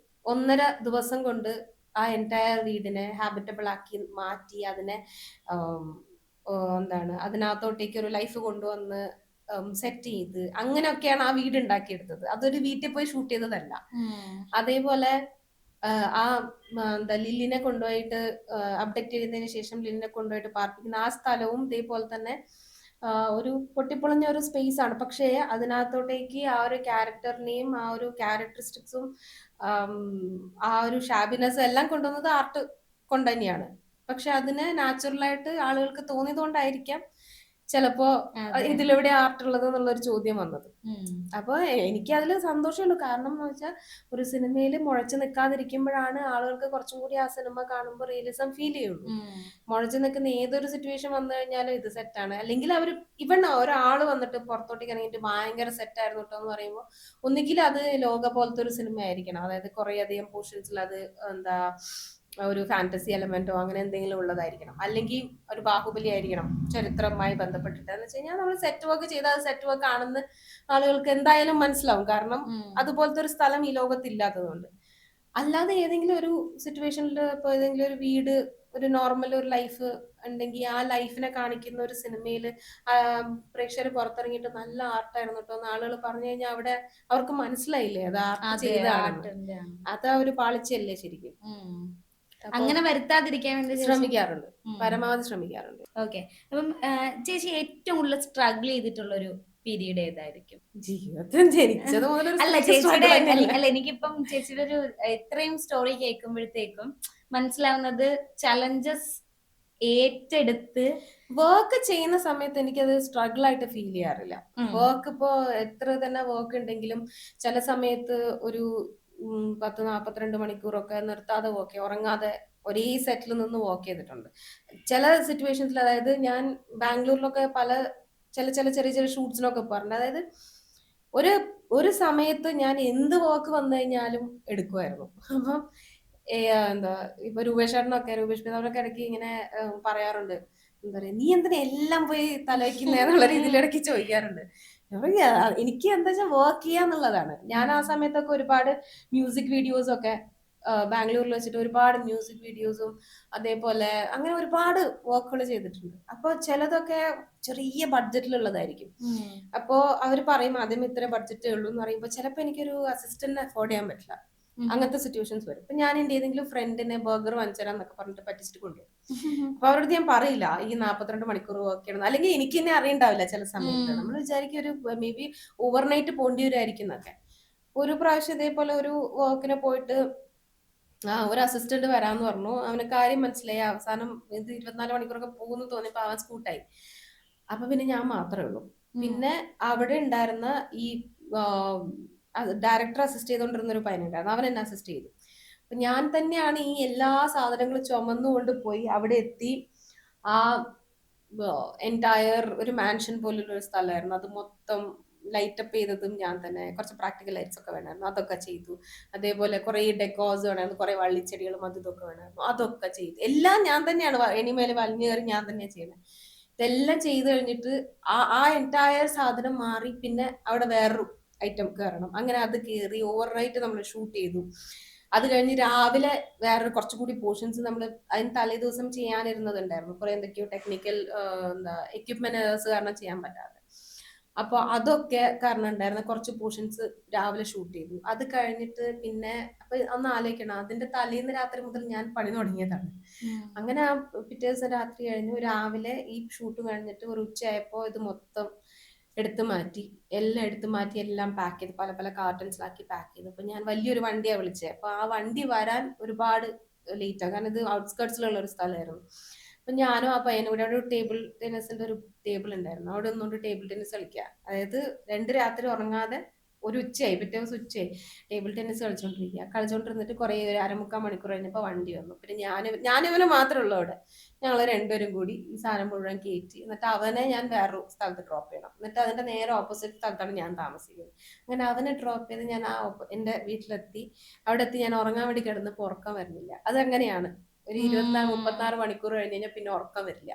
1.5 ദിവസം കൊണ്ട് ആ എൻറ്റയർ വീടിനെ ഹാബിറ്റബിൾ ആക്കി മാറ്റി അതിനെ എന്താണ് അതിനകത്തോട്ടേക്ക് ഒരു ലൈഫ് കൊണ്ടുവന്ന് സെറ്റ് ചെയ്ത് അങ്ങനെയൊക്കെയാണ് ആ വീട് ഉണ്ടാക്കിയെടുത്തത്. അതൊരു വീട്ടിൽ പോയി ഷൂട്ട് ചെയ്തതല്ല. അതേപോലെ ആ എന്താ ലില്ലിനെ കൊണ്ടുപോയിട്ട് അപ്ഡേറ്റ് ചെയ്തതിനു ശേഷം ലില്ലിനെ കൊണ്ടുപോയിട്ട് പാർപ്പിക്കുന്ന ആ സ്ഥലവും ഇതേപോലെ തന്നെ ഒരു പൊട്ടിപ്പൊളഞ്ഞ ഒരു സ്പേസ് ആണ്. പക്ഷേ അതിനകത്തോട്ടേക്ക് ആ ഒരു ക്യാരക്ടറിനെയും ആ ഒരു ക്യാരക്ടറിസ്റ്റിക്സും ആ ഒരു ഷാബിനെസ് എല്ലാം കൊണ്ടുവന്നത് ആർട്ട് കൊണ്ട് തന്നെയാണ്. പക്ഷെ അതിന് നാച്ചുറലായിട്ട് ആളുകൾക്ക് തോന്നിയത് കൊണ്ടായിരിക്കാം ചിലപ്പോ ഇതിലെവിടെ ആർട്ട് ഉള്ളത് എന്നുള്ളൊരു ചോദ്യം വന്നത്. അപ്പൊ എനിക്ക് അതിൽ സന്തോഷമുള്ളൂ. കാരണം എന്ന് വെച്ചാൽ ഒരു സിനിമയിൽ മുഴച്ചു നിൽക്കാതിരിക്കുമ്പോഴാണ് ആളുകൾക്ക് കുറച്ചും കൂടി ആ സിനിമ കാണുമ്പോൾ റിയലിസം ഫീൽ ചെയ്യുള്ളൂ. മുഴച്ചു നിൽക്കുന്ന ഏതൊരു സിറ്റുവേഷൻ വന്നു കഴിഞ്ഞാലും ഇത് സെറ്റാണ്, അല്ലെങ്കിൽ അവർ ഇവൺ ഒരാള് വന്നിട്ട് പുറത്തോട്ടേക്ക് ഇറങ്ങിയിട്ട് ഭയങ്കര സെറ്റായിരുന്നു കേട്ടോ എന്ന് പറയുമ്പോൾ ഒന്നുകിൽ അത് ലോക പോലത്തെ ഒരു സിനിമ ആയിരിക്കണം, അതായത് കുറെ അധികം പോർഷൻസിൽ അത് എന്താ ഒരു ഫാന്റസി എലമെന്റോ അങ്ങനെ എന്തെങ്കിലും ഉള്ളതായിരിക്കണം, അല്ലെങ്കിൽ ഒരു ബാഹുബലി ആയിരിക്കണം ചരിത്രവുമായി ബന്ധപ്പെട്ടിട്ട്. എന്ന് വെച്ച് കഴിഞ്ഞാൽ നമ്മൾ സെറ്റ് വർക്ക് ചെയ്താൽ അത് സെറ്റ് വർക്ക് ആണെന്ന് ആളുകൾക്ക് എന്തായാലും മനസ്സിലാവും. കാരണം അതുപോലത്തെ ഒരു സ്ഥലം ഈ ലോകത്ത് ഇല്ലാത്തതുകൊണ്ട്. അല്ലാതെ ഏതെങ്കിലും ഒരു സിറ്റുവേഷനിൽ ഇപ്പൊ ഏതെങ്കിലും ഒരു വീട്, ഒരു നോർമൽ ഒരു ലൈഫ് ഉണ്ടെങ്കിൽ ആ ലൈഫിനെ കാണിക്കുന്ന ഒരു സിനിമയിൽ പ്രേക്ഷകർ പുറത്തിറങ്ങിയിട്ട് നല്ല ആർട്ടായിരുന്നു കേട്ടോ എന്ന് ആളുകൾ പറഞ്ഞു കഴിഞ്ഞാൽ അവിടെ അവർക്ക് മനസ്സിലായില്ലേ അത് ആർട്ട് ചെയ്തതാണ്. അത് ആ ഒരു പാളിച്ചയല്ലേ ശരിക്കും.
അങ്ങനെ വരുത്താതിരിക്കാൻ വേണ്ടി
ശ്രമിക്കാറുണ്ട്, പരമാവധി ശ്രമിക്കാറുണ്ട്.
ഓക്കെ. അപ്പം ചേച്ചി ഏറ്റവും കൂടുതൽ സ്ട്രഗിൾ ചെയ്തിട്ടുള്ള ഒരു പീരീഡ് ഏതായിരിക്കും
ജീവിതത്തിൽ ജനിച്ചത് മുതൽ?
അല്ല, എനിക്കിപ്പം ചേച്ചിയുടെ ഒരു ഇത്രയും സ്റ്റോറി കേൾക്കുമ്പോഴത്തേക്കും മനസ്സിലാവുന്നത് ചലഞ്ചസ് ഏറ്റെടുത്ത്
വർക്ക് ചെയ്യുന്ന സമയത്ത് എനിക്കത് സ്ട്രഗിൾ ആയിട്ട് ഫീൽ ചെയ്യാറില്ല. വർക്ക് ഇപ്പോ എത്ര തന്നെ വർക്ക് ഉണ്ടെങ്കിലും ചില സമയത്ത് ഒരു 10-42 മണിക്കൂറൊക്കെ നിർത്താതെ വർക്ക്, ഉറങ്ങാതെ ഒരേ സെറ്റിൽ നിന്ന് വർക്ക് ചെയ്തിട്ടുണ്ട് ചില സിറ്റുവേഷൻസിൽ. അതായത് ഞാൻ ബാംഗ്ലൂരിലൊക്കെ ചെറിയ ചെറിയ ഷൂട്ട്സിനൊക്കെ പോകാറുണ്ട്. അതായത് ഒരു സമയത്ത് ഞാൻ എന്ത് വർക്ക് വന്നു കഴിഞ്ഞാലും എടുക്കുമായിരുന്നു. അപ്പം എന്താ ഇപ്പൊ രൂപേഷ് പിതാവിനൊക്കെ ഇടയ്ക്ക് ഇങ്ങനെ പറയാറുണ്ട്, എന്താ പറയാ, നീ എന്തിനാ എല്ലാം പോയി തലവയ്ക്കുന്നുള്ള രീതിയിൽ ഇടയ്ക്ക് ചോദിക്കാറുണ്ട്. എനിക്ക് എന്താ വെച്ചാൽ വർക്ക് ചെയ്യാന്നുള്ളതാണ്. ഞാൻ ആ സമയത്തൊക്കെ ഒരുപാട് മ്യൂസിക് വീഡിയോസ് ഒക്കെ ബാംഗ്ലൂരിൽ വെച്ചിട്ട് ഒരുപാട് മ്യൂസിക് വീഡിയോസും അതേപോലെ അങ്ങനെ ഒരുപാട് വർക്കുകൾ ചെയ്തിട്ടുണ്ട്. അപ്പൊ ചിലതൊക്കെ ചെറിയ ബഡ്ജറ്റിലുള്ളതായിരിക്കും. അപ്പോ അവര് പറയും ആദ്യം ഇത്ര ബഡ്ജറ്റേ ഉള്ളൂ എന്ന് പറയുമ്പോൾ ചിലപ്പോൾ എനിക്കൊരു അസിസ്റ്റന്റിനെ അഫോർഡ് ചെയ്യാൻ പറ്റില്ല. അങ്ങനത്തെ സിറ്റുവേഷൻസ് വരും. അപ്പൊ ഞാൻ എന്റെ ഏതെങ്കിലും ഫ്രണ്ടിനെ ബർഗർ വാങ്ങിച്ചരാം എന്നൊക്കെ പറഞ്ഞിട്ട് പറ്റിച്ചിട്ട് കൊണ്ടുവരും. അപ്പൊ അവരോട് ഞാൻ പറയില്ല ഈ 42 മണിക്കൂർ വർക്ക് ചെയ്യണം, അല്ലെങ്കിൽ എനിക്ക് തന്നെ അറിയണ്ടാവില്ല. ചില സമയത്ത് നമ്മൾ വിചാരിക്കും ഒരു മേ ബി ഓവർനൈറ്റ് പോണ്ടി വരുമായിരിക്കും എന്നൊക്കെ. ഒരു പ്രാവശ്യം ഇതേപോലെ ഒരു വർക്കിന് പോയിട്ട് ഒരു അസിസ്റ്റന്റ് വരാന്ന് പറഞ്ഞു. അവന് കാര്യം മനസ്സിലായി. അവസാനം ഇത് 24 മണിക്കൂറൊക്കെ പോകുന്നു തോന്നിയപ്പോ അവൻ സ്കൂട്ടായി. അപ്പൊ പിന്നെ ഞാൻ മാത്രമേ ഉള്ളൂ. പിന്നെ അവിടെ ഉണ്ടായിരുന്ന ഈ ഡയറക്ടർ അസിസ്റ്റ് ചെയ്തോണ്ടിരുന്ന ഒരു പയ്യനുണ്ടായിരുന്നു, അവൻ എന്നെ അസിസ്റ്റ് ചെയ്തു. അപ്പൊ ഞാൻ തന്നെയാണ് ഈ എല്ലാ സാധനങ്ങളും ചുമന്നുകൊണ്ട് പോയി അവിടെ എത്തി. ആ എൻറ്റയർ ഒരു മാൻഷൻ പോലുള്ള ഒരു സ്ഥലമായിരുന്നു, അത് മൊത്തം ലൈറ്റപ്പ് ചെയ്തതും ഞാൻ തന്നെ. കുറച്ച് പ്രാക്ടിക്കൽ ലൈറ്റ്സ് ഒക്കെ വേണമായിരുന്നു, അതൊക്കെ ചെയ്തു. അതേപോലെ കുറെ ഡെക്കോസ് വേണമായിരുന്നു, കുറെ വള്ളിച്ചെടികളും ഇതൊക്കെ വേണമായിരുന്നു, അതൊക്കെ ചെയ്തു. എല്ലാം ഞാൻ തന്നെയാണ് എണിമേലെ വലിഞ്ഞു കയറി ഞാൻ തന്നെയാണ് ചെയ്യുന്നത്. ഇതെല്ലാം ചെയ്ത് കഴിഞ്ഞിട്ട് ആ എൻറ്റയർ സാധനം മാറി പിന്നെ അവിടെ വേറൊരു ഐറ്റം കയറണം. അങ്ങനെ അത് കയറി ഓവർനൈറ്റ് നമ്മൾ ഷൂട്ട് ചെയ്തു. അത് കഴിഞ്ഞ് രാവിലെ വേറെ കുറച്ചുകൂടി പോർഷൻസ് നമ്മൾ അതിന് തലേ ദിവസം ചെയ്യാനിരുന്നതുണ്ടായിരുന്നു. കുറെ എന്തൊക്കെയോ ടെക്നിക്കൽ എക്യുപ്മെന്റ്സ് കാരണം ചെയ്യാൻ പറ്റാതെ. അപ്പൊ അതൊക്കെ കാരണം ഉണ്ടായിരുന്ന കുറച്ച് പോർഷൻസ് രാവിലെ ഷൂട്ട് ചെയ്തു. അത് കഴിഞ്ഞിട്ട് പിന്നെ അപ്പൊ ഒന്ന് ആലോചിക്കണം, അതിന്റെ തലേന്ന് രാത്രി മുതൽ ഞാൻ പണി തുടങ്ങിയതാണ്. അങ്ങനെ ആ പിറ്റേ ദിവസം രാത്രി കഴിഞ്ഞു, രാവിലെ ഈ ഷൂട്ട് കഴിഞ്ഞിട്ട് ഒരു ഉച്ചയായപ്പോ ഇത് മൊത്തം എടുത്തു മാറ്റി, എല്ലാം പാക്ക് ചെയ്ത് പല പല കാർട്ടൺസിലാക്കി പാക്ക് ചെയ്തു. അപ്പൊ ഞാൻ വലിയൊരു വണ്ടിയാണ് വിളിച്ചത്. അപ്പൊ ആ വണ്ടി വരാൻ ഒരുപാട് ലേറ്റ് ആകും, കാരണം ഇത് ഔട്ട്സ്കേർട്സിലുള്ള ഒരു സ്ഥലമായിരുന്നു. അപ്പൊ ഞാനും ആ പയ്യനും കൂടെ അവിടെ ഒരു ടേബിൾ ടെന്നീസിന്റെ ഒരു ടേബിൾ ഉണ്ടായിരുന്നു, അവിടെ ഒന്നുകൊണ്ട് ടേബിൾ ടെന്നീസ് കളിക്കുക. അതായത് 2 രാത്രി ഉറങ്ങാതെ ഒരു ഉച്ചയായി, പിറ്റേ ദിവസം ഉച്ചയായി ടേബിൾ ടെന്നീസ് കളിച്ചോണ്ടിരുന്നിട്ട് കുറെ ഒരു 1/4 മണിക്കൂർ കഴിഞ്ഞപ്പോ വണ്ടി വന്നു. പിന്നെ ഞാനിവന് മാത്രമേ ഉള്ളൂ അവിടെ. ഞങ്ങൾ രണ്ടുപേരും കൂടി ഈ സാധനം മുഴുവൻ കയറ്റി, എന്നിട്ട് അവനെ ഞാൻ വേറൊരു സ്ഥലത്ത് ഡ്രോപ്പ് ചെയ്യണം. എന്നിട്ട് അതിന്റെ നേരെ ഓപ്പോസിറ്റ് സ്ഥലത്താണ് ഞാൻ താമസിക്കുന്നത്. അങ്ങനെ അവനെ ഡ്രോപ്പ് ചെയ്ത് ഞാൻ എന്റെ വീട്ടിലെത്തി. അവിടെ എത്തി ഞാൻ ഉറങ്ങാൻ വേണ്ടി കിടന്നപ്പോൾ ഉറക്കം വരുന്നില്ല. അതങ്ങനെയാണ്, ഒരു 24-36 മണിക്കൂർ കഴിഞ്ഞ് കഴിഞ്ഞാൽ പിന്നെ ഉറക്കം വരില്ല.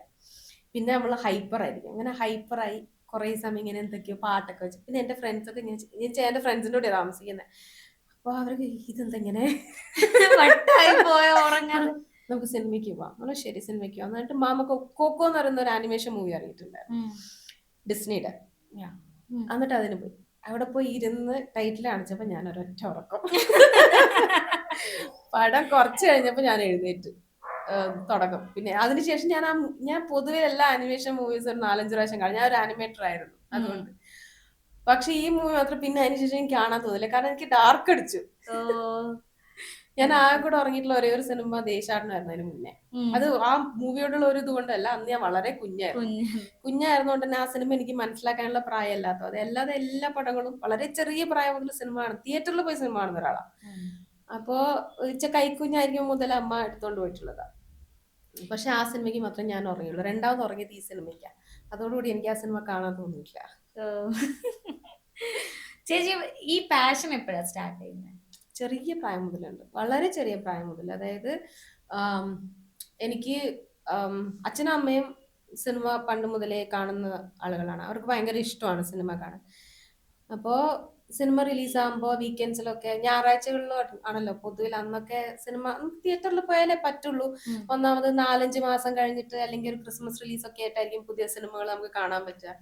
പിന്നെ നമ്മൾ ഹൈപ്പർ ആയിരിക്കും. അങ്ങനെ ഹൈപ്പറായി കുറെ സമയം ഇങ്ങനെ എന്തൊക്കെയോ പാട്ടൊക്കെ വെച്ച്. പിന്നെ എന്റെ ഫ്രണ്ട്സ് ഒക്കെ ഞാൻ എന്റെ ഫ്രണ്ട്സിന്റെ കൂടെ താമസിക്കുന്നത്. അപ്പൊ അവർക്ക് ഇതെന്തെങ്ങനെ
വട്ടായി പോയ ഉറങ്ങാൻ.
നമുക്ക് സിനിമയ്ക്ക് പോവാം. നമ്മള് ശരി സിനിമയ്ക്ക് പോവാം. എന്നിട്ട് മാമ കൊക്കോ എന്ന് പറയുന്ന ഒരു ആനിമേഷൻ മൂവി ഇറങ്ങിയിട്ടുണ്ടായിരുന്നു ഡിസ്നിയുടെ. എന്നിട്ട് അതിന് പോയി. അവിടെ പോയി ഇരുന്ന് ടൈറ്റിൽ കാണിച്ചപ്പോ ഞാൻ ഒരൊറ്റ ഉറക്കം. പടം കുറച്ച് കഴിഞ്ഞപ്പോ ഞാൻ എഴുന്നേറ്റ് തുടക്കം. പിന്നെ അതിനുശേഷം ഞാൻ പൊതുവെ എല്ലാ ആനിമേഷൻ മൂവീസും ഒരു 4-5 പ്രാവശ്യം കാണും. ഞാൻ ഒരു ആനിമേറ്റർ ആയിരുന്നു അതുകൊണ്ട്. പക്ഷെ ഈ മൂവി മാത്രം പിന്നെ അതിനുശേഷം എനിക്ക് കാണാൻ തോന്നില്ല. കാരണം എനിക്ക് ഡാർക്ക് അടിച്ചു. ഞാൻ ആകെ കൂടെ ഉറങ്ങിയിട്ടുള്ള ഒരേ ഒരു സിനിമ ദേശാടനമായിരുന്നു അതിന് മുന്നേ. അത് ആ മൂവിയോടുള്ള ഒരു ഇതുകൊണ്ടല്ല, അന്ന് ഞാൻ വളരെ കുഞ്ഞായിരുന്നോണ്ട് തന്നെ ആ സിനിമ എനിക്ക് മനസ്സിലാക്കാനുള്ള പ്രായമല്ലാത്തത്. അതല്ലാതെ എല്ലാ പടങ്ങളും വളരെ ചെറിയ പ്രായം മുതൽ സിനിമ കാണും. തിയേറ്ററിൽ പോയി സിനിമ കാണുന്ന ഒരാളാണ്. അപ്പോ കൈക്കുഞ്ഞായിരിക്കും മുതൽ അമ്മ എടുത്തോണ്ട് പോയിട്ടുള്ളതാ. പക്ഷെ ആ സിനിമയ്ക്ക് മാത്രം ഞാൻ ഉറങ്ങിയുള്ളൂ. രണ്ടാമത് ഉറങ്ങിയത് ഈ സിനിമയ്ക്കാ. അതോടുകൂടി എനിക്ക് ആ സിനിമ കാണാൻ തോന്നിയില്ല.
ചേച്ചി ഈ പാഷൻ എപ്പോഴാ സ്റ്റാർട്ട് ചെയ്യുന്നത്?
ചെറിയ പ്രായം മുതലുണ്ട്, വളരെ ചെറിയ പ്രായം മുതൽ. അതായത് എനിക്ക് അച്ഛനും അമ്മയും സിനിമ പണ്ട് മുതലേ കാണുന്ന ആളുകളാണ്. അവർക്ക് ഭയങ്കര ഇഷ്ടമാണ് സിനിമ കാണാൻ. അപ്പോൾ സിനിമ റിലീസാകുമ്പോൾ വീക്കെൻഡ്സിലൊക്കെ, ഞായറാഴ്ചകളിലോ ആണല്ലോ പൊതുവിൽ അന്നൊക്കെ സിനിമ തിയേറ്ററിൽ പോയാലേ പറ്റുള്ളൂ. ഒന്നാമത് 4-5 മാസം കഴിഞ്ഞിട്ട് അല്ലെങ്കിൽ ഒരു ക്രിസ്മസ് റിലീസ് ഒക്കെ ആയിട്ടായിരിക്കും പുതിയ സിനിമകൾ നമുക്ക് കാണാൻ പറ്റുക.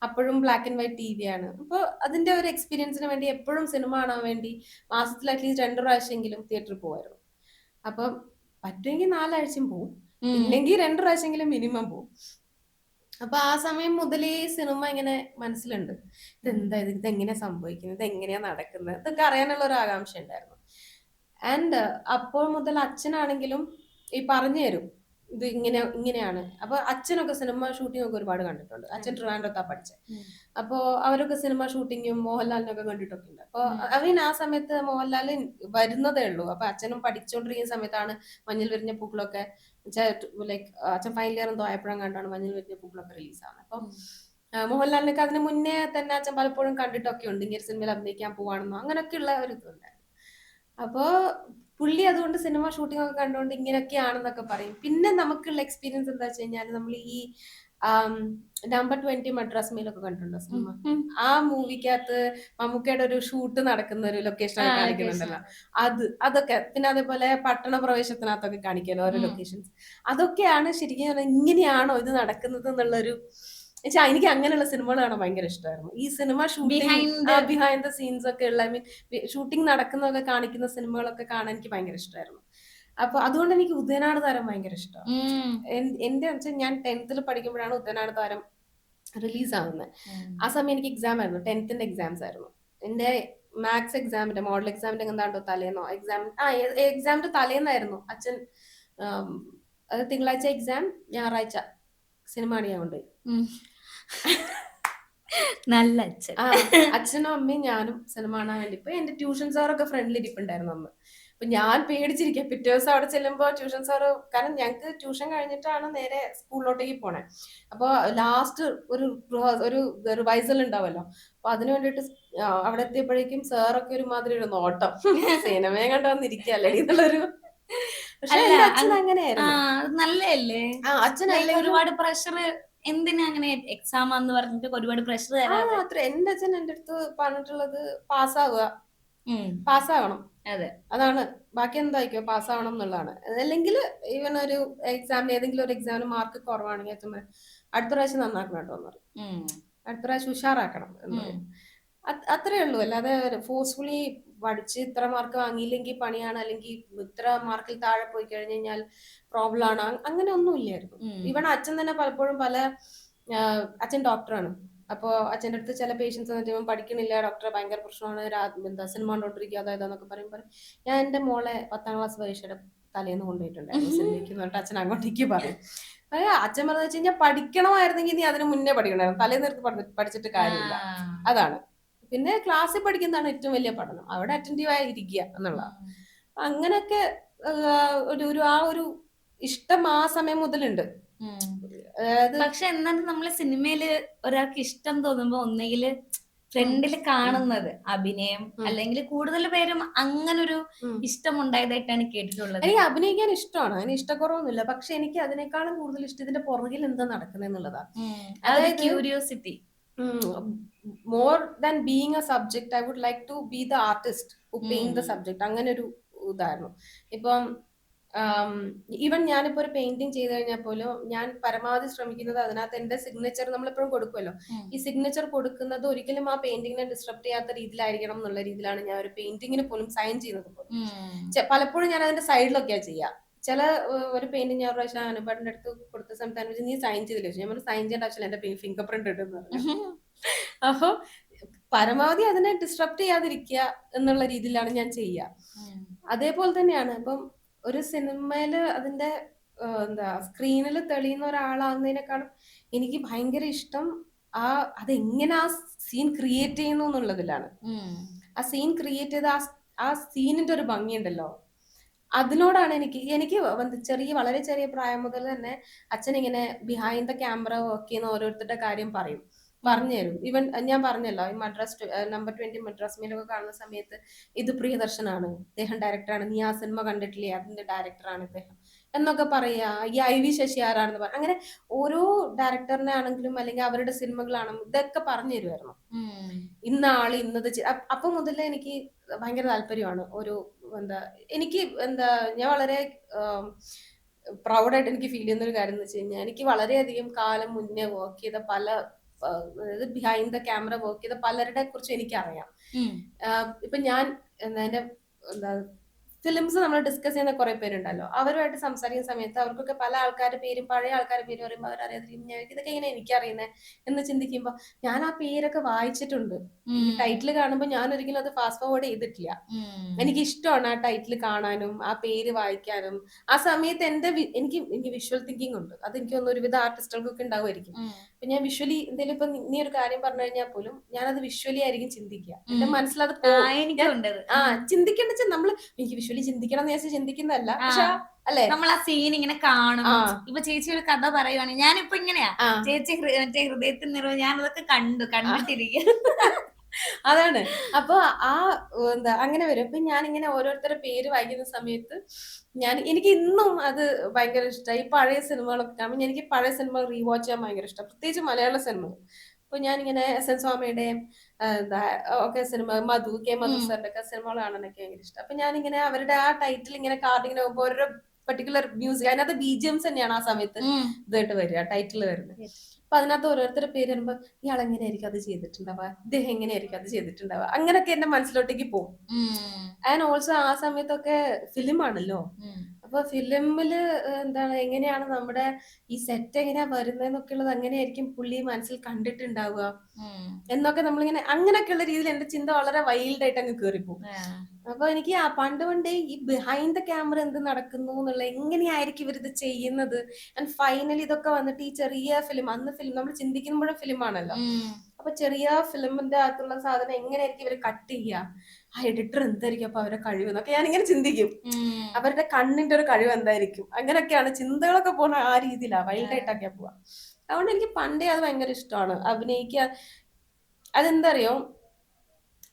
അപ്പോഴും ബ്ലാക്ക് ആൻഡ് വൈറ്റ് TV ആണ്. അപ്പോൾ അതിന്റെ ഒരു എക്സ്പീരിയൻസിന് വേണ്ടി എപ്പോഴും സിനിമ കാണാൻ വേണ്ടി മാസത്തിൽ അറ്റ്ലീസ്റ്റ് 2 പ്രാവശ്യമെങ്കിലും തിയേറ്ററിൽ പോകുമായിരുന്നു. അപ്പം പറ്റുമെങ്കിൽ 4 ആഴ്ചയും പോവും, ഇല്ലെങ്കിൽ 2 പ്രാവശ്യമെങ്കിലും മിനിമം പോവും. അപ്പൊ ആ സമയം മുതലേ സിനിമ ഇങ്ങനെ മനസ്സിലുണ്ട്. ഇതെങ്ങനെയാ സംഭവിക്കുന്നത്, ഇതെങ്ങനെയാ നടക്കുന്നത്, ഇതൊക്കെ അറിയാനുള്ള ഒരു ആകാംക്ഷ ഉണ്ടായിരുന്നു. ആൻഡ് അപ്പോൾ മുതൽ അച്ഛനാണെങ്കിലും ഈ പറഞ്ഞു തരും ഇത് ഇങ്ങനെയാണ്. അപ്പൊ അച്ഛനൊക്കെ സിനിമ ഷൂട്ടിംഗ് ഒക്കെ ഒരുപാട് കണ്ടിട്ടുണ്ട്. അച്ഛൻ ട്രിവാൻഡ്രത്താ പഠിച്ചത്. അപ്പോ അവരൊക്കെ സിനിമ ഷൂട്ടിങ്ങും മോഹൻലാലിനൊക്കെ കണ്ടിട്ടൊക്കെ ഉണ്ട്. അപ്പൊ അവന് ആ സമയത്ത് മോഹൻലാൽ വരുന്നതേ ഉള്ളൂ. അപ്പൊ അച്ഛനും പഠിച്ചുകൊണ്ടിരിക്കുന്ന സമയത്താണ് മഞ്ഞിൽ വിരിഞ്ഞ പൂക്കളൊക്കെ ലൈക്ക് അച്ഛൻ ഫൈനൽ ഇയർ എന്തോ ആയപ്പോഴും കണ്ടാണ് മഞ്ഞിൽ വിരിഞ്ഞ പൂക്കളൊക്കെ റിലീസാണ്. അപ്പം മോഹൻലാലിനൊക്കെ അതിന് മുന്നേ തന്നെ അച്ഛൻ പലപ്പോഴും കണ്ടിട്ടൊക്കെ ഉണ്ട്, ഇങ്ങനെ സിനിമയിൽ അഭിനയിക്കാൻ പോവാണെന്നോ അങ്ങനെയൊക്കെയുള്ള ഒരു ഇതുണ്ടായിരുന്നു. അപ്പോ പുള്ളി അതുകൊണ്ട് സിനിമ ഷൂട്ടിംഗ് ഒക്കെ കണ്ടുകൊണ്ട് ഇങ്ങനെയൊക്കെയാണെന്നൊക്കെ പറയും. പിന്നെ നമുക്കുള്ള എക്സ്പീരിയൻസ് എന്താ വെച്ച് കഴിഞ്ഞാൽ, നമ്മൾ ഈ നമ്പർ 20 മദ്രാസ് മെയിലൊക്കെ കണ്ടിട്ടുണ്ടോ സിനിമ? ആ മൂവിക്കകത്ത് മമ്മൂക്കയുടെ ഒരു ഷൂട്ട് നടക്കുന്ന ഒരു ലൊക്കേഷൻ കാണിക്കുന്നുണ്ടല്ലോ, അതൊക്കെ. പിന്നെ അതേപോലെ പട്ടണ പ്രവേശത്തിനകത്തൊക്കെ കാണിക്കാലോ ഓരോ ലൊക്കേഷൻസ്. അതൊക്കെയാണ് ശരിക്കും ഇങ്ങനെയാണോ ഇത് നടക്കുന്നത് എന്നുള്ളൊരു. എനിക്ക് അങ്ങനെയുള്ള സിനിമകൾ കാണാൻ ഭയങ്കര ഇഷ്ടമായിരുന്നു. ഈ cinema shooting behind the scenes ഒക്കെ ഉള്ള, ഐ മീൻ ഷൂട്ടിംഗ് നടക്കുന്നതൊക്കെ കാണിക്കുന്ന സിനിമകളൊക്കെ കാണാൻ എനിക്ക് ഭയങ്കര ഇഷ്ടമായിരുന്നു. അപ്പൊ അതുകൊണ്ട് എനിക്ക് ഉദയനാട് താരം ഭയങ്കര ഇഷ്ടമാണ്. എന്റെ വെച്ചാൽ ഞാൻ 10th പഠിക്കുമ്പോഴാണ് ഉദയനാട് താരം റിലീസ് ആവുന്നത്. ആ സമയം എനിക്ക് എക്സാം ആയിരുന്നു, 10th എക്സാംസ് ആയിരുന്നു. എന്റെ മാത്സ് എക്സാമിന്റെ മോഡൽ എക്സാമിന്റെ എന്താണ്ടോ തലേന്നോ എക്സാമിന്റെ തലേന്നായിരുന്നു അച്ഛൻ. അത് തിങ്കളാഴ്ച എക്സാം, ഞായറാഴ്ച സിനിമ കാണിക്കാൻ കൊണ്ടുപോയി.
നല്ല അച്ഛൻ.
അച്ഛനും അമ്മയും ഞാനും സിനിമ കാണാൻ വേണ്ടി പോയി. എന്റെ ട്യൂഷൻ സാറൊക്കെ ഫ്രണ്ടിൽ ഇരിപ്പുണ്ടായിരുന്നു അന്ന്. അപ്പൊ ഞാൻ പേടിച്ചിരിക്കുക. പിറ്റേ ദിവസം അവിടെ ചെല്ലുമ്പോ ട്യൂഷൻ സാറ്, കാരണം ഞങ്ങക്ക് ട്യൂഷൻ കഴിഞ്ഞിട്ടാണ് നേരെ സ്കൂളിലോട്ടേക്ക് പോണേ. അപ്പൊ ലാസ്റ്റ് ഒരു റിവൈസൽ ഉണ്ടാവല്ലോ. അപ്പൊ അതിന് വേണ്ടിട്ട് അവിടെ എത്തിയപ്പോഴേക്കും സാറൊക്കെ ഒരുമാതിരി ഒരു നോട്ടം, സിനിമയെ കണ്ടു വന്നിരിക്കല്ലേ എന്നുള്ളൊരു. പക്ഷെ അച്ഛൻ അങ്ങനെയായിരുന്നു.
നല്ലല്ലേ? അച്ഛൻ ഒരുപാട് പ്രഷർ എന്തിനാ അങ്ങനെ എക്സാം എന്ന് പറഞ്ഞിട്ട് ഒരുപാട് പ്രഷർ തരാതെ.
എന്റെ അച്ഛൻ എന്റെ അടുത്ത് പറഞ്ഞിട്ടുള്ളത് പാസ്സാവണം, അതെ, അതാണ്. ബാക്കി എന്തായിക്കോ പാസ്സാവണം എന്നുള്ളതാണ്. അല്ലെങ്കിൽ ഈവൻ ഒരു എക്സാമിന്, ഏതെങ്കിലും ഒരു എക്സാമിന് മാർക്ക് കുറവാണെങ്കിൽ അച്ഛൻ അടുത്ത പ്രാവശ്യം നന്നാക്കണം കേട്ടോ എന്ന് പറയും. അടുത്ത പ്രാവശ്യം ഉഷാറാക്കണം എന്ന് പറയും. അത്രേ ഉള്ളൂ. അല്ലാതെ ഫോഴ്സ്ഫുള്ളി പഠിച്ച് ഇത്ര മാർക്ക് വാങ്ങിയില്ലെങ്കിൽ പണിയാണ്, അല്ലെങ്കിൽ ഇത്ര മാർക്കിൽ താഴെ പോയി കഴിഞ്ഞു കഴിഞ്ഞാൽ പ്രോബ്ലം ആണ്, അങ്ങനെ ഒന്നും ഇല്ലായിരുന്നു. ഇവൺ അച്ഛൻ തന്നെ പലപ്പോഴും അച്ഛൻ ഡോക്ടറാണ്. അപ്പൊ അച്ഛൻ്റെ അടുത്ത് ചില പേഷ്യൻസ് വന്നിട്ട് പഠിക്കണില്ല ഡോക്ടറെ, ഭയങ്കര പ്രശ്നമാണ്, സിനിമ കണ്ടോണ്ടിരിക്കുക അതായതെന്നൊക്കെ പറയുമ്പോൾ ഞാൻ എന്റെ മോളെ 10ാം ക്ലാസ് പരീക്ഷയുടെ തലേന്ന് കൊണ്ടുപോയിട്ടുണ്ടായിരുന്നു സിനിമയ്ക്ക് എന്നിട്ട് അച്ഛൻ അങ്ങോട്ടേക്ക് പറയും. അച്ഛൻ പറഞ്ഞു വെച്ച് കഴിഞ്ഞാൽ പഠിക്കണമായിരുന്നെങ്കിൽ നീ അതിന് മുന്നേ പഠിക്കണമായിരുന്നു, തലേന്ന് എടുത്ത് പഠിച്ചിട്ട് കാര്യമില്ല. അതാണ്. പിന്നെ ക്ലാസ്സിൽ പഠിക്കുന്നതാണ് ഏറ്റവും വലിയ പഠനം, അവിടെ അറ്റൻറ്റീവ് ആയിരിക്കുക എന്നുള്ളതാണ്. അങ്ങനെയൊക്കെ ഒരു ഇഷ്ടം ആ സമയം മുതലുണ്ട്.
പക്ഷെ എന്നാലും നമ്മള് സിനിമയില് ഒരാൾക്ക് ഇഷ്ടം തോന്നുമ്പോ ഒന്നെങ്കിൽ ഫ്രണ്ടിൽ കാണുന്നത് അഭിനയം, അല്ലെങ്കിൽ കൂടുതൽ പേരും അങ്ങനൊരു ഇഷ്ടം ഉണ്ടായതായിട്ടാണ് കേട്ടിട്ടുള്ളത്.
എനിക്ക് അഭിനയിക്കാൻ ഇഷ്ടമാണ്, അതിന് ഇഷ്ടക്കുറവൊന്നുമില്ല. പക്ഷെ എനിക്ക് അതിനേക്കാളും കൂടുതൽ ഇഷ്ടം ഇതിന്റെ പുറകിൽ എന്താ നടക്കുന്നത് എന്നുള്ളതാണ്.
അതായത് curiosity.
More than being a subject I would like to be the artist who paint the subject. അങ്ങനെ ഒരു ഇതായിരുന്നു. ഇപ്പം ഈവൻ ഞാനിപ്പോ ഒരു പെയിന്റിങ് ചെയ്ത് കഴിഞ്ഞാൽ പോലും ഞാൻ പരമാവധി ശ്രമിക്കുന്നത് അതിനകത്ത് എന്റെ സിഗ്നേച്ചർ നമ്മളെപ്പോഴും കൊടുക്കുമല്ലോ. ഈ സിഗ്നേച്ചർ കൊടുക്കുന്നത് ഒരിക്കലും ആ പെയിന്റിങ്ങിനെ ഡിസ്ട്രപ്റ്റ് ചെയ്യാത്ത രീതിയിലായിരിക്കണം എന്നുള്ള രീതിയിലാണ് ഞാൻ ഒരു പെയിന്റിങ്ങിന് പോലും സൈൻ ചെയ്യുന്നത് പോലും. പലപ്പോഴും ഞാൻ അതിന്റെ സൈഡിലൊക്കെയാ ചെയ്യാ. ചില ഒരു പെയിന്റിങ് ഞാൻ പ്രാവശ്യം അനുപാടിന്റെ അടുത്ത് കൊടുത്ത സമയത്ത് നീ സൈൻ ചെയ്തില്ല, ഞാൻ സൈൻ ചെയ്യേണ്ട ആവശ്യമില്ല, എന്റെ ഫിംഗർ പ്രിന്റ് ഇടുന്നു. അപ്പൊ പരമാവധി അതിനെ ഡിസ്ട്രപ്റ്റ് ചെയ്യാതിരിക്കുക എന്നുള്ള രീതിയിലാണ് ഞാൻ ചെയ്യുക. അതേപോലെ തന്നെയാണ് ഇപ്പം ഒരു സിനിമയില് അതിന്റെ എന്താ സ്ക്രീനിൽ തെളിയുന്ന ഒരാളാകുന്നതിനേക്കാളും എനിക്ക് ഭയങ്കര ഇഷ്ടം അതെങ്ങനെ ആ സീൻ ക്രിയേറ്റ് ചെയ്യുന്നു എന്നുള്ളതിലാണ്. ആ സീൻ ക്രിയേറ്റ് ചെയ്ത ആ സീനിന്റെ ഒരു ഭംഗിയുണ്ടല്ലോ, അതിനോടാണ് എനിക്ക് വളരെ ചെറിയ പ്രായം മുതൽ തന്നെ അച്ഛൻ ഇങ്ങനെ ബിഹൈൻഡ് ദ ക്യാമറ വർക്ക് ചെയ്യുന്ന ഓരോരുത്തരുടെ കാര്യം പറഞ്ഞു തരും. ഈവൻ ഞാൻ പറഞ്ഞല്ലോ, ഈ മദ്രാസ് നമ്പർ 20 മദ്രാസ് മെയിലൊക്കെ കാണുന്ന സമയത്ത് ഇത് പ്രിയദർശനാണ്, ഇദ്ദേഹം ഡയറക്ടറാണ്, നീ ആ സിനിമ കണ്ടിട്ടില്ലേ, അതിന്റെ ഡയറക്ടറാണ് ഇദ്ദേഹം എന്നൊക്കെ പറയാ. ഈ IV ശശി ആരാണെന്ന് പറയാം. അങ്ങനെ ഓരോ ഡയറക്ടറിനെ ആണെങ്കിലും അല്ലെങ്കിൽ അവരുടെ സിനിമകളാണെങ്കിലും ഇതൊക്കെ പറഞ്ഞു തരുമായിരുന്നു. ഇന്ന ആള് ഇന്നത് അപ്പൊ മുതലേ എനിക്ക് ഭയങ്കര താല്പര്യമാണ്. ഞാൻ വളരെ പ്രൗഡായിട്ട് എനിക്ക് ഫീൽ ചെയ്യുന്ന ഒരു കാര്യം എന്ന് വെച്ച് കഴിഞ്ഞാൽ, എനിക്ക് വളരെയധികം കാലം മുന്നേ വർക്ക് ചെയ്ത ബിഹൈൻഡ് ദ ക്യാമറ വർക്ക് ചെയ്ത പലരുടെ കുറിച്ച് എനിക്കറിയാം. ഇപ്പൊ ഞാൻ എന്റെ ഫിലിംസ് നമ്മൾ ഡിസ്കസ് ചെയ്യുന്ന കുറെ പേരുണ്ടല്ലോ, അവരുമായിട്ട് സംസാരിക്കുന്ന സമയത്ത് അവർക്കൊക്കെ പല ആൾക്കാരുടെ പേരും പഴയ ആൾക്കാരുടെ പേര് പറയുമ്പോൾ അവരറിയാതിരിക്കും ഇതൊക്കെ ഇങ്ങനെ എനിക്കറിയുന്നത് എന്ന് ചിന്തിക്കുമ്പോ ഞാൻ ആ പേരൊക്കെ വായിച്ചിട്ടുണ്ട്. ടൈറ്റിൽ കാണുമ്പോൾ ഞാൻ ഒരിക്കലും അത് ഫാസ്റ്റ് ഫോർവേഡ് ചെയ്തിട്ടില്ല. എനിക്ക് ഇഷ്ടമാണ് ആ ടൈറ്റിൽ കാണാനും ആ പേര് വായിക്കാനും. ആ സമയത്ത് എനിക്ക് വിഷ്വൽ തിങ്കിങ് ഉണ്ട്. അത് എനിക്ക് തോന്നുന്നു ഒരുവിധ ആർട്ടിസ്റ്റുകൾക്കൊക്കെ ഉണ്ടാവുമായിരിക്കും. അപ്പൊ ഞാൻ വിഷ്വലി എന്തെങ്കിലും ഇപ്പൊ നീ ഒരു കാര്യം പറഞ്ഞു കഴിഞ്ഞാൽ പോലും ഞാനത് വിഷ്വലി ആയിരിക്കും ചിന്തിക്കുക. എന്റെ മനസ്സിലത് ചിന്തിക്കേണ്ട വെച്ചാൽ നമ്മൾ എനിക്ക് വിഷ്വലി ചിന്തിക്കണം എന്ന് വിചാരിച്ച് ചിന്തിക്കുന്നതല്ല, പക്ഷെ അല്ലെ
നമ്മൾ ആ സീൻ ഇങ്ങനെ കാണും. ഇപ്പൊ ചേച്ചി ഒരു കഥ പറയുവാണെങ്കിൽ ഞാനിപ്പോ ഇങ്ങനെയാ, ചേച്ചി മറ്റേ ഹൃദയത്തിൽ നിറവ് ഞാനതൊക്കെ കണ്ടിട്ടിരിക്കും.
അതാണ്. അപ്പൊ അങ്ങനെ വരും. അപ്പൊ ഞാനിങ്ങനെ ഓരോരുത്തരുടെ പേര് വായിക്കുന്ന സമയത്ത് എനിക്ക് ഇന്നും അത് ഭയങ്കര ഇഷ്ടമായി. ഈ പഴയ സിനിമകളൊക്കെ കാണുമ്പോൾ എനിക്ക് പഴയ സിനിമകൾ റീവാച്ച് ചെയ്യാൻ ഭയങ്കര ഇഷ്ടം, പ്രത്യേകിച്ച് മലയാള സിനിമകൾ. അപ്പൊ ഞാനിങ്ങനെ SN സ്വാമിയുടെയും ഒക്കെ സിനിമ, K. മധു സാറിന്റെ ഒക്കെ സിനിമകൾ കാണാനൊക്കെ ഭയങ്കര ഇഷ്ടം. അപ്പൊ ഞാനിങ്ങനെ അവരുടെ ആ ടൈറ്റിൽ ഇങ്ങനെ കാർഡിങ്ങനെ പോകുമ്പോൾ ഓരോ പർട്ടിക്കുലർ മ്യൂസിക്, അതിനകത്ത് BGMs തന്നെയാണ് ആ സമയത്ത് ഇതായിട്ട് വരിക, ടൈറ്റിൽ വരുന്നത്. അപ്പൊ അതിനകത്ത് ഓരോരുത്തരുടെ പേര് വരുമ്പോ ഇയാൾ എങ്ങനെയായിരിക്കും അത് ചെയ്തിട്ടുണ്ടാവുക, ഇദ്ദേഹം എങ്ങനെയായിരിക്കും അത് ചെയ്തിട്ടുണ്ടാവുക, അങ്ങനെയൊക്കെ എന്റെ മനസ്സിലോട്ടേക്ക് പോകും. ആൻഡ് ഓൾസോ ആ സമയത്തൊക്കെ ഫിലിം ആണല്ലോ. അപ്പൊ ഫിലിമില് എങ്ങനെയാണ് നമ്മുടെ ഈ സെറ്റ് എങ്ങനെയാ വരുന്നതെന്നൊക്കെ ഉള്ളത് അങ്ങനെയായിരിക്കും പുള്ളി മനസ്സിൽ കണ്ടിട്ടുണ്ടാവുക എന്നൊക്കെ നമ്മളിങ്ങനെ അങ്ങനെയൊക്കെയുള്ള രീതിയിൽ എന്റെ ചിന്ത വളരെ വൈൽഡ് ആയിട്ട് അങ്ങ് കയറിപ്പോകും. അപ്പൊ എനിക്ക് പണ്ടേ ഈ ബിഹൈൻഡ് ദ ക്യാമറ എന്ത് നടക്കുന്നു എന്നുള്ള, എങ്ങനെയായിരിക്കും ഇവരിത് ചെയ്യുന്നത്. ആൻഡ് ഫൈനലി ഇതൊക്കെ വന്നിട്ട് ഈ ചെറിയ ഫിലിം, അന്ന് ഫിലിം നമ്മൾ ചിന്തിക്കുമ്പോഴും ഫിലിം ആണല്ലോ. അപ്പൊ ചെറിയ ഫിലിമിന്റെ അകത്തുള്ള സാധനം എങ്ങനെയായിരിക്കും ഇവര് കട്ട് ചെയ്യുക, ആ എഡിറ്റർ എന്തായിരിക്കും അപ്പൊ അവരുടെ കഴിവ് എന്നൊക്കെ ഞാനിങ്ങനെ ചിന്തിക്കും. അവരുടെ കണ്ണിന്റെ ഒരു കഴിവ് എന്തായിരിക്കും, അങ്ങനെയൊക്കെയാണ് ചിന്തകളൊക്കെ പോണ ആ രീതിയിലാണ്, വൈൽഡായിട്ടൊക്കെയാ പോവാ. അതുകൊണ്ട് എനിക്ക് പണ്ടേ അത് ഭയങ്കര ഇഷ്ടമാണ് അഭിനയിക്കുക. അതെന്താ അറിയോ,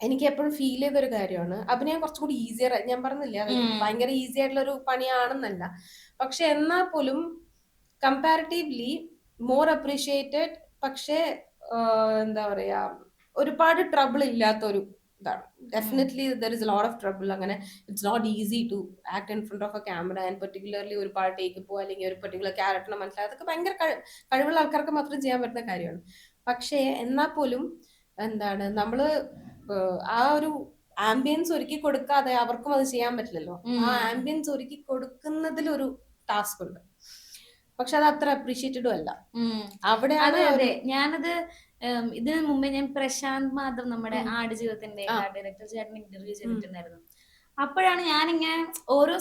എനിക്ക് എപ്പോഴും ഫീൽ ചെയ്തൊരു കാര്യമാണ്, അഭിനയം കുറച്ചുകൂടി ഈസിയർ. ഞാൻ പറഞ്ഞില്ലേ അത് ഭയങ്കര ഈസി ആയിട്ടുള്ള ഒരു പണിയാണെന്നല്ല, പക്ഷെ എന്നാൽ പോലും കമ്പാരിറ്റീവ്ലി മോർ അപ്രീഷിയേറ്റഡ്. പക്ഷെ എന്താ പറയാ, ഒരുപാട് ട്രബിൾ ഇല്ലാത്തൊരു ഇതാണ്. Definitely there is a lot of trouble. അങ്ങനെ it's not easy to act in front of a camera and particularly ഒരുപാട് ടേക്ക് പോവുക, അല്ലെങ്കിൽ ഒരു പെർട്ടിക്കുലർ ക്യാരക്ടറിനെ മനസ്സിലാക്കുക, അതൊക്കെ ഭയങ്കര കഴിവുള്ള ആൾക്കാർക്ക് മാത്രം ചെയ്യാൻ പറ്റുന്ന കാര്യമാണ്. പക്ഷേ എന്നാൽ പോലും നമ്മള് ആ ഒരു ആംബിയൻസ് ഒരുക്കി കൊടുക്കാതെ അവർക്കും അത് ചെയ്യാൻ പറ്റില്ലല്ലോ. ആ ആംബിയൻസ് ഒരുക്കി കൊടുക്കുന്നതിൽ ഒരു ടാസ്ക് ഉണ്ട്, പക്ഷെ അത് അത്ര അപ്രീഷിയേറ്റഡും അല്ല. അവിടെയാണ്
ഞാനത് ഇതിനു മുമ്പേ ഞാൻ പ്രശാന്ത് മാധവ്, നമ്മുടെ ആടുജീവിതത്തിന്റെ ഡയറക്ടർ ചേട്ടൻ ഇന്റർവ്യൂ ചെയ്തിട്ടുണ്ടായിരുന്നു. അപ്പോഴാണ് ഞാനിങ്ങനെ ഓരോ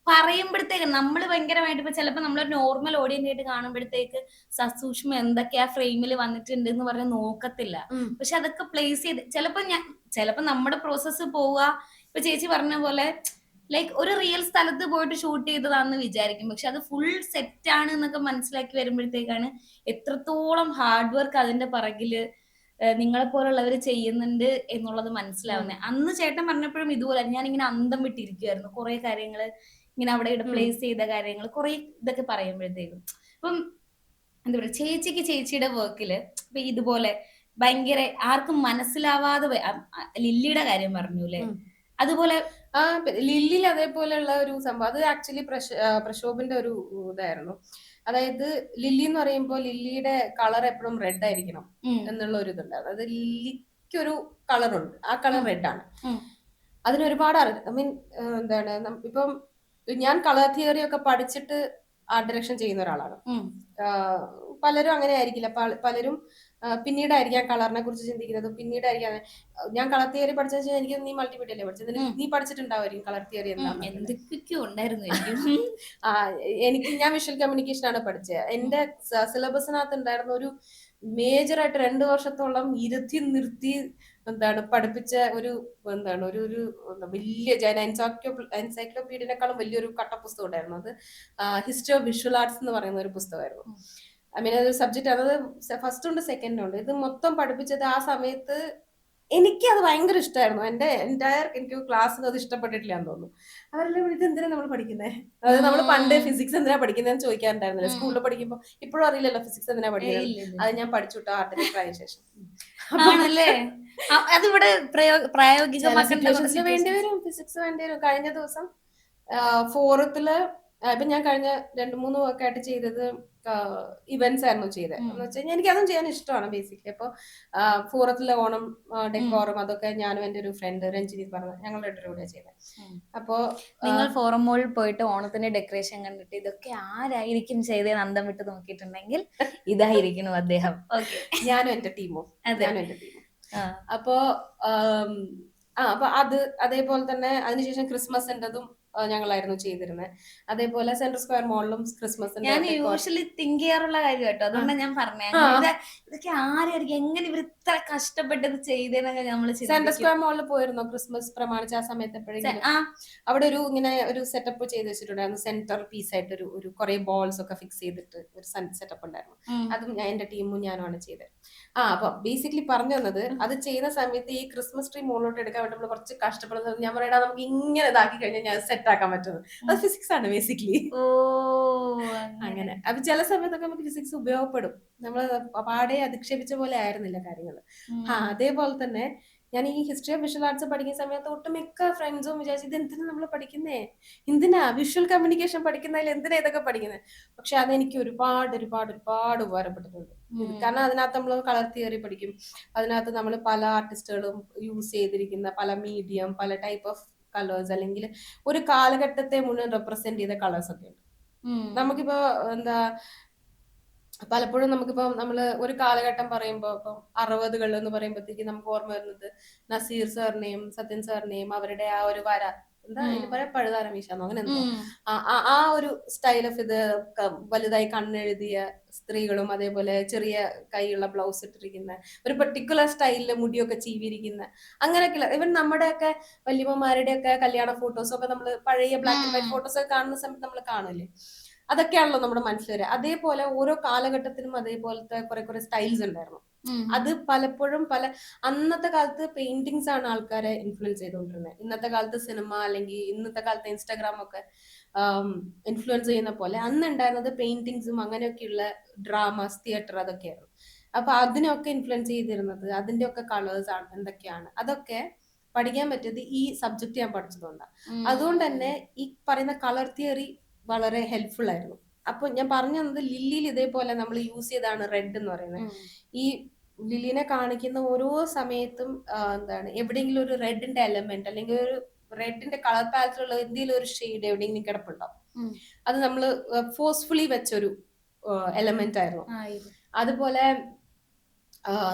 പറയുമ്പോഴത്തേക്ക് നമ്മൾ ഭയങ്കരമായിട്ട് ഇപ്പൊ ചിലപ്പോ നമ്മളൊരു നോർമൽ ഓഡിയൻസ് ആയിട്ട് കാണുമ്പോഴത്തേക്ക് സസൂക്ഷ്മം എന്തൊക്കെയാ ഫ്രെയിമിൽ വന്നിട്ടുണ്ട് എന്ന് പറഞ്ഞ് നോക്കത്തില്ല. പക്ഷെ അതൊക്കെ പ്ലേസ് ചെയ്ത് ചിലപ്പോ നമ്മുടെ പ്രോസസ്സ് പോവുക. ഇപ്പൊ ചേച്ചി പറഞ്ഞ പോലെ ലൈക്ക് ഒരു റിയൽ സ്ഥലത്ത് പോയിട്ട് ഷൂട്ട് ചെയ്തതാണെന്ന് വിചാരിക്കും, പക്ഷെ അത് ഫുൾ സെറ്റ് ആണ് എന്നൊക്കെ മനസ്സിലാക്കി വരുമ്പോഴത്തേക്കാണ് എത്രത്തോളം ഹാർഡ് വർക്ക് അതിന്റെ പിറകില് നിങ്ങളെ പോലുള്ളവർ ചെയ്യുന്നുണ്ട് എന്നുള്ളത് മനസ്സിലാവുന്നത്. അന്ന് ചേട്ടൻ പറഞ്ഞപ്പോഴും ഇതുപോലെ ഞാനിങ്ങനെ അന്തം വിട്ടിരിക്കുവായിരുന്നു. കുറെ കാര്യങ്ങള് ഇങ്ങനെ അവിടെ ഇവിടെ പ്ലേസ് ചെയ്ത കാര്യങ്ങൾ കുറെ ഇതൊക്കെ പറയുമ്പോഴത്തേക്കും. അപ്പം എന്താ പറയുക, ചേച്ചിയുടെ വർക്കില് ഇപ്പൊ ഇതുപോലെ ഭയങ്കര ആർക്കും മനസ്സിലാവാതെ ലില്ലിയുടെ കാര്യം പറഞ്ഞു അല്ലെ, അതുപോലെ
ലില്ലിയിൽ അതേപോലെയുള്ള ഒരു സംഭവം, അത് ആക്ച്വലി പ്രക്ഷോഭിന്റെ ഒരു ഇതായിരുന്നു. അതായത് ലില്ലി എന്ന് പറയുമ്പോൾ ലില്ലിയുടെ കളർ എപ്പോഴും റെഡ് ആയിരിക്കണം എന്നുള്ള ഒരു ഇതുണ്ട്. അതായത് ലില്ലിക്കൊരു കളറുണ്ട്, ആ കളർ റെഡ് ആണ്. അതിന് ഒരുപാട് ഐ മീൻ എന്താണ്, ഇപ്പം ഞാൻ കളർ തിയറി ഒക്കെ പഠിച്ചിട്ട് ആർട്ട് ഡയറക്ഷൻ ചെയ്യുന്ന ഒരാളാണ്. പലരും അങ്ങനെ ആയിരിക്കില്ല. പലരും പിന്നീടായിരിക്കാം കളറിനെ കുറിച്ച് ചിന്തിക്കുന്നത്. പിന്നീടായിരിക്കാം ഞാൻ കളർ തിയറി പഠിച്ചത് എനിക്ക് നീ മൾട്ടിമീഡിയ അല്ലേ പഠിച്ചത്, നീ പഠിച്ചിട്ടുണ്ടാവും കളർ തിയറി എന്താണെന്ന്.
എന്തൊക്കെയോ ഉണ്ടായിരുന്നു
എനിക്ക് ഞാൻ വിഷ്വൽ കമ്മ്യൂണിക്കേഷൻ ആണ് പഠിച്ചത്. എന്റെ സിലബസിനകത്ത് ഉണ്ടായിരുന്ന ഒരു മേജറായിട്ട് 2 വർഷത്തോളം ഇരുത്തി നിർത്തി എന്താണ് പഠിപ്പിച്ച ഒരു എന്താണ് ഒരു ഒരു വലിയ എൻസൈക്ലോപീഡിയനേക്കാളും വലിയൊരു കട്ടപ്പുസ്തകം ഉണ്ടായിരുന്നു. അത് ഹിസ്റ്ററി ഓഫ് വിഷ്വൽ ആർട്സ് എന്ന് പറയുന്ന ഒരു പുസ്തകമായിരുന്നു. ഐ മീൻ ഒരു സബ്ജക്ട്, അതായത് ഫസ്റ്റ് ഉണ്ട് സെക്കൻഡ് ഉണ്ട്. ഇത് മൊത്തം പഠിപ്പിച്ചത് ആ സമയത്ത് എനിക്ക് അത് ഭയങ്കര ഇഷ്ടമായിരുന്നു. എന്റെ എൻറ്റയർ എനിക്ക് ക്ലാസ്സിൽ അത് ഇഷ്ടപ്പെട്ടിട്ടില്ല എന്ന് തോന്നുന്നു. അവരെല്ലാം ഇത് എന്തിനാ നമ്മൾ പഠിക്കുന്നത്, അതായത് നമ്മൾ പണ്ട് ഫിസിക്സ് എന്തിനാ പഠിക്കുന്നതെന്ന് ചോദിക്കാറുണ്ടായിരുന്നില്ല സ്കൂളിൽ പഠിക്കുമ്പോൾ. ഇപ്പോഴും അറിയില്ലല്ലോ ഫിസിക്സ് എന്തിനാ പഠിക്കുന്നത്. അത് ഞാൻ പഠിച്ചു വിട്ടു ആർട്ട് ഡയറക്ടർ ആയ ശേഷം.
അതിവിടെ പ്രായോഗികമാക്കാൻ
വേണ്ടിവരും, ഫിസിക്സ് വേണ്ടിവരും. കഴിഞ്ഞ ദിവസം 4th ഇപ്പൊ ഞാൻ കഴിഞ്ഞ 2-3 വർക്കായിട്ട് ചെയ്തത് ഇവന്റ്സ് ആയിരുന്നു ചെയ്തത്. എന്ന് വെച്ച് കഴിഞ്ഞാൽ എനിക്ക് അതും ചെയ്യാൻ ഇഷ്ടമാണ് ബേസിക്കലി. അപ്പൊ 4th ഓണം ഡെക്കോറും അതൊക്കെ ഞാനും എന്റെ ഒരു ഫ്രണ്ട് രഞ്ജിനി പറഞ്ഞ ഞങ്ങൾ രണ്ടുപേരും കൂടെ ചെയ്തത്. അപ്പോ
നിങ്ങൾ ഫോറം മോളിൽ പോയിട്ട് ഓണത്തിന്റെ ഡെക്കറേഷൻ കണ്ടിട്ട് ഇതൊക്കെ ആരായിരിക്കും ചെയ്തതെന്ന് അന്തം വിട്ട് നോക്കിയിട്ടുണ്ടെങ്കിൽ ഇതായിരിക്കണം അദ്ദേഹം.
ഞാനും എന്റെ ടീമും. അപ്പോ അപ്പൊ അത് അതേപോലെ തന്നെ അതിനുശേഷം ക്രിസ്മസിൻ്റെതും ഞങ്ങളായിരുന്നു ചെയ്തിരുന്നത്. അതേപോലെ സെൻട്രൽ സ്ക്വയർ മോളിലും ക്രിസ്മസ്
ഞാൻ യൂഷ്വലി തിങ്ക് ചെയ്യാറുള്ള കാര്യം കേട്ടോ, അതുകൊണ്ടാണ് ഞാൻ പറഞ്ഞത് ഇതൊക്കെ ആരായിരിക്കും, എങ്ങനെ ഇവർ ഇത്ര കഷ്ടപ്പെട്ടത് ചെയ്തേന്നൊക്കെ നമ്മള്.
സെൻട്രൽ സ്ക്വയർ മോളിൽ പോയിരുന്നോ ക്രിസ്മസ് പ്രമാണിച്ച് ആ സമയത്ത് എപ്പോഴെങ്കിലും? അവിടെ ഒരു ഇങ്ങനെ ഒരു സെറ്റപ്പ് ചെയ്ത് വെച്ചിട്ടുണ്ടായിരുന്നു. സെന്റർ പീസ് ആയിട്ട് ഒരു കുറെ ബോൾസ് ഒക്കെ ഫിക്സ് ചെയ്തിട്ട് ഒരു സെറ്റപ്പ് ഉണ്ടായിരുന്നു. അതും എന്റെ ടീമും ഞാനുമാണ് ചെയ്തത്. അപ്പൊ ബേസിക്കലി പറഞ്ഞു വന്നത്, അത് ചെയ്യുന്ന സമയത്ത് ഈ ക്രിസ്മസ് ട്രീ മുകളിലോട്ട് എടുക്കാൻ വേണ്ടി നമ്മൾ കുറച്ച് കഷ്ടപ്പെടുന്നത്. ഞാൻ പറയടാ നമുക്ക് ഇങ്ങനെ ഇതാക്കി കഴിഞ്ഞാൽ ഞാൻ സെറ്റ് ആക്കാൻ പറ്റുന്നത്. അത് ഫിസിക്സ് ആണ് ബേസിക്കലി. അങ്ങനെ അപ്പൊ ചില സമയത്തൊക്കെ നമുക്ക് ഫിസിക്സ് ഉപയോഗപ്പെടും. നമ്മൾ പാടെ അധിക്ഷേപിച്ച പോലെ ആയിരുന്നില്ല കാര്യങ്ങൾ. അതേപോലെ തന്നെ ഞാൻ ഈ ഹിസ്റ്ററി ഓഫ് വിഷ്വൽ ആർട്സ് പഠിക്കുന്ന സമയത്ത് ഒട്ടുമിക്ക ഫ്രണ്ട്സും വിചാരിച്ചു ഇത് എന്തിനാ നമ്മൾ പഠിക്കുന്നേ, എന്തിനാ വിഷ്വൽ കമ്മ്യൂണിക്കേഷൻ പഠിക്കുന്നതിൽ എന്തിനാ ഇതൊക്കെ പഠിക്കുന്നത്. പക്ഷെ അതെനിക്ക് ഒരുപാട് ഒരുപാട് ഒരുപാട് ഉപകാരപ്പെട്ടിട്ടുണ്ട്. കാരണം അതിനകത്ത് നമ്മൾ കളർ തിയറി പഠിക്കും. അതിനകത്ത് നമ്മൾ പല ആർട്ടിസ്റ്റുകളും യൂസ് ചെയ്തിരിക്കുന്ന പല മീഡിയം, പല ടൈപ്പ് ഓഫ് കളേഴ്സ്, അല്ലെങ്കിൽ ഒരു കാലഘട്ടത്തെ മുഴുവൻ റെപ്രസെന്റ് ചെയ്ത കളേഴ്സ് ഒക്കെ ഉണ്ട്. നമുക്കിപ്പോ എന്താ പലപ്പോഴും നമുക്കിപ്പോ നമ്മള് ഒരു കാലഘട്ടം പറയുമ്പോ ഇപ്പം 60കൾ എന്ന് പറയുമ്പോഴത്തേക്ക് നമുക്ക് ഓർമ്മ വരുന്നത് നസീർ സാറിനെയും സത്യൻ സാറിനെയും അവരുടെ ആ ഒരു വര എന്താ അതിന് പറയാ പഴുതാര മീശാന്നോ അങ്ങനെ എന്തോ ആ ഒരു സ്റ്റൈൽ ഓഫ് ഇത് വലുതായി കണ്ണെഴുതിയ സ്ത്രീകളും അതേപോലെ ചെറിയ കൈയുള്ള ബ്ലൗസ് ഇട്ടിരിക്കുന്ന ഒരു പെർട്ടിക്കുലർ സ്റ്റൈലില് മുടിയൊക്കെ ചീവിരിക്കുന്ന അങ്ങനെയൊക്കെയുള്ള ഇവൻ നമ്മുടെയൊക്കെ വല്യമ്മമാരുടെ ഒക്കെ കല്യാണ ഫോട്ടോസ് ഒക്കെ നമ്മൾ പഴയ ബ്ലാക്ക് ആൻഡ് വൈറ്റ് ഫോട്ടോസ് ഒക്കെ കാണുന്ന സമയത്ത് നമ്മൾ കാണില്ലേ, അതൊക്കെയാണല്ലോ നമ്മുടെ മനസ്സിൽ വരിക. അതേപോലെ ഓരോ കാലഘട്ടത്തിനും അതേപോലത്തെ കുറെ സ്റ്റൈൽസ് ഉണ്ടായിരുന്നു. അത് പലപ്പോഴും അന്നത്തെ കാലത്ത് പെയിന്റിങ്സ് ആണ് ആൾക്കാരെ ഇൻഫ്ലുവൻസ് ചെയ്തുകൊണ്ടിരുന്നത്. ഇന്നത്തെ കാലത്ത് സിനിമ അല്ലെങ്കിൽ ഇന്നത്തെ കാലത്ത് ഇൻസ്റ്റാഗ്രാം ഒക്കെ ഇൻഫ്ലുവൻസ് ചെയ്യുന്ന പോലെ അന്ന് ഉണ്ടായിരുന്നത് പെയിന്റിങ്സും അങ്ങനെയൊക്കെയുള്ള ഡ്രാമാസ്, തിയേറ്റർ അതൊക്കെയായിരുന്നു. അപ്പൊ അതിനൊക്കെ ഇൻഫ്ലുവൻസ് ചെയ്തിരുന്നത് അതിന്റെ ഒക്കെ കളേഴ്സ് ആണ് എന്തൊക്കെയാണ് അതൊക്കെ പഠിക്കാൻ പറ്റിയത് ഈ സബ്ജക്ട് ഞാൻ പഠിച്ചതുകൊണ്ടാണ്. അതുകൊണ്ട് തന്നെ ഈ പറയുന്ന കളർ തിയറി വളരെ ഹെൽപ്ഫുൾ ആയിരുന്നു. അപ്പൊ ഞാൻ പറഞ്ഞു തന്നത് ലില്ലിയിൽ ഇതേപോലെ നമ്മൾ യൂസ് ചെയ്താണ് റെഡ് എന്ന് പറയുന്നത്. ഈ ലില്ലിനെ കാണിക്കുന്ന ഓരോ സമയത്തും എന്താണ് എവിടെയെങ്കിലും ഒരു റെഡിന്റെ എലമെന്റ് അല്ലെങ്കിൽ ഒരു റെഡിന്റെ കളർ പാലറ്റിലുള്ള എന്തെങ്കിലും ഒരു ഷെയ്ഡ് എവിടെയെങ്കിലും കിടപ്പുണ്ടാവും. അത് നമ്മൾ ഫോഴ്സ്ഫുള്ളി വെച്ചൊരു എലമെന്റ് ആയിരുന്നു. അതുപോലെ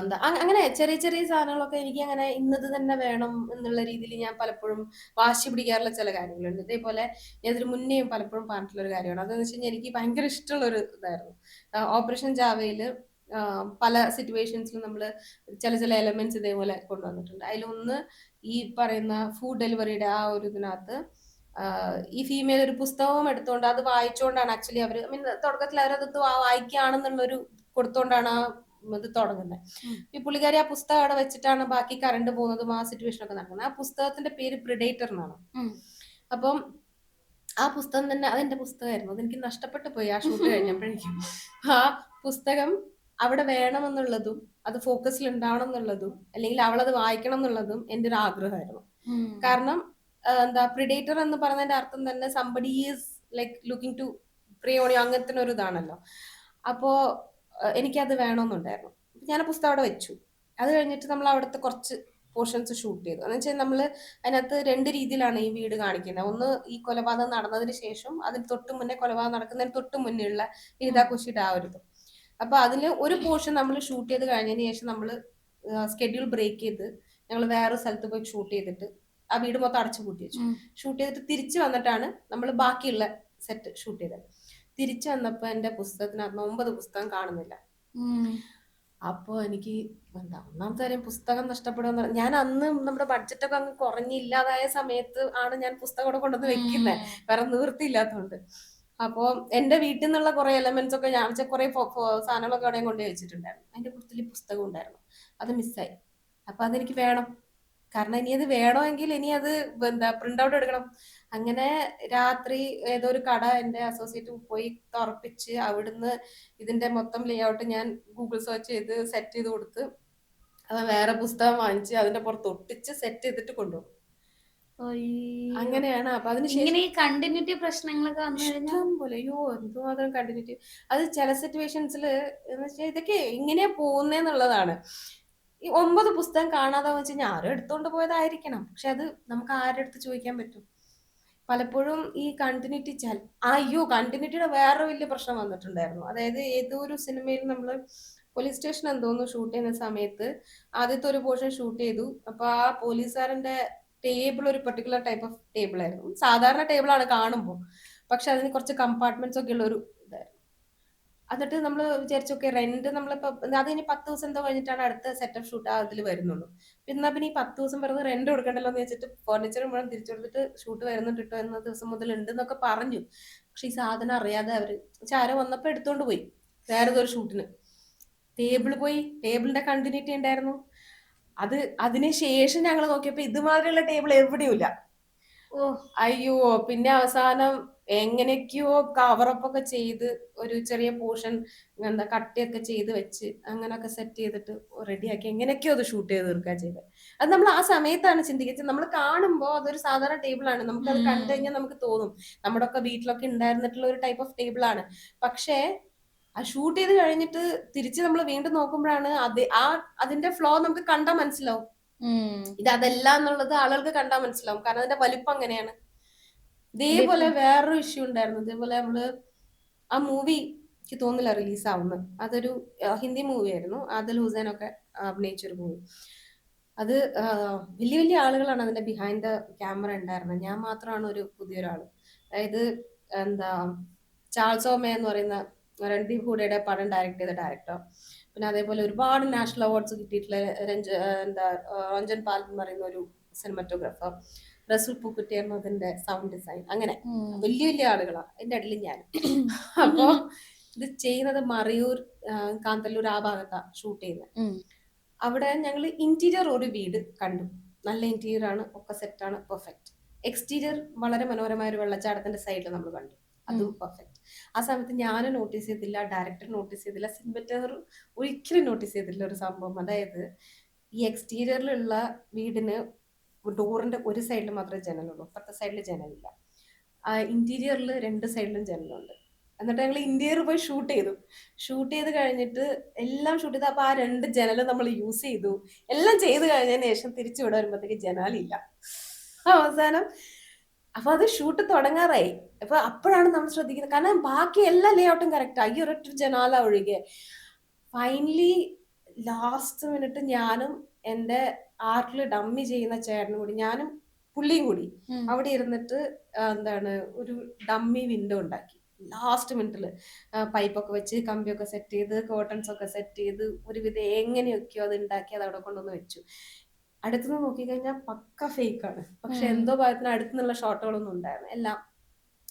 എന്താ അങ്ങനെ ചെറിയ ചെറിയ സാധനങ്ങളൊക്കെ എനിക്ക് അങ്ങനെ ഇന്നത് തന്നെ വേണം എന്നുള്ള രീതിയിൽ ഞാൻ പലപ്പോഴും വാശി പിടിക്കാറുള്ള ചില കാര്യങ്ങളുണ്ട്. ഇതേപോലെ ഞാൻ ഇതിന് മുന്നേയും പലപ്പോഴും പറഞ്ഞിട്ടുള്ള ഒരു കാര്യമാണ്. അതെന്ന് വെച്ച് കഴിഞ്ഞാൽ എനിക്ക് ഭയങ്കര ഇഷ്ടമുള്ള ഒരു ഇതായിരുന്നു. ഓപ്പറേഷൻ ജാവയില് പല സിറ്റുവേഷൻസിലും നമ്മൾ ചില എലമെന്റ്സ് ഇതേപോലെ കൊണ്ടുവന്നിട്ടുണ്ട്. അതിലൊന്ന് ഈ പറയുന്ന ഫുഡ് ഡെലിവറിയുടെ ആ ഒരു ഇതിനകത്ത് ഈ ഫീമെയിൽ ഒരു പുസ്തകം എടുത്തുകൊണ്ട് അത് വായിച്ചുകൊണ്ടാണ് ആക്ച്വലി അവർ ഐ മീൻ തുടക്കത്തിൽ അവരത് വായിക്കുകയാണെന്നുള്ളൊരു കൊടുത്തോണ്ടാണ് ആ ഇത് തുടങ്ങുന്നത്. ഈ പുള്ളിക്കാരി ആ പുസ്തകം അവിടെ വെച്ചിട്ടാണ് ബാക്കി കറണ്ട് പോകുന്നതും ആ സിറ്റുവേഷൻ ഒക്കെ നടക്കുന്നത്. ആ പുസ്തകത്തിന്റെ പേര് പ്രിഡേറ്റർ എന്നാണ്. അപ്പം ആ പുസ്തകം തന്നെ അതെന്റെ പുസ്തകമായിരുന്നു. അതെനിക്ക് നഷ്ടപ്പെട്ടു പോയി ആ ഷൂട്ട് കഴിഞ്ഞപ്പോഴേക്കും. ആ പുസ്തകം അവിടെ വേണമെന്നുള്ളതും അത് ഫോക്കസിൽ ഉണ്ടാവണം എന്നുള്ളതും അല്ലെങ്കിൽ അവളത് വായിക്കണം എന്നുള്ളതും എൻ്റെ ഒരു ആഗ്രഹമായിരുന്നു. കാരണം എന്താ പ്രിഡേറ്റർ എന്ന് പറയുന്നതിന്റെ അർത്ഥം തന്നെ somebody is like looking to prey on you, അങ്ങനത്തെ ഒരു ഇതാണല്ലോ. അപ്പോ എനിക്കത് വേണമെന്നുണ്ടായിരുന്നു. ഞാൻ ആ പുസ്തകം അവിടെ വെച്ചു. അത് കഴിഞ്ഞിട്ട് നമ്മൾ അവിടുത്തെ കുറച്ച് പോർഷൻസ് ഷൂട്ട് ചെയ്തു. എന്ന് വെച്ചാൽ നമ്മൾ അതിനകത്ത് 2 രീതിയിലാണ് ഈ വീട് കാണിക്കുന്നത്. ഒന്ന് ഈ കൊലപാതകം നടന്നതിന് ശേഷം, അതിന് തൊട്ട് മുന്നേ, കൊലപാതകം നടക്കുന്നതിന് തൊട്ട് മുന്നേ ഉള്ള ഗീതാകുഷിയുടെ ആ ഒരു ഇത്. അപ്പൊ അതില് ഒരു പോർഷൻ നമ്മൾ ഷൂട്ട് ചെയ്ത് കഴിഞ്ഞതിന് ശേഷം നമ്മൾ സ്കെഡ്യൂൾ ബ്രേക്ക് ചെയ്ത് ഞങ്ങൾ വേറെ സ്ഥലത്ത് പോയി ഷൂട്ട് ചെയ്തിട്ട് ആ വീട് മൊത്തം അടച്ചു പൂട്ടി വെച്ചു. ഷൂട്ട് ചെയ്തിട്ട് തിരിച്ചു വന്നിട്ടാണ് നമ്മൾ ബാക്കിയുള്ള സെറ്റ് ഷൂട്ട് ചെയ്തത്. തിരിച്ചു വന്നപ്പോ എന്റെ പുസ്തകത്തിനകത്ത് 9 പുസ്തകം കാണുന്നില്ല. അപ്പൊ എനിക്ക് എന്താ, ഒന്നാമത്തെ കാര്യം പുസ്തകം നഷ്ടപ്പെടുമെന്ന്. ഞാൻ അന്ന് നമ്മുടെ ബഡ്ജറ്റൊക്കെ അങ്ങ് കുറഞ്ഞില്ലാതായ സമയത്ത് ആണ് ഞാൻ പുസ്തകം അവിടെ കൊണ്ടുവന്ന് വെക്കുന്നത്, വേറെ നിവൃത്തിയില്ലാത്തതുകൊണ്ട്. അപ്പൊ എന്റെ വീട്ടിൽ നിന്നുള്ള കുറെ എലമെന്റ്സ് ഒക്കെ ഞാൻ കുറെ സാധനങ്ങളൊക്കെ അവിടെ കൊണ്ടുപോയി വെച്ചിട്ടുണ്ടായിരുന്നു. അതിന്റെ കൂട്ടത്തിൽ പുസ്തകം ഉണ്ടായിരുന്നു, അത് മിസ്സായി. അപ്പൊ അതെനിക്ക് വേണം, കാരണം ഇനി അത് വേണമെങ്കിൽ ഇനി അത് എന്താ പ്രിന്റ് ഔട്ട് എടുക്കണം. അങ്ങനെ രാത്രി ഏതോ ഒരു കട എന്റെ അസോസിയേറ്റ് പോയി തുറപ്പിച്ച് അവിടുന്ന് ഇതിന്റെ മൊത്തം ലേ ഔട്ട് ഞാൻ ഗൂഗിൾ സെർച്ച് ചെയ്ത് സെറ്റ് ചെയ്ത് കൊടുത്ത് അത് വേറെ പുസ്തകം വാങ്ങിച്ച് അതിന്റെ പുറത്ത് ഒട്ടിച്ച് സെറ്റ് ചെയ്തിട്ട് കൊണ്ടുപോകും. അങ്ങനെയാണ്. അപ്പൊ
ഇങ്ങനെ ഈ കണ്ടിന്യൂറ്റി പ്രശ്നങ്ങളൊക്കെ വന്നു കഴിഞ്ഞാൽ
ഇഷ്ടം പോലെ, അയ്യോ എന്തുമാത്രം കണ്ടിന്യൂറ്റി. അത് ചില സിറ്റുവേഷൻസിൽ എന്ന് വെച്ചാൽ ഇതൊക്കെ ഇങ്ങനെയാ പോകുന്നേന്നുള്ളതാണ്. ഈ 9 പുസ്തകം കാണാതെ വെച്ച് കഴിഞ്ഞാൽ ആരും എടുത്തോണ്ട് പോയതായിരിക്കണം, പക്ഷെ അത് നമുക്ക് ആരുടെ അടുത്ത് ചോദിക്കാൻ പറ്റും. പലപ്പോഴും ഈ കണ്ടിന്യൂറ്റി അയ്യോ കണ്ടിന്യൂറ്റിയുടെ വേറെ വലിയ പ്രശ്നം വന്നിട്ടുണ്ടായിരുന്നു. അതായത് ഏതോ ഒരു സിനിമയിൽ നമ്മള് പോലീസ് സ്റ്റേഷൻ എന്തോന്ന് ഷൂട്ട് ചെയ്യുന്ന സമയത്ത് ആദ്യത്തെ ഒരു പോർഷൻ ഷൂട്ട് ചെയ്തു. അപ്പൊ ആ പോലീസുകാരന്റെ ടേബിൾ ഒരു പെർട്ടിക്കുലർ ടൈപ്പ് ഓഫ് ടേബിൾ ആയിരുന്നു. സാധാരണ ടേബിൾ ആണ് കാണുമ്പോൾ, പക്ഷെ അതിന് കുറച്ച് കമ്പാർട്ട്മെന്റ്സ് ഒക്കെ ഉള്ള ഒരു ഇതായിരുന്നു. എന്നിട്ട് നമ്മൾ വിചാരിച്ചൊക്കെ റെന്റ് നമ്മളിപ്പോ അത് ഇനി 10 ദിവസം എന്തോ കഴിഞ്ഞിട്ടാണ് അടുത്ത സെറ്റപ്പ് ഷൂട്ട് അതിൽ വരുന്നുള്ളൂ. പിന്നെ പിന്നെ ഈ 10 ദിവസം വെറുതെ റെന്റ് കൊടുക്കണ്ടല്ലോ എന്ന് വെച്ചിട്ട് ഫർണിച്ചർ മുഴുവൻ തിരിച്ചു കൊടുത്തിട്ട് ഷൂട്ട് വരുന്നുണ്ട് കേട്ടോ, എന്ന ദിവസം മുതൽ ഉണ്ട് എന്നൊക്കെ പറഞ്ഞു. പക്ഷെ ഈ സാധനം അറിയാതെ അവര് ആരോ വന്നപ്പോ എടുത്തോണ്ട് പോയി വേറെ ഒരു ഷൂട്ടിന്. ടേബിൾ പോയി, ടേബിളിന്റെ കണ്ടിന്യൂറ്റി ഉണ്ടായിരുന്നു. അതിനുശേഷം ഞങ്ങൾ നോക്കിയപ്പോ ഇതുമാതിരിയുള്ള ടേബിൾ എവിടെയുമില്ല. അയ്യോ, പിന്നെ അവസാനം എങ്ങനെയൊക്കെയോ കവറപ്പ് ഒക്കെ ചെയ്ത് ഒരു ചെറിയ പോർഷൻ എന്താ കട്ടയൊക്കെ ചെയ്ത് വെച്ച് അങ്ങനെയൊക്കെ സെറ്റ് ചെയ്തിട്ട് റെഡിയാക്കി എങ്ങനെയൊക്കെയോ അത് ഷൂട്ട് ചെയ്ത് തീർക്കുക ചെയ്ത്. അത് നമ്മൾ ആ സമയത്താണ് ചിന്തിക്കുന്നത്. നമ്മൾ കാണുമ്പോൾ അതൊരു സാധാരണ ടേബിൾ ആണ്, നമുക്ക് അത് കണ്ടു കഴിഞ്ഞാൽ നമുക്ക് തോന്നും നമ്മുടെ ഒക്കെ വീട്ടിലൊക്കെ ഉണ്ടായിരുന്നിട്ടുള്ള ഒരു ടൈപ്പ് ഓഫ് ടേബിൾ ആണ്. പക്ഷേ ആ ഷൂട്ട് ചെയ്ത് കഴിഞ്ഞിട്ട് തിരിച്ച് നമ്മൾ വീണ്ടും നോക്കുമ്പോഴാണ് അതിന്റെ ഫ്ലോ നമുക്ക് കണ്ടാൽ മനസ്സിലാവും. ഇത് അതല്ല എന്നുള്ളത് ആളുകൾക്ക് കണ്ടാൽ മനസ്സിലാവും, കാരണം അതിന്റെ വലിപ്പം അങ്ങനെയാണ്. ഇതേപോലെ വേറൊരു ഇഷ്യൂ ഉണ്ടായിരുന്നു. ഇതേപോലെ നമ്മള് ആ മൂവി എനിക്ക് തോന്നില്ല റിലീസ് ആവുന്നത്. അതൊരു ഹിന്ദി മൂവി ആയിരുന്നു, ആദിൽ ഹുസൈനൊക്കെ അഭിനയിച്ചൊരു മൂവി. അത് വലിയ വലിയ ആളുകളാണ് അതിന്റെ ബിഹൈൻഡ് ദ ക്യാമറ ഉണ്ടായിരുന്നത്. ഞാൻ മാത്രമാണ് ഒരു പുതിയൊരാള്. അതായത് എന്താ ചാൾസ് ഓമേ എന്ന് പറയുന്ന രൺദീപ് ഹൂഡയുടെ പടം ഡയറക്ട് ചെയ്ത ഡയറക്ടർ, പിന്നെ അതേപോലെ ഒരുപാട് നാഷണൽ അവാർഡ്സ് കിട്ടിയിട്ടുള്ള രഞ്ജൻ പാൽ എന്ന് പറയുന്ന ഒരു സിനിമറ്റോഗ്രാഫർ, റസൂൽ പൂക്കുറ്റിയായിരുന്നു അതിന്റെ സൗണ്ട് ഡിസൈൻ. അങ്ങനെ വലിയ വലിയ ആളുകളാണ്, അതിന്റെ ഇടയിൽ ഞാൻ. അപ്പോ ഇത് ചെയ്യുന്നത് മറയൂർ, കാന്തല്ലൂർ ആ ഭാഗത്താ ഷൂട്ട് ചെയ്യുന്നത്. അവിടെ ഞങ്ങൾ ഇന്റീരിയർ ഒരു വീട് കണ്ടു, നല്ല ഇന്റീരിയർ ആണ്, ഒക്കെ സെറ്റാണ്, പെർഫെക്റ്റ്. എക്സ്റ്റീരിയർ വളരെ മനോഹരമായ ഒരു വെള്ളച്ചാട്ടത്തിന്റെ സൈഡിൽ നമ്മൾ കണ്ടു, അതും പെർഫെക്റ്റ്. ആ സമയത്ത് ഞാൻ നോട്ടീസ് ചെയ്തില്ല, ഡയറക്ടർ നോട്ടീസ് ചെയ്തില്ല, സിനിമറ്റോഗ്രാഫർ ഒരിക്കലും നോട്ടീസ് ചെയ്തില്ല ഒരു സംഭവം. അതായത് ഈ എക്സ്റ്റീരിയറിലുള്ള വീടിന് ഡോറിന്റെ ഒരു സൈഡിൽ മാത്രമേ ജനലുള്ളൂ, അപ്പുറത്തെ സൈഡിൽ ജനലില്ല. ഇന്റീരിയറിൽ 2 സൈഡിലും ജനലുണ്ട്. എന്നിട്ട് ഞങ്ങൾ ഇന്റീരിയർ പോയി ഷൂട്ട് ചെയ്ത് കഴിഞ്ഞിട്ട് എല്ലാം ഷൂട്ട് ചെയ്ത് അപ്പൊ ആ 2 ജനലും നമ്മൾ യൂസ് ചെയ്തു. എല്ലാം ചെയ്ത് കഴിഞ്ഞതിന് ശേഷം തിരിച്ചു വിട വരുമ്പോഴത്തേക്ക് ജനാലില്ല അവസാനം. അപ്പൊ അത് ഷൂട്ട് തുടങ്ങാറായി. അപ്പൊ അപ്പോഴാണ് നമ്മൾ ശ്രദ്ധിക്കുന്നത്, കാരണം ബാക്കി എല്ലാ ലേ ഔട്ടും കറക്റ്റാ, ഈ ഒരൊറ്റ ജനാല ഒഴികെ. ഫൈനലി ലാസ്റ്റ് മിനിറ്റ് ഞാനും എന്റെ ആർട്ടിൽ ഡമ്മി ചെയ്യുന്ന ചേട്ടനും കൂടി, ഞാനും പുള്ളിയും കൂടി അവിടെ ഇരുന്നിട്ട് എന്താണ് ഒരു ഡമ്മി വിൻഡോ ഉണ്ടാക്കി. ലാസ്റ്റ് മിനിറ്റില് പൈപ്പൊക്കെ വെച്ച് കമ്പിയൊക്കെ സെറ്റ് ചെയ്ത് കോട്ടൺസ് ഒക്കെ സെറ്റ് ചെയ്ത് ഒരുവിധം എങ്ങനെയൊക്കെയോ അത് ഉണ്ടാക്കി അത് അവിടെ കൊണ്ടുവന്ന് വെച്ചു. അടുത്തുനിന്ന് നോക്കിക്കഴിഞ്ഞാൽ പക്ക ഫേക്കാണ്, പക്ഷെ എന്തോ ഭാഗത്തിന് അടുത്തുനിന്നുള്ള ഷോട്ടുകളൊന്നും ഉണ്ടായിരുന്നു, എല്ലാം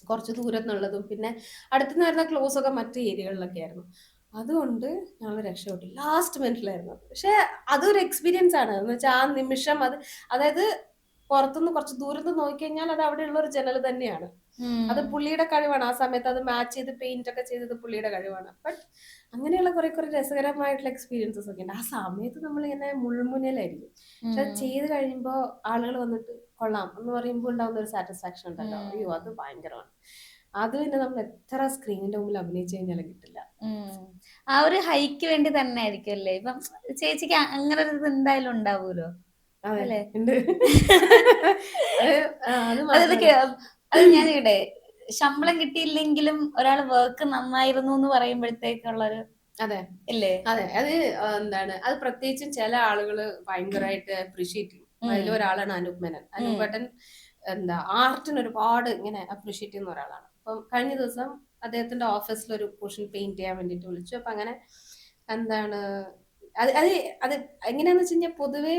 കുറച്ച് ദൂരത്തുനിന്നുള്ളതും പിന്നെ അടുത്തുനിന്ന് വരുന്ന ക്ലോസ് ഒക്കെ മറ്റു ഏരിയകളിലൊക്കെ ആയിരുന്നു. അതുകൊണ്ട് ഞങ്ങൾ രക്ഷപ്പെട്ടു, ലാസ്റ്റ് മിനിറ്റിലായിരുന്നു. പക്ഷെ അതൊരു എക്സ്പീരിയൻസ് ആണ്, എന്ന് വെച്ചാൽ ആ നിമിഷം അതായത് പുറത്തുനിന്ന് കുറച്ച് ദൂരത്ത് നോക്കിക്കഴിഞ്ഞാൽ അത് അവിടെയുള്ള ഒരു ജനൽ തന്നെയാണ്. അത് പുള്ളിയുടെ കഴിവാണ്. ആ സമയത്ത് അത് മാച്ച് ചെയ്ത് പെയിന്റ് ഒക്കെ ചെയ്തത് പുള്ളിയുടെ കഴിവാണ്. ബട്ട് അങ്ങനെയുള്ള കുറെ കുറെ രസകരമായിട്ടുള്ള എക്സ്പീരിയൻസസ് ഒക്കെ ഉണ്ട്. ആ സമയത്ത് നമ്മളിങ്ങനെ മുൾമുനയിലായിരിക്കും. പക്ഷെ അത് ചെയ്ത് കഴിയുമ്പോൾ ആളുകൾ വന്നിട്ട് കൊള്ളാം എന്ന് പറയുമ്പോൾ ഉണ്ടാവുന്ന ഒരു സാറ്റിസ്ഫാക്ഷൻ ഉണ്ടല്ലോ, അയ്യോ അത് ഭയങ്കരമാണ്. അത് പിന്നെ നമ്മൾ എത്ര സ്ക്രീനിന്റെ മുമ്പിൽ അഭിനയിച്ചു കഴിഞ്ഞാലും കിട്ടില്ല.
ആ ഒരു ഹൈക്ക് വേണ്ടി തന്നെ ആയിരിക്കും അല്ലേ? ഇപ്പം ചേച്ചിക്ക് അങ്ങനെ ഒരു ഇത് എന്തായാലും ഉണ്ടാവൂലോ
അതെ
അല്ലേ?
ഉണ്ട്. അത്
അതായത്
മാത്രമല്ല,
അത് ഞാൻ ഇവിടെ ശമ്പളം കിട്ടിയില്ലെങ്കിലും ഒരാൾ വർക്ക് നന്നായിരുന്നു എന്ന് പറയുമ്പോഴത്തേക്കുള്ളൊരു
അതെ
ഇല്ലേ?
അതെ അത് എന്താണ്, അത് പ്രത്യേകിച്ചും ചില ആളുകള് ഭയങ്കരമായിട്ട് അപ്രീഷിയേറ്റ് ചെയ്യും. അതിൽ ഒരാളാണ് അനൂപ് മേനൻ. അനൂപ് ഏട്ടൻ എന്താ ആർട്ടിന് ഒരുപാട് ഇങ്ങനെ അപ്രീഷിയേറ്റ് ചെയ്യുന്ന ഒരാളാണ്. അപ്പം കഴിഞ്ഞ ദിവസം അദ്ദേഹത്തിന്റെ ഓഫീസിൽ ഒരു പോർഷൻ പെയിന്റ് ചെയ്യാൻ വേണ്ടിട്ട് വിളിച്ചു. അപ്പൊ അങ്ങനെ എന്താണ് അത് അത് അത് എങ്ങനെയാന്ന് വെച്ച് കഴിഞ്ഞാൽ പൊതുവെ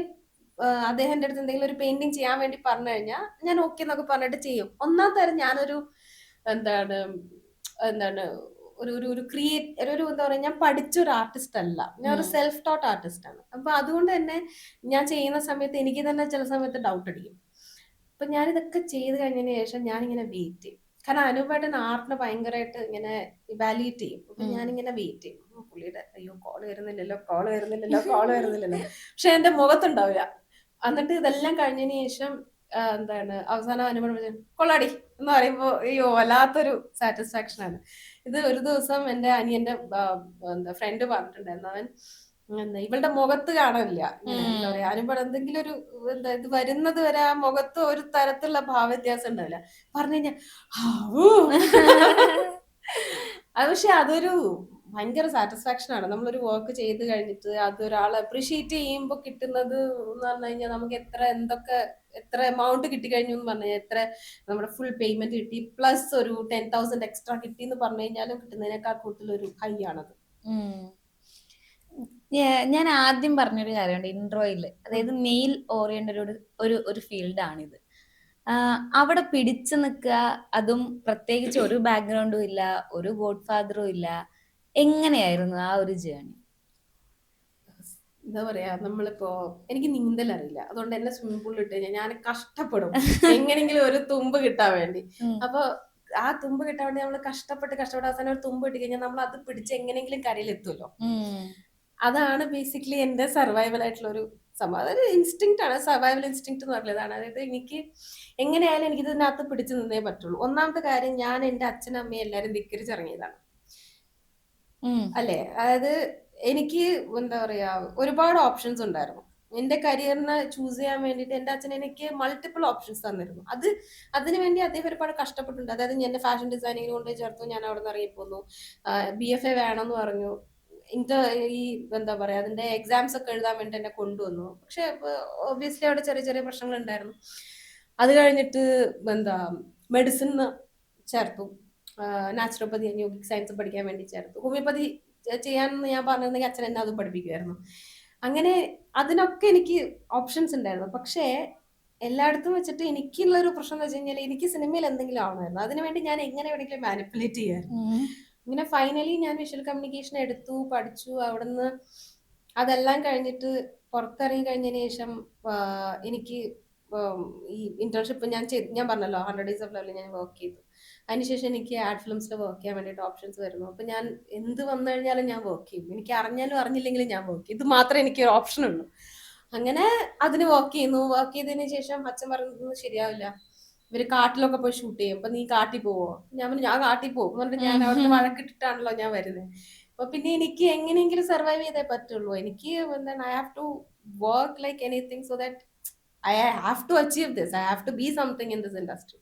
അദ്ദേഹത്തിന്റെ അടുത്ത് എന്തെങ്കിലും ഒരു പെയിന്റിങ് ചെയ്യാൻ വേണ്ടി പറഞ്ഞു കഴിഞ്ഞാൽ ഞാൻ ഓക്കെ എന്നൊക്കെ പറഞ്ഞിട്ട് ചെയ്യും. ഒന്നാം തരം ഞാനൊരു എന്താണ് എന്താണ് ഒരു ഒരു ഒരു ക്രിയേറ്റ് ഒരു എന്താ പറയുക, ഞാൻ പഠിച്ച ഒരു ആർട്ടിസ്റ്റ് അല്ല, ഞാൻ ഒരു സെൽഫ് ടോട്ട് ആർട്ടിസ്റ്റ് ആണ്. അപ്പൊ അതുകൊണ്ട് തന്നെ ഞാൻ ചെയ്യുന്ന സമയത്ത് എനിക്ക് തന്നെ ചില സമയത്ത് ഡൗട്ട് അടിക്കും. അപ്പൊ ഞാൻ ഇതൊക്കെ ചെയ്ത് കഴിഞ്ഞതിന് ശേഷം ഞാനിങ്ങനെ വെയിറ്റ് ചെയ്യും. കാരണം അനൂപേട്ടൻ ആർട്ടിനെ ഭയങ്കരമായിട്ട് ഇങ്ങനെ ഇവാലുവേറ്റ് ചെയ്യും. അപ്പൊ ഞാനിങ്ങനെ വെയിറ്റ് ചെയ്യും. പുള്ളിയുടെ അയ്യോ കോള് വരുന്നില്ലല്ലോ, കോള് വരുന്നില്ലല്ലോ, കോള് വരുന്നില്ലല്ലോ. പക്ഷെ എന്റെ മുഖത്തുണ്ടാവില്ല. എന്നിട്ട് ഇതെല്ലാം കഴിഞ്ഞതിന് ശേഷം എന്താണ് അവസാനം അനുഭവം കൊള്ളാടി എന്ന് പറയുമ്പോ അയ്യോ വല്ലാത്തൊരു സാറ്റിസ്ഫാക്ഷൻ ആണ്. ഇത് ഒരു ദിവസം എന്റെ അനിയന്റെ എന്താ ഫ്രണ്ട് പറഞ്ഞിട്ടുണ്ടായിരുന്നു. അവൻ എന്താ ഇവളുടെ മുഖത്ത് കാണാനില്ല, ഇങ്ങനെ എന്താ പറയാ അനുഭവം എന്തെങ്കിലും ഒരു എന്താ ഇത് വരുന്നത് വരെ ആ മുഖത്ത് ഒരു തരത്തിലുള്ള ഭാവവ്യത്യാസം ഉണ്ടാവില്ല. പറഞ്ഞു കഴിഞ്ഞാൽ അത് പക്ഷെ അതൊരു ഭയങ്കര സാറ്റിസ്ഫാക്ഷൻ ആണ്. നമ്മളൊരു വർക്ക് ചെയ്ത് കഴിഞ്ഞിട്ട് അത് ഒരാൾ അപ്രീഷിയേറ്റ് ചെയ്യുമ്പോൾ കിട്ടുന്നത് എന്ന് പറഞ്ഞു കഴിഞ്ഞാൽ നമുക്ക് എത്ര എമൗണ്ട് കിട്ടിക്കഴിഞ്ഞു എന്ന് പറഞ്ഞു കഴിഞ്ഞാൽ, എത്ര നമ്മുടെ ഫുൾ പേയ്മെന്റ് കിട്ടി പ്ലസ് ഒരു 10,000 എക്സ്ട്രാ കിട്ടി എന്ന് പറഞ്ഞു കഴിഞ്ഞാലും കിട്ടുന്നതിനേക്കാൾ കൂടുതൽ ഒരു ഹൈ ആണത്.
ഞാൻ ആദ്യം പറഞ്ഞൊരു കാര്യമുണ്ട് ഇൻട്രോയില്, അതായത് മെയിൽ ഓറിയന്റഡ് ഒരു ഫീൽഡാണിത്. അവിടെ പിടിച്ചു നിൽക്കുക, അതും പ്രത്യേകിച്ച് ഒരു ബാക്ക്ഗ്രൗണ്ടും ഇല്ല, ഒരു ഗോഡ് ഫാദറും ഇല്ല. എങ്ങനെയായിരുന്നു ആ ഒരു ജേണി?
എന്താ പറയാ, നമ്മളിപ്പോ എനിക്ക് നീന്തൽ അറിയില്ല, അതുകൊണ്ട് എന്നെ സ്വിമ്മിംഗ് പൂളിൽ ഇട്ട് കഴിഞ്ഞാൽ ഞാൻ കഷ്ടപ്പെടും എങ്ങനെങ്കിലും ഒരു തുമ്പ് കിട്ടാൻ വേണ്ടി. അപ്പൊ ആ തുമ്പ് കിട്ടാൻ വേണ്ടി നമ്മൾ കഷ്ടപ്പെട്ട് അവസാനം ഒരു തുമ്പ് കിട്ടി കഴിഞ്ഞാൽ നമ്മൾ അത് പിടിച്ച് എങ്ങനെയെങ്കിലും കരയിൽ എത്തുമല്ലോ. അതാണ് ബേസിക്കലി എന്റെ സർവൈവൽ ആയിട്ടുള്ള ഒരു സംഭവം. അതൊരു ഇൻസ്റ്റിങ്ക്റ്റ് ആണ്, സർവൈവൽ ഇൻസ്റ്റിങ്ക്റ്റ് എന്ന് പറയുന്നതാണ്. അതായത് എനിക്ക് എങ്ങനെയായാലും എനിക്ക് ഇതിനകത്ത് പിടിച്ചു നിന്നേ പറ്റുള്ളൂ. ഒന്നാമത്തെ കാര്യം, ഞാൻ എന്റെ അച്ഛനും അമ്മയും എല്ലാരും ധിക്കരിച്ചിറങ്ങിയതാണ് അല്ലേ. അതായത് എനിക്ക് എന്താ പറയാ ഒരുപാട് ഓപ്ഷൻസ് ഉണ്ടായിരുന്നു. എന്റെ കരിയറിനെ ചൂസ് ചെയ്യാൻ വേണ്ടിയിട്ട് എന്റെ അച്ഛൻ എനിക്ക് മൾട്ടിപ്പിൾ ഓപ്ഷൻസ് തന്നിരുന്നു. അതിനുവേണ്ടി അദ്ദേഹം ഒരുപാട് കഷ്ടപ്പെട്ടിട്ടുണ്ട്. അതായത് എന്നെ ഫാഷൻ ഡിസൈനിങ്ങിന് കൊണ്ടുപോയി ചേർത്തു, ഞാൻ അവിടെ നിന്ന് ഇറങ്ങിപ്പോന്നു. BFA വേണമെന്ന് പറഞ്ഞു. ഈ എന്താ പറയാ അതിന്റെ എക്സാംസ് ഒക്കെ എഴുതാൻ വേണ്ടി എന്നെ കൊണ്ടുവന്നു. പക്ഷെ ഒബ്വിയസ്ലി അവിടെ ചെറിയ ചെറിയ പ്രശ്നങ്ങൾ ഉണ്ടായിരുന്നു. അത് കഴിഞ്ഞിട്ട് എന്താ മെഡിസിൻ ചേർത്തു, നാച്ചുറോപ്പതി യോഗിക് സയൻസ് പഠിക്കാൻ വേണ്ടി ചേർത്തു. ഹോമിയോപ്പതി ചെയ്യാനെന്ന് ഞാൻ പറഞ്ഞിരുന്നെങ്കിൽ അച്ഛൻ എന്നെ അത് പഠിപ്പിക്കുമായിരുന്നു. അങ്ങനെ അതിനൊക്കെ എനിക്ക് ഓപ്ഷൻസ് ഉണ്ടായിരുന്നു. പക്ഷേ എല്ലായിടത്തും വെച്ചിട്ട് എനിക്കുള്ള ഒരു പ്രശ്നം എന്ന് വെച്ച് കഴിഞ്ഞാൽ, എനിക്ക് സിനിമയിൽ എന്തെങ്കിലും ആവണമായിരുന്നു. അതിനുവേണ്ടി ഞാൻ എങ്ങനെ വേണമെങ്കിലും മാനിപ്പുലേറ്റ് ചെയ്യായിരുന്നു. ഇങ്ങനെ ഫൈനലി ഞാൻ വിഷ്വൽ കമ്മ്യൂണിക്കേഷൻ എടുത്തു, പഠിച്ചു. അവിടുന്ന് അതെല്ലാം കഴിഞ്ഞിട്ട് പുറത്തിറങ്ങി കഴിഞ്ഞതിന് ശേഷം എനിക്ക് ഈ ഇന്റേൺഷിപ്പ് ഞാൻ പറഞ്ഞല്ലോ 100 Days of Love ഞാൻ വർക്ക് ചെയ്തു. അതിനുശേഷം എനിക്ക് ആഡ് ഫിലിംസിൽ വർക്ക് ചെയ്യാൻ വേണ്ടിയിട്ട് ഓപ്ഷൻസ് വരുന്നു. അപ്പൊ ഞാൻ എന്ത് വന്നു കഴിഞ്ഞാലും ഞാൻ വർക്ക് ചെയ്യും. എനിക്ക് അറിഞ്ഞാലും അറിഞ്ഞില്ലെങ്കിലും ഞാൻ വർക്ക് ചെയ്യും. ഇത് മാത്രമേ എനിക്ക് ഒരു ഓപ്ഷൻ ഉള്ളൂ. അങ്ങനെ അതിന് വർക്ക് ചെയ്യുന്നു. വർക്ക് ചെയ്തതിന് ശേഷം അച്ഛൻ പറയുന്നത് ശരിയാവില്ല, ഇവര് കാട്ടിലൊക്കെ പോയി ഷൂട്ട് ചെയ്യും, അപ്പൊ നീ കാട്ടിൽ പോവോ? ഞാൻ പറഞ്ഞു ഞാൻ കാട്ടിൽ പോകും എന്ന് പറഞ്ഞിട്ട് ഞാൻ അവിടുന്ന് വഴക്കിട്ടിട്ടാണല്ലോ ഞാൻ വരുന്നത്. അപ്പൊ പിന്നെ എനിക്ക് എങ്ങനെയെങ്കിലും സർവൈവ് ചെയ്തേ പറ്റുള്ളൂ. എനിക്ക് എന്താണ്, I have to work like anything so that I have to achieve this, I have to be something in this industry.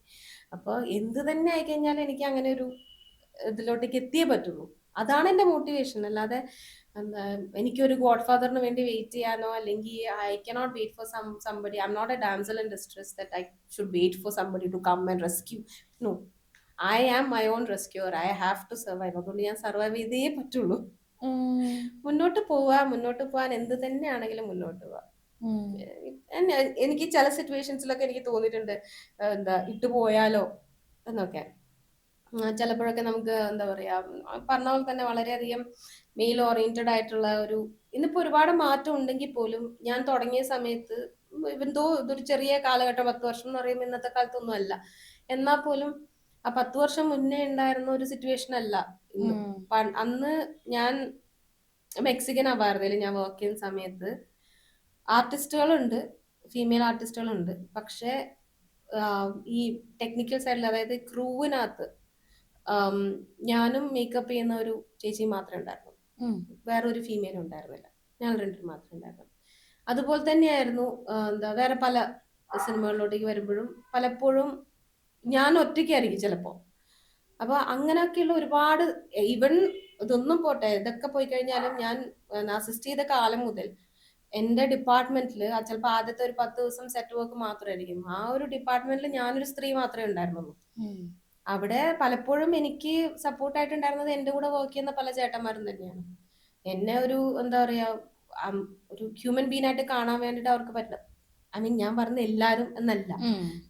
അപ്പൊ എന്ത് തന്നെ ആയിക്കഴിഞ്ഞാലും എനിക്ക് അങ്ങനെ ഒരു ഇതിലോട്ടേക്ക് എത്തിയേ പറ്റുള്ളൂ. അതാണ് എന്റെ മോട്ടിവേഷൻ. അല്ലാതെ എന്താ എനിക്കൊരു ഗോഡ് ഫാദറിന് വേണ്ടി വെയിറ്റ് ചെയ്യാനോ, അല്ലെങ്കിൽ I cannot wait for somebody. I am not a damsel in distress that I should wait for somebody to come and rescue. No, I am my own rescuer. I have to survive. അതുകൊണ്ട് ഞാൻ survive ചെയ്തേ പറ്റുള്ളൂ. മുന്നോട്ട് പോവാൻ എന്ത് തന്നെയാണെങ്കിലും മുന്നോട്ട് പോവാം. എനിക്ക് ചില സിറ്റുവേഷൻസിലൊക്കെ എനിക്ക് തോന്നിയിട്ടുണ്ട്, എന്താ ഇട്ടു പോയാലോ എന്നൊക്കെ. ചിലപ്പോഴൊക്കെ നമുക്ക് എന്താ പറയാ, പറഞ്ഞ പോലെ തന്നെ വളരെയധികം മെയിൽ ഓറിയന്റഡ് ആയിട്ടുള്ള ഇന്നിപ്പോ ഒരുപാട് മാറ്റം ഉണ്ടെങ്കിൽ പോലും ഞാൻ തുടങ്ങിയ സമയത്ത് എന്തോ ഇതൊരു ചെറിയ കാലഘട്ടം, 10 വർഷം എന്ന് പറയുമ്പോൾ ഇന്നത്തെ കാലത്തൊന്നും അല്ല. എന്നാൽ പോലും ആ 10 വർഷം മുന്നേ ഉണ്ടായിരുന്ന ഒരു സിറ്റുവേഷൻ അല്ല ഇന്ന്. അന്ന് ഞാൻ മെക്സിക്കൻ അപാരതയിൽ ഞാൻ വർക്ക് ചെയ്യുന്ന സമയത്ത് ആർട്ടിസ്റ്റുകളുണ്ട്, ഫീമെയിൽ ആർട്ടിസ്റ്റുകളുണ്ട്. പക്ഷെ ഈ ടെക്നിക്കൽ സൈഡിൽ, അതായത് ക്രൂവിനകത്ത് ഞാനും മേക്കപ്പ് ചെയ്യുന്ന ഒരു ചേച്ചി മാത്രമേ ഉണ്ടായിരുന്നു, വേറൊരു ഫീമെയിൽ ഉണ്ടായിരുന്നില്ല, ഞങ്ങൾ രണ്ടുപേരും മാത്രമേ ഉണ്ടായിരുന്നു. അതുപോലെ തന്നെയായിരുന്നു വേറെ പല സിനിമകളിലോട്ടേക്ക് വരുമ്പോഴും പലപ്പോഴും ഞാൻ ഒറ്റയ്ക്കായിരിക്കും ചിലപ്പോ. അപ്പൊ അങ്ങനെയൊക്കെയുള്ള ഒരുപാട്, ഈവൻ ഇതൊന്നും പോട്ടെ, ഇതൊക്കെ പോയി കഴിഞ്ഞാലും ഞാൻ അസിസ്റ്റ് ചെയ്ത കാലം മുതൽ എന്റെ ഡിപ്പാർട്ട്മെന്റിൽ ചിലപ്പോൾ ആദ്യത്തെ ഒരു 10 ദിവസം സെറ്റ് വർക്ക് മാത്രമായിരിക്കും. ആ ഒരു ഡിപ്പാർട്ട്മെന്റിൽ ഞാനൊരു സ്ത്രീ മാത്രമേ ഉണ്ടായിരുന്നുള്ളൂ. അവിടെ പലപ്പോഴും എനിക്ക് സപ്പോർട്ടായിട്ടുണ്ടായിരുന്നത് എന്റെ കൂടെ വർക്ക് ചെയ്യുന്ന പല ചേട്ടന്മാരും തന്നെയാണ്. എന്നെ ഒരു എന്താ പറയാ, ഒരു ഹ്യൂമൻ ബീങ് ആയിട്ട് കാണാൻ വേണ്ടിട്ട് അവർക്ക് പറ്റില്ല. ഐ മീൻ, ഞാൻ പറഞ്ഞ എല്ലാവരും എന്നല്ല,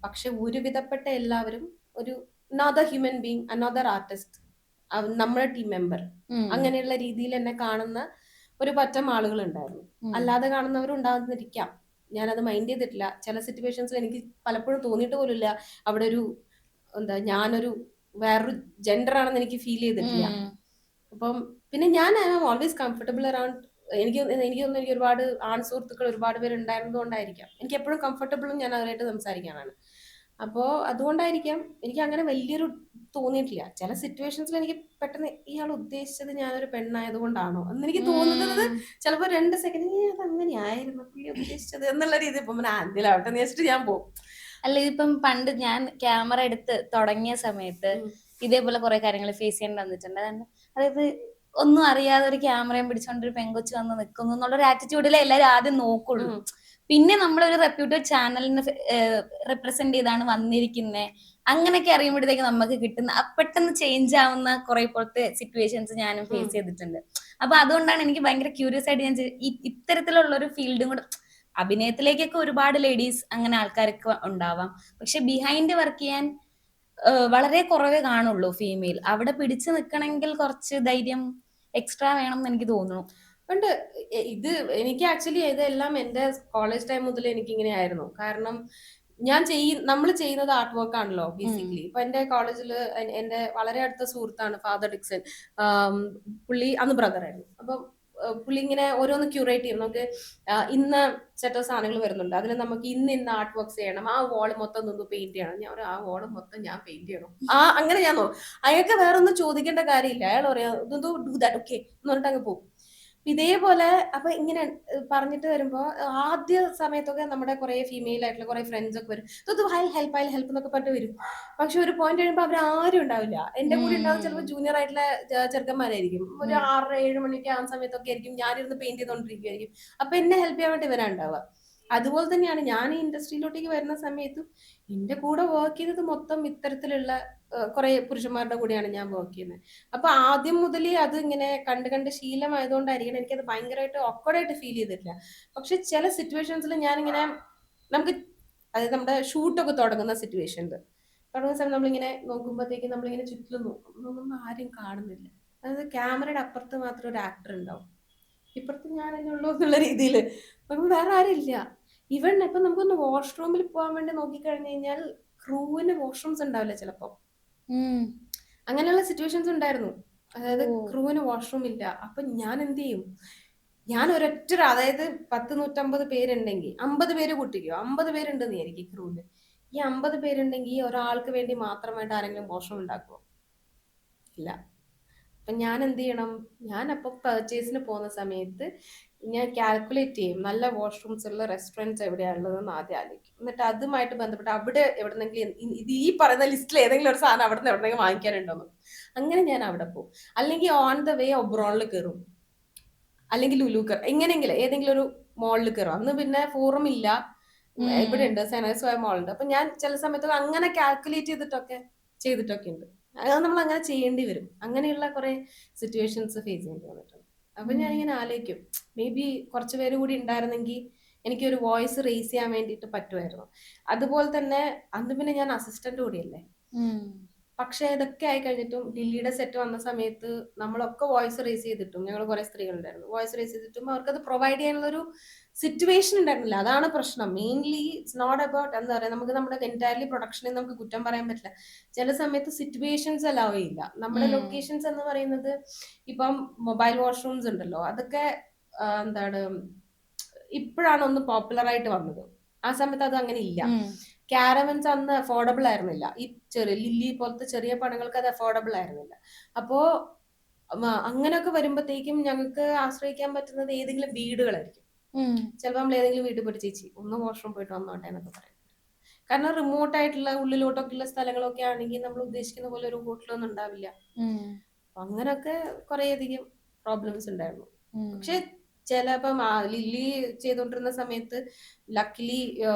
പക്ഷെ ഒരുവിധപ്പെട്ട എല്ലാവരും ഒരു another human being, another artist, നമ്മുടെ ടീം മെമ്പർ, അങ്ങനെയുള്ള രീതിയിൽ എന്നെ കാണുന്ന ഒരു പറ്റം ആളുകൾ ഉണ്ടായിരുന്നു. അല്ലാതെ കാണുന്നവരും ഉണ്ടാകുന്നിരിക്കാം, ഞാനത് മൈൻഡ് ചെയ്തിട്ടില്ല. ചില സിറ്റുവേഷൻസിൽ എനിക്ക് പലപ്പോഴും തോന്നിയിട്ട് പോലില്ല അവിടെ ഒരു ഞാനൊരു വേറൊരു ജെൻഡർ ആണെന്ന് എനിക്ക് ഫീൽ ചെയ്തിട്ടില്ല. അപ്പം പിന്നെ ഞാൻ ഓൾവേസ് കംഫർട്ടബിൾ അറൌണ്ട്, എനിക്ക് തോന്നുന്നു എനിക്ക് ഒരുപാട് ആൺ സുഹൃത്തുക്കൾ ഒരുപാട് പേര് ഉണ്ടായിരുന്നത് കൊണ്ടായിരിക്കാം എനിക്ക് എപ്പോഴും കംഫർട്ടബിളും ഞാൻ അവരായിട്ട് സംസാരിക്കാനാണ്. അപ്പോ അതുകൊണ്ടായിരിക്കാം എനിക്ക് അങ്ങനെ വലിയൊരു തോന്നിയിട്ടില്ല. ചില സിറ്റുവേഷൻസിൽ എനിക്ക് പെട്ടെന്ന് ഇയാൾ ഉദ്ദേശിച്ചത് ഞാനൊരു പെണ്ണായത് കൊണ്ടാണോ എന്ന് എനിക്ക് തോന്നുന്നത് ചിലപ്പോൾ 2 സെക്കൻഡ് അത് അങ്ങനെയായിരുന്നു പുള്ളി ഉദ്ദേശിച്ചത് എന്നുള്ള രീതിയിൽ പോകുമ്പോൾ എന്തിലാവട്ടെ എന്ന് വെച്ചിട്ട് ഞാൻ പോകും.
അല്ല, ഇതിപ്പം പണ്ട് ഞാൻ ക്യാമറ എടുത്ത് തുടങ്ങിയ സമയത്ത് ഇതേപോലെ കുറെ കാര്യങ്ങൾ ഫേസ് ചെയ്യേണ്ടി വന്നിട്ടുണ്ട്. അതായത് ഒന്നും അറിയാതെ ഒരു ക്യാമറയും പിടിച്ചോണ്ട് ഒരു പെങ്കൊച്ച് വന്ന് നിൽക്കുന്നു എന്നുള്ളൊരു ആറ്റിറ്റ്യൂഡിലെ എല്ലാവരും ആദ്യം നോക്കുള്ളൂ. പിന്നെ നമ്മളൊരു റെപ്യൂട്ടഡ് ചാനലിന് റെപ്രസെന്റ് ചെയ്താണ് വന്നിരിക്കുന്നത്, അങ്ങനെയൊക്കെ അറിയുമ്പോഴത്തേക്ക് നമുക്ക് കിട്ടുന്ന പെട്ടെന്ന് ചേഞ്ച് ആവുന്ന കുറെ പോലത്തെ സിറ്റുവേഷൻസ് ഞാനും ഫേസ് ചെയ്തിട്ടുണ്ട്. അപ്പൊ അതുകൊണ്ടാണ് എനിക്ക് ഭയങ്കര ക്യൂരിയസ് ആയിട്ട് ഞാൻ ഇത്തരത്തിലുള്ള ഒരു ഫീൽഡും കൂടെ, അഭിനയത്തിലേക്കൊക്കെ ഒരുപാട് ലേഡീസ് അങ്ങനെ ആൾക്കാരൊക്കെ ഉണ്ടാവാം, പക്ഷെ ബിഹൈൻഡ് വർക്ക് ചെയ്യാൻ വളരെ കുറവേ കാണുള്ളൂ ഫീമെയിൽ. അവിടെ പിടിച്ചു നിൽക്കണമെങ്കിൽ കുറച്ച് ധൈര്യം എക്സ്ട്രാ വേണം എന്ന് എനിക്ക് തോന്നുന്നു.
ഉണ്ട്. ഇത് എനിക്ക് ആക്ച്വലി ഇതെല്ലാം എന്റെ കോളേജ് ടൈം മുതൽ എനിക്ക് ഇങ്ങനെ ആയിരുന്നു. കാരണം നമ്മൾ ചെയ്യുന്നത് ആർട്ട് വർക്ക് ആണല്ലോ ബേസിക്കലി. ഇപ്പൊ എന്റെ കോളേജിൽ എന്റെ വളരെ അടുത്ത സുഹൃത്താണ് ഫാദർ ഡിക്സൺ. പുള്ളി അന്ന് ബ്രദറായിരുന്നു. അപ്പം പുള്ളി ഇങ്ങനെ ഓരോന്ന് ക്യൂറേറ്റ് ചെയ്യും. നമുക്ക് ഇന്ന സെറ്റ് ഓഫ് സാധനങ്ങൾ വരുന്നുണ്ട്, അതിന് നമുക്ക് ഇന്ന ആർട്ട് വർക്ക്സ് ചെയ്യണം, ആ വാള് മൊത്തം നിന്ന് പെയിന്റ് ചെയ്യണം. ഞാൻ ആ വാള് മൊത്തം ഞാൻ പെയിന്റ് ചെയ്യണം, അങ്ങനെ ഞാൻ നോക്കും. അയാൾക്ക് വേറെ ഒന്നും ചോദിക്കേണ്ട കാര്യമില്ല, അയാൾ പറയാ ഡു ദാറ്റ് ഓക്കെ എന്ന് പറഞ്ഞിട്ട് അങ്ങ് പോകും. ഇതേപോലെ അപ്പൊ ഇങ്ങനെ പറഞ്ഞിട്ട് വരുമ്പോ ആദ്യ സമയത്തൊക്കെ നമ്മുടെ കുറെ ഫീമെയിൽ ആയിട്ടുള്ള കുറെ ഫ്രണ്ട്സ് ഒക്കെ വരും, ഹെൽപ്പ് എന്നൊക്കെ പറഞ്ഞിട്ട് വരും. പക്ഷെ ഒരു പോയിന്റ് കഴിയുമ്പോൾ അവർ ആരും ഉണ്ടാവില്ല. എന്റെ കൂടെ ഉണ്ടാവുന്ന ചിലപ്പോൾ ജൂനിയർ ആയിട്ടുള്ള ചെറുക്കന്മാരായിരിക്കും. ഒരു 6-7 മണിക്ക് ആ സമയത്തൊക്കെ ആയിരിക്കും ഞാനിരുന്ന് പെയിന്റ് ചെയ്തോണ്ടിരിക്കുമായിരിക്കും. അപ്പൊ എന്നെ ഹെൽപ്പ് ചെയ്യാൻ വേണ്ടി വരാൻ ഉണ്ടാവുക. അതുപോലെ തന്നെയാണ് ഞാൻ ഈ ഇൻഡസ്ട്രിയിലോട്ടേക്ക് വരുന്ന സമയത്തും എന്റെ കൂടെ വർക്ക് ചെയ്തത് മൊത്തം ഇത്തരത്തിലുള്ള കുറെ പുരുഷന്മാരുടെ കൂടെയാണ് ഞാൻ വർക്ക് ചെയ്യുന്നത്. അപ്പൊ ആദ്യം മുതലേ അത് ഇങ്ങനെ കണ്ട് ശീലമായതുകൊണ്ടായിരിക്കണം എനിക്കത് ഭയങ്കരമായിട്ട് ഓക്വേർഡായിട്ട് ഫീൽ ചെയ്തിട്ടില്ല. പക്ഷെ ചില സിറ്റുവേഷൻസിൽ ഞാനിങ്ങനെ, നമുക്ക് അതായത് നമ്മുടെ ഷൂട്ടൊക്കെ തുടങ്ങുന്ന സമയം നമ്മളിങ്ങനെ നോക്കുമ്പോഴത്തേക്ക് നമ്മളിങ്ങനെ ചുറ്റിലും നോക്കും, ആരും കാണുന്നില്ല. അതായത് ക്യാമറയുടെ അപ്പുറത്ത് മാത്രം ഒരു ആക്ടർ ഉണ്ടാവും, ഇപ്പുറത്ത് ഞാനല്ലേ ഉള്ളൂ എന്നുള്ള രീതിയിൽ വേറെ ആരും ഇല്ല. ഈവൻ ഇപ്പൊ നമുക്കൊന്ന് വാഷ്റൂമിൽ പോകാൻ വേണ്ടി നോക്കിക്കഴിഞ്ഞു കഴിഞ്ഞാൽ ക്രൂവിന് വാഷ്റൂംസ് ഉണ്ടാവില്ല ചിലപ്പോ. അങ്ങനെയുള്ള സിറ്റുവേഷൻസ് ഉണ്ടായിരുന്നു. അതായത് ക്രൂവിന് വാഷ്റൂം ഇല്ല. അപ്പൊ ഞാൻ എന്ത് ചെയ്യും, ഞാൻ ഒരൊറ്റ, അതായത് 100-150 പേരുണ്ടെങ്കിൽ 50 പേര് കൂട്ടിക്കോ, 50 പേരുണ്ടെന്ന് വിചാരിക്കും ക്രൂവിന്. ഈ 50 പേരുണ്ടെങ്കിൽ ഒരാൾക്ക് വേണ്ടി മാത്രമായിട്ട് ആരെങ്കിലും വാഷ്റൂം ഉണ്ടാക്കുമോ? ഇല്ല. അപ്പൊ ഞാൻ എന്ത് ചെയ്യണം, ഞാൻ അപ്പൊ പർച്ചേസിന് പോകുന്ന സമയത്ത് ഞാൻ കാൽക്കുലേറ്റ് ചെയ്യും നല്ല വാഷ്റൂംസ് ഉള്ള റെസ്റ്റോറൻറ്റ്സ് എവിടെയാണുള്ളതെന്ന് ആദ്യം ആലോചിക്കും. എന്നിട്ട് അതുമായിട്ട് ബന്ധപ്പെട്ട് അവിടെ എവിടെന്നെങ്കിലും ഇത് ഈ പറയുന്ന ലിസ്റ്റിൽ ഏതെങ്കിലും ഒരു സാധനം അവിടെ നിന്ന് എവിടെന്നെങ്കിലും വാങ്ങിക്കാനുണ്ടോന്ന്, അങ്ങനെ ഞാൻ അവിടെ പോകും. അല്ലെങ്കിൽ ഓൺ ദ വേ ഒബ്രോണിൽ കയറും, അല്ലെങ്കിൽ ലുലുക്കർ, എങ്ങനെയെങ്കിലും ഏതെങ്കിലും ഒരു മോളിൽ കയറും. അന്ന് പിന്നെ ഫോറും ഇല്ല, ഇവിടെ ഉണ്ട് സെനസ്വായ മോളുണ്ട്. അപ്പൊ ഞാൻ ചില സമയത്തൊക്കെ അങ്ങനെ കാൽക്കുലേറ്റ് ചെയ്തിട്ടൊക്കെ ഉണ്ട്. അത് നമ്മൾ അങ്ങനെ ചെയ്യേണ്ടി വരും. അങ്ങനെയുള്ള കുറെ സിറ്റുവേഷൻസ് ഫേസ് ചെയ്യേണ്ടി വന്നിട്ടുണ്ട്. അപ്പൊ ഞാനിങ്ങനെ ആലോചിക്കും, മേ ബി കുറച്ച് പേര് കൂടി ഉണ്ടായിരുന്നെങ്കിൽ എനിക്കൊരു വോയിസ് റേസ് ചെയ്യാൻ വേണ്ടിയിട്ട് പറ്റുമായിരുന്നു. അതുപോലെ തന്നെ അന്ന് പിന്നെ ഞാൻ അസിസ്റ്റന്റ് കൂടിയല്ലേ, പക്ഷെ ഇതൊക്കെ ആയി കഴിഞ്ഞിട്ടും ലില്ലിയുടെ സെറ്റ് വന്ന സമയത്ത് നമ്മളൊക്കെ വോയിസ് റേസ് ചെയ്തിട്ടും, ഞങ്ങൾ കുറെ സ്ത്രീകളുണ്ടായിരുന്നു, വോയിസ് റേസ് ചെയ്തിട്ടും അവർക്കത് പ്രൊവൈഡ് ചെയ്യാനുള്ള ഒരു സിറ്റുവേഷൻ ഉണ്ടായിരുന്നില്ല. അതാണ് പ്രശ്നം. മെയിൻലി ഇറ്റ്സ് നോട്ട് അബൌട്ട് എന്താ പറയാ, നമുക്ക് നമ്മുടെ എൻറ്റയർലി പ്രൊഡക്ഷനെ നമുക്ക് കുറ്റം പറയാൻ പറ്റില്ല. ചില സമയത്ത് സിറ്റുവേഷൻസ് അലൗ ചെയ്യില്ല. നമ്മുടെ ലൊക്കേഷൻസ് എന്ന് പറയുന്നത് ഇപ്പം മൊബൈൽ വാഷ്റൂംസ് ഉണ്ടല്ലോ, അതൊക്കെ എന്താണ് ഇപ്പോഴാണ് ഒന്ന് പോപ്പുലർ ആയിട്ട് വന്നത്. ആ സമയത്ത് അത് അങ്ങനെ ഇല്ല. കാരവൻസ് അന്ന് അഫോർഡബിൾ ആയിരുന്നില്ല. ഈ ചെറിയ ലില്ലി പോലത്തെ ചെറിയ പടങ്ങൾക്ക് അത് അഫോർഡബിൾ ആയിരുന്നില്ല. അപ്പോ അങ്ങനെയൊക്കെ വരുമ്പോഴത്തേക്കും ഞങ്ങൾക്ക് ആശ്രയിക്കാൻ പറ്റുന്നത് ഏതെങ്കിലും വീടുകളായിരിക്കും. ചിലപ്പോൾ നമ്മൾ ഏതെങ്കിലും വീട്ടിൽ പോയിട്ട് ചേച്ചി ഒന്ന് വാഷ്റൂം പോയിട്ട് വന്നോട്ടെ എന്നൊക്കെ പറയും. കാരണം റിമോട്ട് ആയിട്ടുള്ള ഉള്ളിലോട്ടൊക്കെ ഉള്ള സ്ഥലങ്ങളൊക്കെ ആണെങ്കിൽ നമ്മൾ ഉദ്ദേശിക്കുന്ന പോലെ ഒരു ഹോട്ടലൊന്നും ഉണ്ടാവില്ല. അങ്ങനൊക്കെ കുറേയധികം പ്രോബ്ലംസ് ഉണ്ടായിരുന്നു. പക്ഷെ ചിലപ്പം ലില്ലി ചെയ്തോണ്ടിരുന്ന സമയത്ത് luckily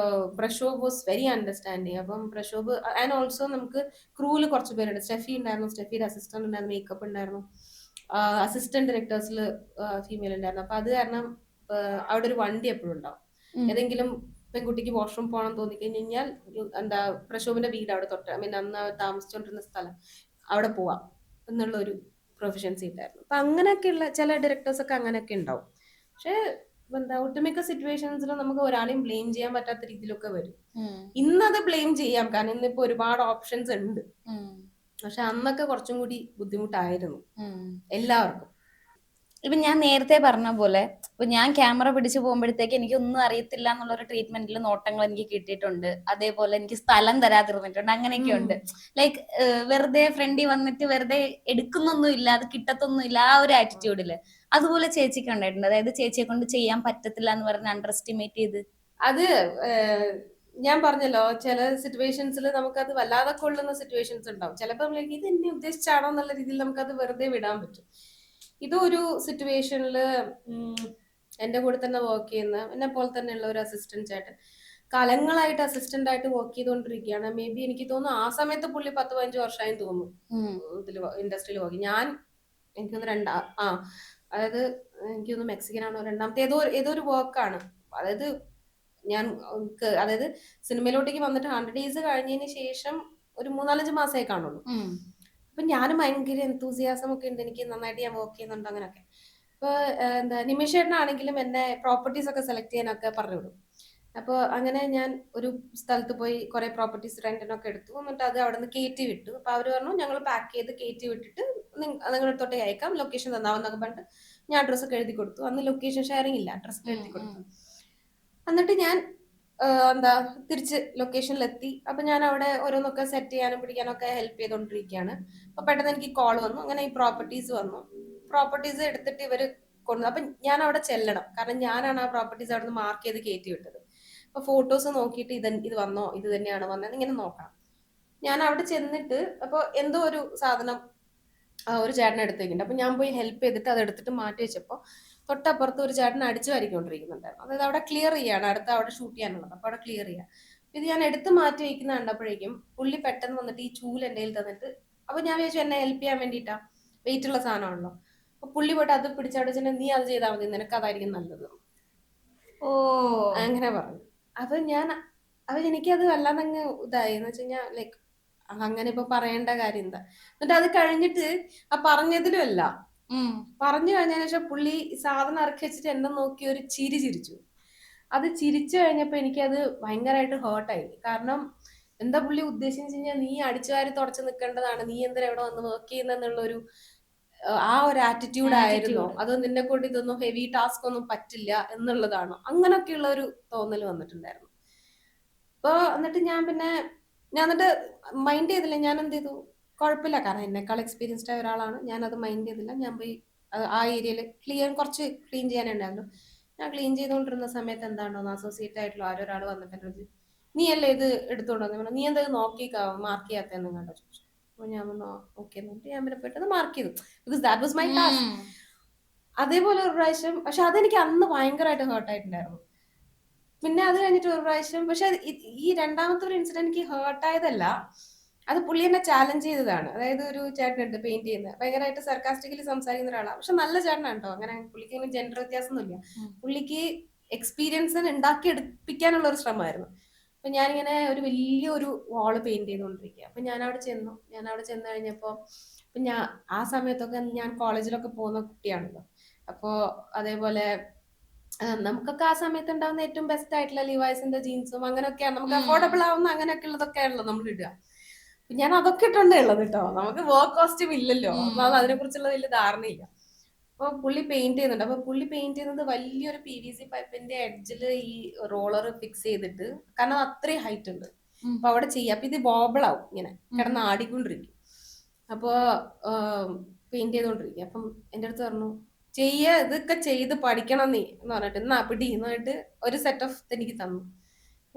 Prashob was very understanding. അപ്പം പ്രഷോബ് ആൻഡ് ഓൾസോ നമുക്ക് ക്രൂവിൽ കുറച്ച് പേരുണ്ട്. സ്റ്റെഫി ഉണ്ടായിരുന്നു, സ്റ്റെഫിയുടെ അസിസ്റ്റന്റ് ഉണ്ടായിരുന്നു, മേക്കപ്പ് ഉണ്ടായിരുന്നു, അസിസ്റ്റന്റ് ഡയറക്ടേഴ്സിൽ ഫീമെയിൽ ഉണ്ടായിരുന്നു. അപ്പൊ അത് കാരണം അവിടെ ഒരു വണ്ടി എപ്പോഴും ഉണ്ടാവും. ഏതെങ്കിലും പെൺകുട്ടിക്ക് വാഷ്റൂം പോകണം തോന്നിക്കഴിഞ്ഞാൽ എന്താ പ്രഷോഭിന്റെ വീട് അവിടെ തൊട്ട്, അന്ന് താമസിച്ചുകൊണ്ടിരുന്ന സ്ഥലം അവിടെ പോവാം എന്നുള്ള ഒരു പ്രൊഫഷൻസി ഉണ്ടായിരുന്നു. അപ്പൊ അങ്ങനെയൊക്കെയുള്ള ചില ഡയറക്ടേഴ്സ് ഒക്കെ അങ്ങനെയൊക്കെ ഉണ്ടാവും. പക്ഷെ എന്താ ഒട്ടുമിക്ക സിറ്റുവേഷൻസിലും നമുക്ക് ഒരാളെയും ബ്ലെയിം ചെയ്യാൻ പറ്റാത്ത രീതിയിലൊക്കെ വരും. ഇന്നത് ബ്ലെയിം ചെയ്യാം, കാരണം ഇന്നിപ്പോ ഒരുപാട് ഓപ്ഷൻസ് ഉണ്ട്. പക്ഷെ അന്നൊക്കെ കുറച്ചും കൂടി ബുദ്ധിമുട്ടായിരുന്നു എല്ലാവർക്കും.
ഇപ്പൊ ഞാൻ നേരത്തെ പറഞ്ഞ പോലെ ഇപ്പൊ ഞാൻ ക്യാമറ പിടിച്ചു പോകുമ്പോഴത്തേക്ക് എനിക്ക് ഒന്നും അറിയത്തില്ല എന്നുള്ള ഒരു ട്രീറ്റ്മെന്റിൽ നോട്ടങ്ങൾ എനിക്ക് കിട്ടിയിട്ടുണ്ട്. അതേപോലെ എനിക്ക് സ്ഥലം തരാതിരുന്നിട്ടുണ്ട്. അങ്ങനെയൊക്കെ ഉണ്ട്. ലൈക്ക് വെറുതെ ഫ്രണ്ടിൽ വന്നിട്ട് വെറുതെ എടുക്കുന്നൊന്നും ഇല്ല, അത് കിട്ടത്തൊന്നും ഇല്ല, ആ ഒരു ആറ്റിറ്റ്യൂഡില്. അതുപോലെ ചേച്ചിക്ക് ഉണ്ടായിട്ടുണ്ട്. അതായത് ചേച്ചിയെ കൊണ്ട് ചെയ്യാൻ പറ്റത്തില്ല എന്ന് പറഞ്ഞ് അണ്ടർ എസ്റ്റിമേറ്റ് ചെയ്ത്.
അത് ഞാൻ പറഞ്ഞല്ലോ, ചില സിറ്റുവേഷൻസിൽ നമുക്കത് വല്ലാതെ കൊള്ളുന്ന സിറ്റുവേഷൻസ് ഉണ്ടാവും. ചിലപ്പോൾ നമ്മൾ ഇത് എന്നെ ഉദ്ദേശിച്ചാണോ എന്നുള്ള രീതിയിൽ നമുക്കത് വെറുതെ വിടാൻ പറ്റും. ഇതൊരു സിറ്റുവേഷനിൽ എന്റെ കൂടെ തന്നെ വർക്ക് ചെയ്യുന്ന എന്നെ പോലെ തന്നെയുള്ള ഒരു അസിസ്റ്റന്റ് ചേട്ടൻ കാലങ്ങളായിട്ട് അസിസ്റ്റന്റ് ആയിട്ട് വർക്ക് ചെയ്തുകൊണ്ടിരിക്കുകയാണ്. മേ ബി എനിക്ക് തോന്നുന്നു ആ സമയത്ത് പുള്ളി 10-15 വർഷമായി തോന്നുന്നു ഇതിൽ ഇൻഡസ്ട്രിയിൽ വർക്ക്. ഞാൻ എനിക്കൊന്ന് അതായത് എനിക്കൊന്ന് മെക്സിക്കൻ ആണോ രണ്ടാമത്തെ ഏതോ ഒരു വർക്കാണ്. അതായത് ഞാൻ അതായത് സിനിമയിലോട്ടേക്ക് വന്നിട്ട് 100 days കഴിഞ്ഞതിന് ശേഷം ഒരു 3-4 മാസമായി കാണുള്ളൂ. അപ്പൊ ഞാനും ഭയങ്കര എന്തൂസിയാസം ഒക്കെ ഉണ്ട്, എനിക്ക് നന്നായിട്ട് ഞാൻ വർക്ക് ചെയ്യുന്നുണ്ട് അങ്ങനെയൊക്കെ. ഇപ്പൊ എന്താ നിമിഷേട്ടനാണെങ്കിലും എന്നെ പ്രോപ്പർട്ടീസ് ഒക്കെ സെലക്ട് ചെയ്യാനൊക്കെ പറഞ്ഞു വിടും. അപ്പോൾ അങ്ങനെ ഞാൻ ഒരു സ്ഥലത്ത് പോയി കുറെ പ്രോപ്പർട്ടീസ് റെന്റിനൊക്കെ എടുത്തു. എന്നിട്ട് അത് അവിടെ നിന്ന് കയറ്റി വിട്ടു. അപ്പൊ അവര് പറഞ്ഞു ഞങ്ങൾ പാക്ക് ചെയ്ത് കയറ്റി വിട്ടിട്ട് നിങ്ങളുടെ അടുത്തോട്ടേ അയക്കാം, ലൊക്കേഷൻ തന്നാവെന്നൊക്കെ പറഞ്ഞിട്ട് ഞാൻ അഡ്രസ്സ് ഒക്കെ എഴുതി കൊടുത്തു. അന്ന് ലൊക്കേഷൻ ഷെയറിംഗ് ഇല്ല, അഡ്രസ്സ് എഴുതി കൊടുത്തു. എന്നിട്ട് ഞാൻ എന്താ തിരിച്ച് ലൊക്കേഷനിലെത്തി. അപ്പൊ ഞാൻ അവിടെ ഓരോന്നൊക്കെ സെറ്റ് ചെയ്യാനും പിടിക്കാനൊക്കെ ഹെൽപ്പ് ചെയ്തോണ്ടിരിക്കുകയാണ്. അപ്പൊ പെട്ടെന്ന് എനിക്ക് കോൾ വന്നു. അങ്ങനെ ഈ പ്രോപ്പർട്ടീസ് വന്നു. പ്രോപ്പർട്ടീസ് എടുത്തിട്ട് ഇവര് കൊണ്ടു. അപ്പൊ ഞാൻ അവിടെ ചെല്ലണം, കാരണം ഞാനാണ് ആ പ്രോപ്പർട്ടീസ് അവിടെ നിന്ന് മാർക്ക് ചെയ്ത് കയറ്റി വിട്ടത്. അപ്പൊ ഫോട്ടോസ് നോക്കിയിട്ട് ഇത് വന്നോ, ഇത് തന്നെയാണ് വന്നത് ഇങ്ങനെ നോക്കണം. ഞാൻ അവിടെ ചെന്നിട്ട് അപ്പൊ എന്തോ ഒരു സാധനം ഒരു ചേട്ടനെ എടുത്തേക്കുണ്ട്. അപ്പൊ ഞാൻ പോയി ഹെൽപ്പ് ചെയ്തിട്ട് അത് എടുത്തിട്ട് മാറ്റി വെച്ചപ്പോ തൊട്ടപ്പുറത്ത് ഒരു ചേട്ടൻ അടിച്ചു വാരിക്കൊണ്ടിരിക്കുന്നുണ്ടായിരുന്നു. അതായത് അവിടെ ക്ലിയർ ചെയ്യാണ്, അടുത്ത അവിടെ ഷൂട്ട് ചെയ്യാനുള്ളത്. അപ്പൊ അവിടെ ക്ലിയർ ചെയ്യാം. ഇത് ഞാൻ എടുത്ത് മാറ്റി വയ്ക്കുന്ന കണ്ടപ്പോഴേക്കും പുള്ളി പെട്ടെന്ന് വന്നിട്ട് ഈ ചൂല് എന്റെ കയ്യിൽ തന്നിട്ട്, അപ്പൊ ഞാൻ വിചാരിച്ചു എന്നെ ഹെൽപ്പ് ചെയ്യാൻ വേണ്ടിയിട്ടാ, വെയിറ്റ് ഉള്ള സാധനമാണല്ലോ. അപ്പൊ പുള്ളി പോയിട്ട് അത് പിടിച്ചവിടെ നീ അത് ചെയ്താൽ മതി, നിനക്ക് അതായിരിക്കും നല്ലത്. അങ്ങനെ പറഞ്ഞു. അപ്പൊ എനിക്കത് വല്ലാതങ്ങ് ഇതായി. എന്ന് വെച്ച് കഴിഞ്ഞാൽ ലൈക്ക് അങ്ങനെ ഇപ്പൊ പറയേണ്ട കാര്യം എന്താ. എന്നിട്ട് അത് കഴിഞ്ഞിട്ട് ആ പറഞ്ഞതിലും അല്ല, പറഞ്ഞു കഴിഞ്ഞതിന് ശേഷം പുള്ളി സാധനം ഇറക്കി വെച്ചിട്ട് എന്നെ നോക്കി ഒരു ചിരി ചിരിച്ചു. അത് ചിരിച്ചു കഴിഞ്ഞപ്പോ എനിക്കത് ഭയങ്കരമായിട്ട് ഹേർട്ടായി. കാരണം എന്താ പുള്ളി ഉദ്ദേശിച്ചു കഴിഞ്ഞാൽ നീ അടിച്ചുവാരി തുടച്ച് നിൽക്കേണ്ടതാണ്, നീ എന്തിനാ ഇവിടെ വന്ന് വർക്ക് ചെയ്യുന്നെന്നുള്ളൊരു ആ ഒരു ആറ്റിറ്റ്യൂഡ് ആയിരുന്നു. അത് നിന്നെ കൊണ്ട് ഇതൊന്നും ഹെവി ടാസ്ക് ഒന്നും പറ്റില്ല എന്നുള്ളതാണോ, അങ്ങനൊക്കെയുള്ള ഒരു തോന്നൽ വന്നിട്ടുണ്ടായിരുന്നു. അപ്പൊ എന്നിട്ട് ഞാൻ എന്നിട്ട് മൈൻഡ് ചെയ്തില്ല. ഞാൻ എന്ത് ചെയ്തു, കുഴപ്പമില്ല, കാരണം എന്നെക്കാൾ എക്സ്പീരിയൻസ്ഡ് ആയ ഒരാളാണ്, ഞാൻ അത് മൈൻഡ് ചെയ്തില്ല. ഞാൻ പോയി ആ ഏരിയയിൽ കുറച്ച് ക്ലീൻ ചെയ്യാനുണ്ടായിരുന്നു. ഞാൻ ക്ലീൻ ചെയ്തുകൊണ്ടിരുന്ന സമയത്ത് എന്താണോ അസോസിയേറ്റ് ആയിട്ടുള്ള ആരൊരാൾ വന്നിട്ട് നീ അല്ലേ ഇത് എടുത്തോണ്ട് വന്നു, നീ എന്താ നോക്കി മാർക്ക് ചെയ്യാത്തെന്ന് കണ്ടോ ചോദിച്ചു. അപ്പൊ ഞാൻ ഓക്കെ എന്നിട്ട് ഞാൻ പോയിട്ട് മാർക്ക് ചെയ്തു, because that was my task. അതേപോലെ ഒരു പ്രാവശ്യം, പക്ഷെ അതെനിക്ക് അന്ന് ഭയങ്കരമായിട്ട് ഹേർട്ടായിട്ടുണ്ടായിരുന്നു. പിന്നെ അത് കഴിഞ്ഞിട്ട് ഒരു പ്രാവശ്യം, പക്ഷെ ഈ രണ്ടാമത്തെ ഒരു ഇൻസിഡന്റ് എനിക്ക് ഹേർട്ടായതല്ല, അത് പുള്ളി എന്നെ ചാലഞ്ച് ചെയ്തതാണ്. അതായത് ഒരു ചേട്ടനുണ്ട് പെയിന്റ് ചെയ്യുന്നത്, ഭയങ്കരമായിട്ട് സർക്കാസ്റ്റിക്കലി സംസാരിക്കുന്ന ഒരാളാണ്, പക്ഷെ നല്ല ചേട്ടനാണ് കേട്ടോ. അങ്ങനെ പുള്ളിക്ക് ഇങ്ങനെ ജെൻഡർ വ്യത്യാസം ഒന്നുമില്ല. പുള്ളിക്ക് എക്സ്പീരിയൻസ് ഉണ്ടാക്കി എടുപ്പിക്കാനുള്ള ഒരു ശ്രമമായിരുന്നു. അപ്പൊ ഞാനിങ്ങനെ ഒരു വലിയൊരു വാള് പെയിന്റ് ചെയ്തുകൊണ്ടിരിക്കുക. അപ്പൊ ഞാൻ അവിടെ ചെന്ന് കഴിഞ്ഞപ്പോ ഞാൻ ആ സമയത്തൊക്കെ ഞാൻ കോളേജിലൊക്കെ പോകുന്ന കുട്ടിയാണല്ലോ. അപ്പോ അതേപോലെ നമുക്കൊക്കെ ആ സമയത്ത് ഉണ്ടാവുന്ന ഏറ്റവും ബെസ്റ്റ് ആയിട്ടുള്ള ലിവൈസിന്റെ ജീൻസും അങ്ങനെയൊക്കെയാണ് നമുക്ക് അഫോർഡബിൾ ആവുന്ന അങ്ങനെയൊക്കെ ഉള്ളതൊക്കെയാണല്ലോ നമ്മൾ ഇടുക. ഞാൻ അതൊക്കെ ഇട്ടുണ്ടേ ഉള്ളത് കേട്ടോ. നമുക്ക് വർക്ക് കോസ്റ്റ്യൂം ഇല്ലല്ലോ, അപ്പൊ അതിനെ കുറിച്ചുള്ള വലിയ ധാരണയില്ല. അപ്പൊ പുള്ളി പെയിന്റ് ചെയ്യുന്നുണ്ട്. അപ്പൊ പുള്ളി പെയിന്റ് ചെയ്യുന്നത് വലിയൊരു PVC പൈപ്പിന്റെ എഡ്ജിൽ ഈ റോളർ ഫിക്സ് ചെയ്തിട്ട്, കാരണം അത്രയും ഹൈറ്റ് ഉണ്ട്. അപ്പൊ അവിടെ ചെയ്യാം. അപ്പൊ ഇത് ബോബിൾ ആവും, ഇങ്ങനെ കിടന്ന് ആടിക്കൊണ്ടിരിക്കും. അപ്പൊ പെയിന്റ് ചെയ്തോണ്ടിരിക്കും. അപ്പം എന്റെ അടുത്ത് പറഞ്ഞു, ഇതൊക്കെ ചെയ്ത് പഠിക്കണം നീ എന്ന് പറഞ്ഞിട്ട്, എന്നാ പിടി എന്ന് പറഞ്ഞിട്ട് ഒരു സെറ്റ് ഓഫ് എനിക്ക് തന്നു.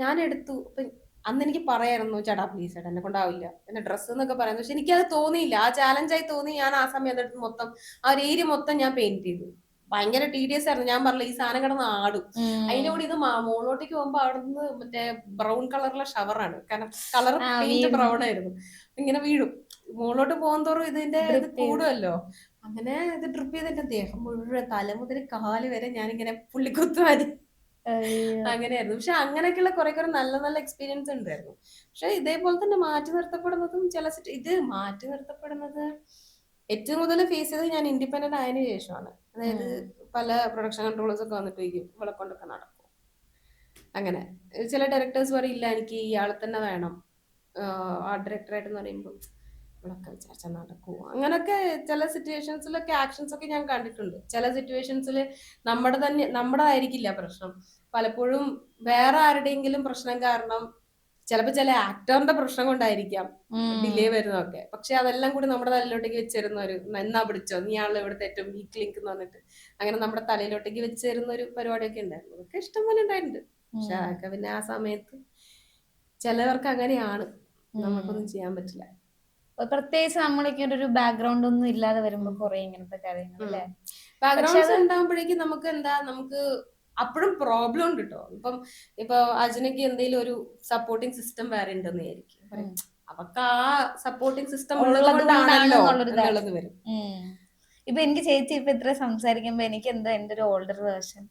ഞാൻ എടുത്തു. അപ്പൊ അന്ന് എനിക്ക് പറയായിരുന്നു, ചേട്ടാ പ്ലീസ് ചേട്ടാ എന്നെ കൊണ്ടാവില്ല എന്റെ ഡ്രസ്സ് എന്നൊക്കെ പറയുന്നത്. പക്ഷെ എനിക്കത് തോന്നിയില്ല, ആ ചാലഞ്ചായി തോന്നി. ഞാൻ ആ സമയത്ത് എടുത്ത് മൊത്തം ആ ഒരു ഏരിയ മൊത്തം ഞാൻ പെയിന്റ് ചെയ്തു. ഭയങ്കര ടീഡിയസ് ആയിരുന്നു. ഞാൻ പറഞ്ഞില്ല, ഈ സാധനം കിടന്ന് ആടും. അതിന്റെ കൂടി ഇത് മോളോട്ടേക്ക് പോകുമ്പോ അവിടെ നിന്ന് മറ്റേ ബ്രൗൺ കളറിലെ ഷവറാണ്, കാരണം കളർ പെയിന്റ് ബ്രൗൺ ആയിരുന്നു. ഇങ്ങനെ വീഴും. മുകളിലോട്ട് പോകുന്തോറും ഇത് കൂടുമല്ലോ. അങ്ങനെ ഇത് ഡ്രിപ്പ് ചെയ്ത് എന്റെ ദേഹം മുഴുവൻ തല മുതൽ കാല് വരെ ഞാനിങ്ങനെ പുള്ളിക്കുത്തുമാരി അങ്ങനെയായിരുന്നു. പക്ഷെ അങ്ങനെയൊക്കെയുള്ള കുറെ നല്ല നല്ല എക്സ്പീരിയൻസ് ഉണ്ടായിരുന്നു. പക്ഷെ ഇതേപോലെ തന്നെ മാറ്റി നിർത്തപ്പെടുന്നതും ഇത് മാറ്റി നിർത്തപ്പെടുന്നത് ഏറ്റവും കൂടുതൽ ഫേസ് ചെയ്തത് ഞാൻ ഇൻഡിപെൻഡന്റ് ആയതിനു ശേഷമാണ്. അതായത് പല പ്രൊഡക്ഷൻ കൺട്രോളേഴ്സ് ഒക്കെ വന്നിട്ട് ഇവളെ കൊണ്ടൊക്കെ നടക്കും. അങ്ങനെ ചില ഡയറക്ടേഴ്സ് പറയില്ല, എനിക്ക് ഇയാളെ തന്നെ വേണം ആർട്ട് ഡയറക്ടറായിട്ട് എന്ന് പറയുമ്പോൾ ഇവളൊക്കെ വിചാരിച്ചാൽ നടക്കുമോ, അങ്ങനൊക്കെ ചില സിറ്റുവേഷൻസിലൊക്കെ ആക്ഷൻസ് ഒക്കെ ഞാൻ കണ്ടിട്ടുണ്ട്. ചില സിറ്റുവേഷൻസിൽ നമ്മുടേതായിരിക്കില്ല പ്രശ്നം, പലപ്പോഴും വേറെ ആരുടെയെങ്കിലും പ്രശ്നം കാരണം, ചിലപ്പോൾ ചില ആക്ടറിന്റെ പ്രശ്നം കൊണ്ടായിരിക്കാം ഡിലേ വരുന്നതൊക്കെ. പക്ഷെ അതെല്ലാം കൂടി നമ്മുടെ തലയിലോട്ടേക്ക് വെച്ചിരുന്ന ഒരു, എന്നാ പിടിച്ചോ നീയാണല്ലോ ഇവിടുത്തെ ഏറ്റവും വീക്ക് ലിങ്ക് എന്ന് പറഞ്ഞിട്ട് അങ്ങനെ നമ്മുടെ തലയിലോട്ടേക്ക് വെച്ചിരുന്ന ഒരു പരിപാടിയൊക്കെ ഉണ്ടായിരുന്നു. അതൊക്കെ ഇഷ്ടംപോലെ ഉണ്ടായിട്ടുണ്ട്. പക്ഷെ അതൊക്കെ പിന്നെ ആ സമയത്ത് ചിലവർക്ക് അങ്ങനെയാണ്, നമുക്കൊന്നും ചെയ്യാൻ പറ്റില്ല.
പ്രത്യേകിച്ച് നമ്മളൊക്കെ ഒരു ബാക്ക്ഗ്രൗണ്ട് ഒന്നും ഇല്ലാതെ വരുമ്പോ കുറെ ഇങ്ങനത്തെ കാര്യങ്ങൾ അല്ലേ.
ബാക്ക്ഗ്രൗണ്ട്സ് ഉണ്ടാകുമ്പോഴേക്കും നമുക്ക് അപ്പോഴും പ്രോബ്ലം ഉണ്ട് കേട്ടോ. ഇപ്പൊ അർജുനക്ക് എന്തെങ്കിലും ഒരു സപ്പോർട്ടിങ് സിസ്റ്റം വേറെ ഉണ്ടെന്ന് വിചാരിക്കും, അവർക്ക് ആ സപ്പോർട്ടിങ് സിസ്റ്റം ഉള്ളതുകൊണ്ടാണല്ലോ എന്നുള്ളത് വരും.
ഇപ്പൊ എനിക്ക് ചേച്ചി ഇപ്പൊ ഇത്ര സംസാരിക്കുമ്പോ എനിക്ക് എന്താ എന്റെ ഒരു ഓൾഡർ വേർഷൻ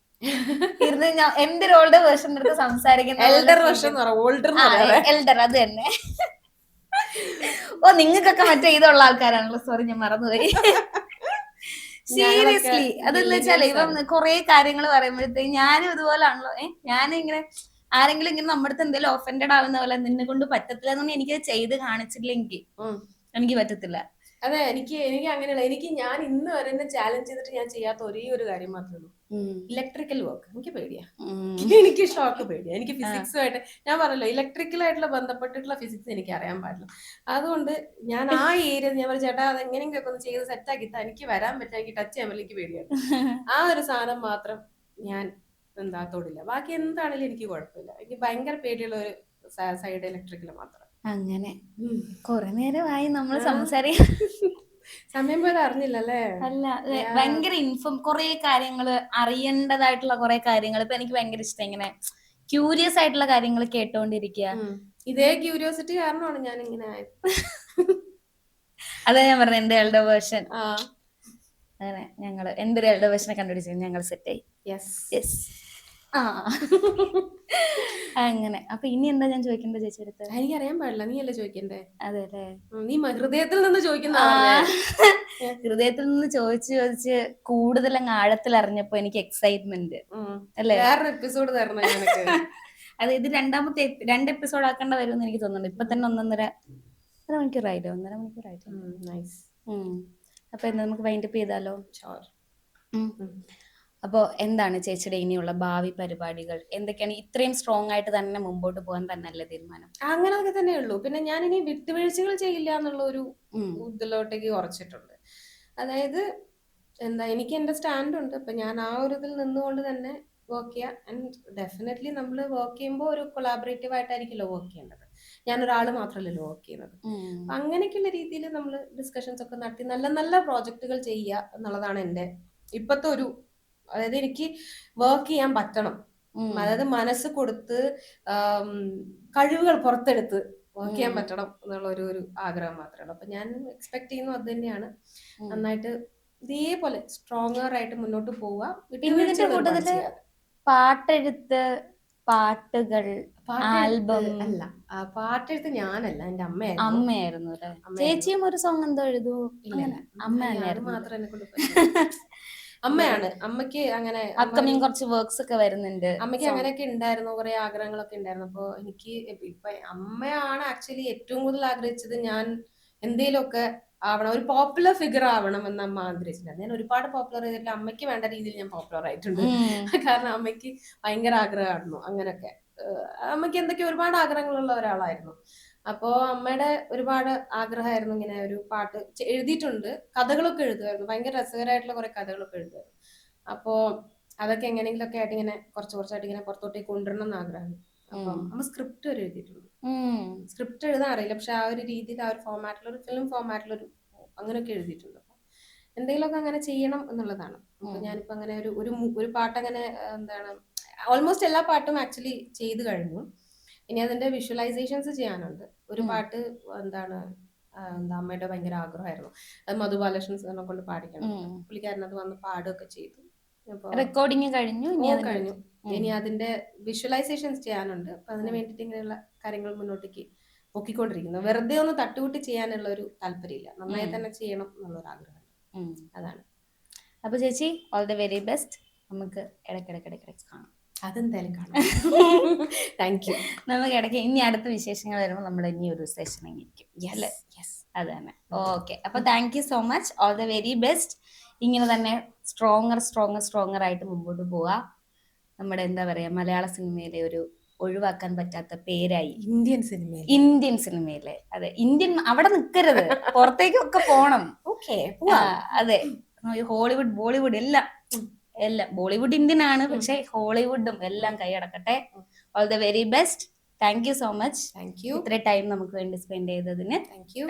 ഇരുന്ന് ഞാൻ എന്റെ ഒരു ഓൾഡർ വേർഷൻ എടുത്ത് സംസാരിക്കുന്ന എൽഡർ അത് തന്നെ. ഓ നിങ്ങൾക്കൊക്കെ മറ്റേ ഇതുള്ള ആൾക്കാരാണല്ലോ, സോറി ഞാൻ മറന്നുപോയി. സീരിയസ്ലി അതെന്ന് വെച്ചാല് ഇപ്പം കൊറേ കാര്യങ്ങൾ പറയുമ്പോഴത്തേക്ക് ഞാനും ഇതുപോലാണല്ലോ. ഞാനിങ്ങനെ ആരെങ്കിലും ഇങ്ങനെ നമ്മുടെ അടുത്ത് എന്തെങ്കിലും ഒഫൻഡഡ് ആവുന്ന പോലെ നിന്നെ കൊണ്ട് പറ്റത്തില്ല എന്നൊന്നും എനിക്ക് ചെയ്ത് കാണിച്ചില്ലെങ്കിൽ എനിക്ക് പറ്റത്തില്ല.
അതെ, എനിക്ക് അങ്ങനെയുള്ള ഞാൻ ഇന്ന് വരെ എന്നെ ചാലഞ്ച് ചെയ്തിട്ട് ഞാൻ ചെയ്യാത്ത ഒരേ ഒരു കാര്യം മാത്രമേ ഉള്ളൂ, ഇലക്ട്രിക്കൽ വർക്ക്. എനിക്ക് പേടിയാ, എനിക്ക് ഷോക്ക് പേടിയാ. എനിക്ക് ഫിസിക്സുമായിട്ട് ഞാൻ പറഞ്ഞല്ലോ, ഇലക്ട്രിക്കലായിട്ടുള്ള ബന്ധപ്പെട്ടിട്ടുള്ള ഫിസിക്സ് എനിക്ക് അറിയാൻ പാടില്ല. അതുകൊണ്ട് ഞാൻ ആ ഏരിയ ഞാൻ പറഞ്ഞു, ചേട്ടാ അത് എങ്ങനെയെങ്കിലും ഒന്ന് ചെയ്ത് സെറ്റാക്കി എനിക്ക് വരാൻ പറ്റാ, എനിക്ക് ടച്ച് ചെയ്യാൻ പറ്റില്ല, എനിക്ക് പേടിയാണ്. ആ ഒരു സാധനം മാത്രം ഞാൻ തൊടില്ല. ബാക്കി എന്താണെങ്കിലും എനിക്ക് കുഴപ്പമില്ല. എനിക്ക് ഭയങ്കര പേടിയുള്ള ഒരു സൈഡ് ഇലക്ട്രിക്കൽ മാത്രം.
അങ്ങനെ കൊറേ നേരമായി നമ്മൾ സംസാരിക്കാൻ,
സമയം പോയത് അറിഞ്ഞില്ലല്ലേ.
അല്ല ഭയങ്കര കൊറേ കാര്യങ്ങള് അറിയേണ്ടതായിട്ടുള്ള കൊറേ കാര്യങ്ങൾ ഇപ്പൊ എനിക്ക് ഭയങ്കര ഇഷ്ടം, ഇങ്ങനെ ക്യൂരിയസ് ആയിട്ടുള്ള കാര്യങ്ങൾ കേട്ടോണ്ടിരിക്കുക.
ഇതേ ക്യൂരിയോസിറ്റി കാരണമാണ് ഞാൻ ഇങ്ങനെ ആയത്.
അതാ ഞാൻ പറഞ്ഞത് എന്റെ എൽഡർ വേർഷൻ. അങ്ങനെ ഞങ്ങള് എന്റെ ഒരു എൽഡർ വേർഷനെ കണ്ടുപിടിച്ചു, ഞങ്ങൾ സെറ്റായി. യെസ് അങ്ങനെ. അപ്പൊ ഇനി എന്താ ഞാൻ ചോദിക്കേണ്ടത് ചേച്ചി അടുത്ത്?
എനിക്ക് അറിയാൻ പാടില്ല, നീ അല്ലേ ചോദിക്കണ്ടേ.
അതെ അല്ലേ,
നീ ഹൃദയത്തിൽ നിന്ന് ചോദിക്കുന്ന.
ഹൃദയത്തിൽ നിന്ന് ചോദിച്ച് കൂടുതൽ അങ്ങ് ആഴത്തിൽ അറിഞ്ഞപ്പോ എനിക്ക് എക്സൈറ്റ്മെന്റ് അല്ലേ.
വേറൊരു എപ്പിസോഡ് തരണം എനിക്ക്.
അതായത് രണ്ട് എപ്പിസോഡ് ആക്കേണ്ട വരുമെന്ന് എനിക്ക് തോന്നുന്നുണ്ട്. ഇപ്പൊ തന്നെ ഒന്നര മണിക്കൂറായിട്ടോ. അപ്പൊ എന്താ നമുക്ക് വൈൻഡപ്പ് ചെയ്താലോ? അപ്പോ എന്താണ് ചേച്ചിയുടെ ഇനിയുള്ള ഭാവി പരിപാടികൾ എന്തൊക്കെയാണ്? ഇത്രയും സ്ട്രോങ് ആയിട്ട് തന്നെ മുമ്പോട്ട് പോകാൻ തന്നെ അല്ലേ തീരുമാനം?
അങ്ങനെയൊക്കെ തന്നെ ഉള്ളൂ. പിന്നെ ഞാൻ ഇനി വിട്ടുവീഴ്ചകൾ ചെയ്യില്ല എന്നുള്ള ഒരു ഇതിലോട്ടേക്ക് കുറച്ചിട്ടുണ്ട്. അതായത് എനിക്ക് എന്റെ സ്റ്റാൻഡ് ഉണ്ട്. അപ്പൊ ഞാൻ ആ ഒരു ഇതിൽ നിന്നുകൊണ്ട് തന്നെ വർക്ക് ചെയ്യാം. ആൻഡ് ഡെഫിനറ്റ്ലി നമ്മൾ വർക്ക് ചെയ്യുമ്പോൾ ഒരു കൊളാബറേറ്റീവ് ആയിട്ടായിരിക്കുമല്ലോ വർക്ക് ചെയ്യേണ്ടത്. ഞാൻ ഒരാൾ മാത്രമല്ലല്ലോ വർക്ക് ചെയ്യുന്നത്. അങ്ങനെയൊക്കെയുള്ള രീതിയിൽ നമ്മൾ ഡിസ്കഷൻസ് ഒക്കെ നടത്തി നല്ല നല്ല പ്രോജക്റ്റുകൾ ചെയ്യുക എന്നുള്ളതാണ് എന്റെ ഇപ്പത്തെ ഒരു, അതായത് എനിക്ക് വർക്ക് ചെയ്യാൻ പറ്റണം, അതായത് മനസ്സ് കൊടുത്ത് കഴിവുകൾ പുറത്തെടുത്ത് വർക്ക് ചെയ്യാൻ പറ്റണം എന്നുള്ള ഒരു ആഗ്രഹം മാത്രമേ ഉള്ളൂ. അപ്പൊ ഞാൻ എക്സ്പെക്ട് ചെയ്യുന്നു അത് തന്നെയാണ്. നന്നായിട്ട് ഇതേപോലെ സ്ട്രോങ്ങർ ആയിട്ട് മുന്നോട്ട് പോവുക.
പാട്ടെഴുത്ത്, പാട്ടുകൾ, ആൽബം
അല്ല, പാട്ടെഴുത്ത് ഞാനല്ല, എന്റെ അമ്മയായിരുന്നു.
അമ്മയായിരുന്നു അല്ലേ?
അമ്മയായിരുന്നു.
ചേച്ചിയും ഒരു സോങ് എന്തോ എഴുതൂ?
ഇല്ല ഇല്ല,
അമ്മ
അത്
തന്നെയായിരുന്നു.
മാത്രം എന്നെ കൊണ്ട് പറ്റില്ല. അമ്മയാണ്. അമ്മയ്ക്ക് അങ്ങനെ
അപ്കമിങ് കുറച്ച് വർക്ക്സ് ഒക്കെ വരുന്നുണ്ട്.
അമ്മയ്ക്ക് അങ്ങനെയൊക്കെ ഉണ്ടായിരുന്നു, കുറെ ആഗ്രഹങ്ങളൊക്കെ ഉണ്ടായിരുന്നു. അപ്പൊ എനിക്ക് ഇപ്പൊ അമ്മയാണ് ആക്ച്വലി ഏറ്റവും കൂടുതൽ ആഗ്രഹിച്ചത് ഞാൻ എന്തേലുമൊക്കെ ആവണം, ഒരു പോപ്പുലർ ഫിഗർ ആവണം എന്ന് അമ്മ ആഗ്രഹിച്ചിട്ടുണ്ട്. ഞാൻ ഒരുപാട് പോപ്പുലർ ചെയ്തിട്ടില്ല, അമ്മയ്ക്ക് വേണ്ട രീതിയിൽ ഞാൻ പോപ്പുലർ ആയിട്ടുണ്ട്. കാരണം അമ്മയ്ക്ക് ഭയങ്കര ആഗ്രഹമായിരുന്നു അങ്ങനെയൊക്കെ. അമ്മയ്ക്ക് എന്തൊക്കെ ഒരുപാട് ആഗ്രഹങ്ങളുള്ള ഒരാളായിരുന്നു. അപ്പോ അമ്മയുടെ ഒരുപാട് ആഗ്രഹമായിരുന്നു ഇങ്ങനെ ഒരു പാട്ട് എഴുതിയിട്ടുണ്ട്, കഥകളൊക്കെ എഴുതുമായിരുന്നു, ഭയങ്കര രസകരമായിട്ടുള്ള കുറെ കഥകളൊക്കെ എഴുതുമായിരുന്നു. അപ്പോ അതൊക്കെ എങ്ങനെയെങ്കിലൊക്കെ ആയിട്ട് ഇങ്ങനെ കുറച്ച് കുറച്ചായിട്ട് ഇങ്ങനെ പുറത്തോട്ടേക്ക് കൊണ്ടുവരണം എന്ന് ആഗ്രഹമാണ്. അപ്പം അമ്മ സ്ക്രിപ്റ്റ് വരെ എഴുതിയിട്ടുണ്ട്. സ്ക്രിപ്റ്റ് എഴുതാൻ അറിയില്ല, പക്ഷെ ആ ഒരു രീതിയിൽ, ആ ഒരു ഫോമാറ്റിൽ, ഒരു ഫിലിം ഫോമാറ്റിലൊരു അങ്ങനെയൊക്കെ എഴുതിയിട്ടുണ്ട്. അപ്പൊ എന്തെങ്കിലുമൊക്കെ അങ്ങനെ ചെയ്യണം എന്നുള്ളതാണ്. അപ്പൊ ഞാനിപ്പോ അങ്ങനെ ഒരു പാട്ട് അങ്ങനെ എന്താണ്, ഓൾമോസ്റ്റ് എല്ലാ പാട്ടും ആക്ച്വലി ചെയ്ത് കഴിഞ്ഞു. ഇനി അതിന്റെ വിഷ്വലൈസേഷൻസ് ചെയ്യാനുണ്ട്. ഒരു പാട്ട് എന്താണ് എന്താ അമ്മയുടെ ഭയങ്കര ആഗ്രഹമായിരുന്നു, അത് മധു ബാലകൃഷ്ണൻ സാറിനെ കൊണ്ട് പാടിക്കണം. പുള്ളിക്കാരൻ അത് വന്ന് പാടുകയൊക്കെ ചെയ്തു.
റെക്കോർഡിങ് കഴിഞ്ഞു.
കഴിഞ്ഞു. ഇനി അതിന്റെ വിഷ്വലൈസേഷൻസ് ചെയ്യാനുണ്ട്. അപ്പൊ അതിന് വേണ്ടിട്ട് ഇങ്ങനെയുള്ള കാര്യങ്ങൾ മുന്നോട്ടേക്ക് നോക്കിക്കൊണ്ടിരിക്കുന്നു. വെറുതെ ഒന്ന് തട്ടുകൂട്ടി ചെയ്യാനുള്ള ഒരു താല്പര്യമില്ല, നന്നായി തന്നെ ചെയ്യണം എന്നുള്ളൊരു ആഗ്രഹം. അതാണ്.
അപ്പൊ ചേച്ചി ഓൾ ദ വെരി ബെസ്റ്റ്. നമുക്ക് ഇടയ്ക്കിടയ്ക്ക് കാണാം.
അതെന്തായാലും കാണാം. Thank you.
നമുക്ക് ഇടയ്ക്ക് ഇനി അടുത്ത വിശേഷങ്ങൾ വരുമ്പോൾ നമ്മൾ ഇനി ഒരു സെഷൻ ആയിരിക്കും അല്ലേ? അത് തന്നെ. ഓക്കെ, അപ്പൊ thank you so much. All the very best. ഇങ്ങനെ തന്നെ സ്ട്രോങ്ങർ ആയിട്ട് മുമ്പോട്ട് പോവാ. നമ്മുടെ എന്താ പറയാ, മലയാള സിനിമയിലെ ഒരു ഒഴിവാക്കാൻ പറ്റാത്ത പേരായി ഇന്ത്യൻ സിനിമയിലെ. അതെ, ഇന്ത്യൻ അവിടെ നിൽക്കരുത്, പുറത്തേക്കൊക്കെ പോണം. അതെ, ഹോളിവുഡ് ബോളിവുഡ് എല്ലാം ബോളിവുഡ് ഇന്ത്യൻ ആണ്, പക്ഷെ ഹോളിവുഡും എല്ലാം കൈയടക്കട്ടെ. All the very best. Thank you so much.
Thank you.
ഇത്ര ടൈം നമുക്ക് വേണ്ടി സ്പെൻഡ് ചെയ്തതിന്.
Thank U.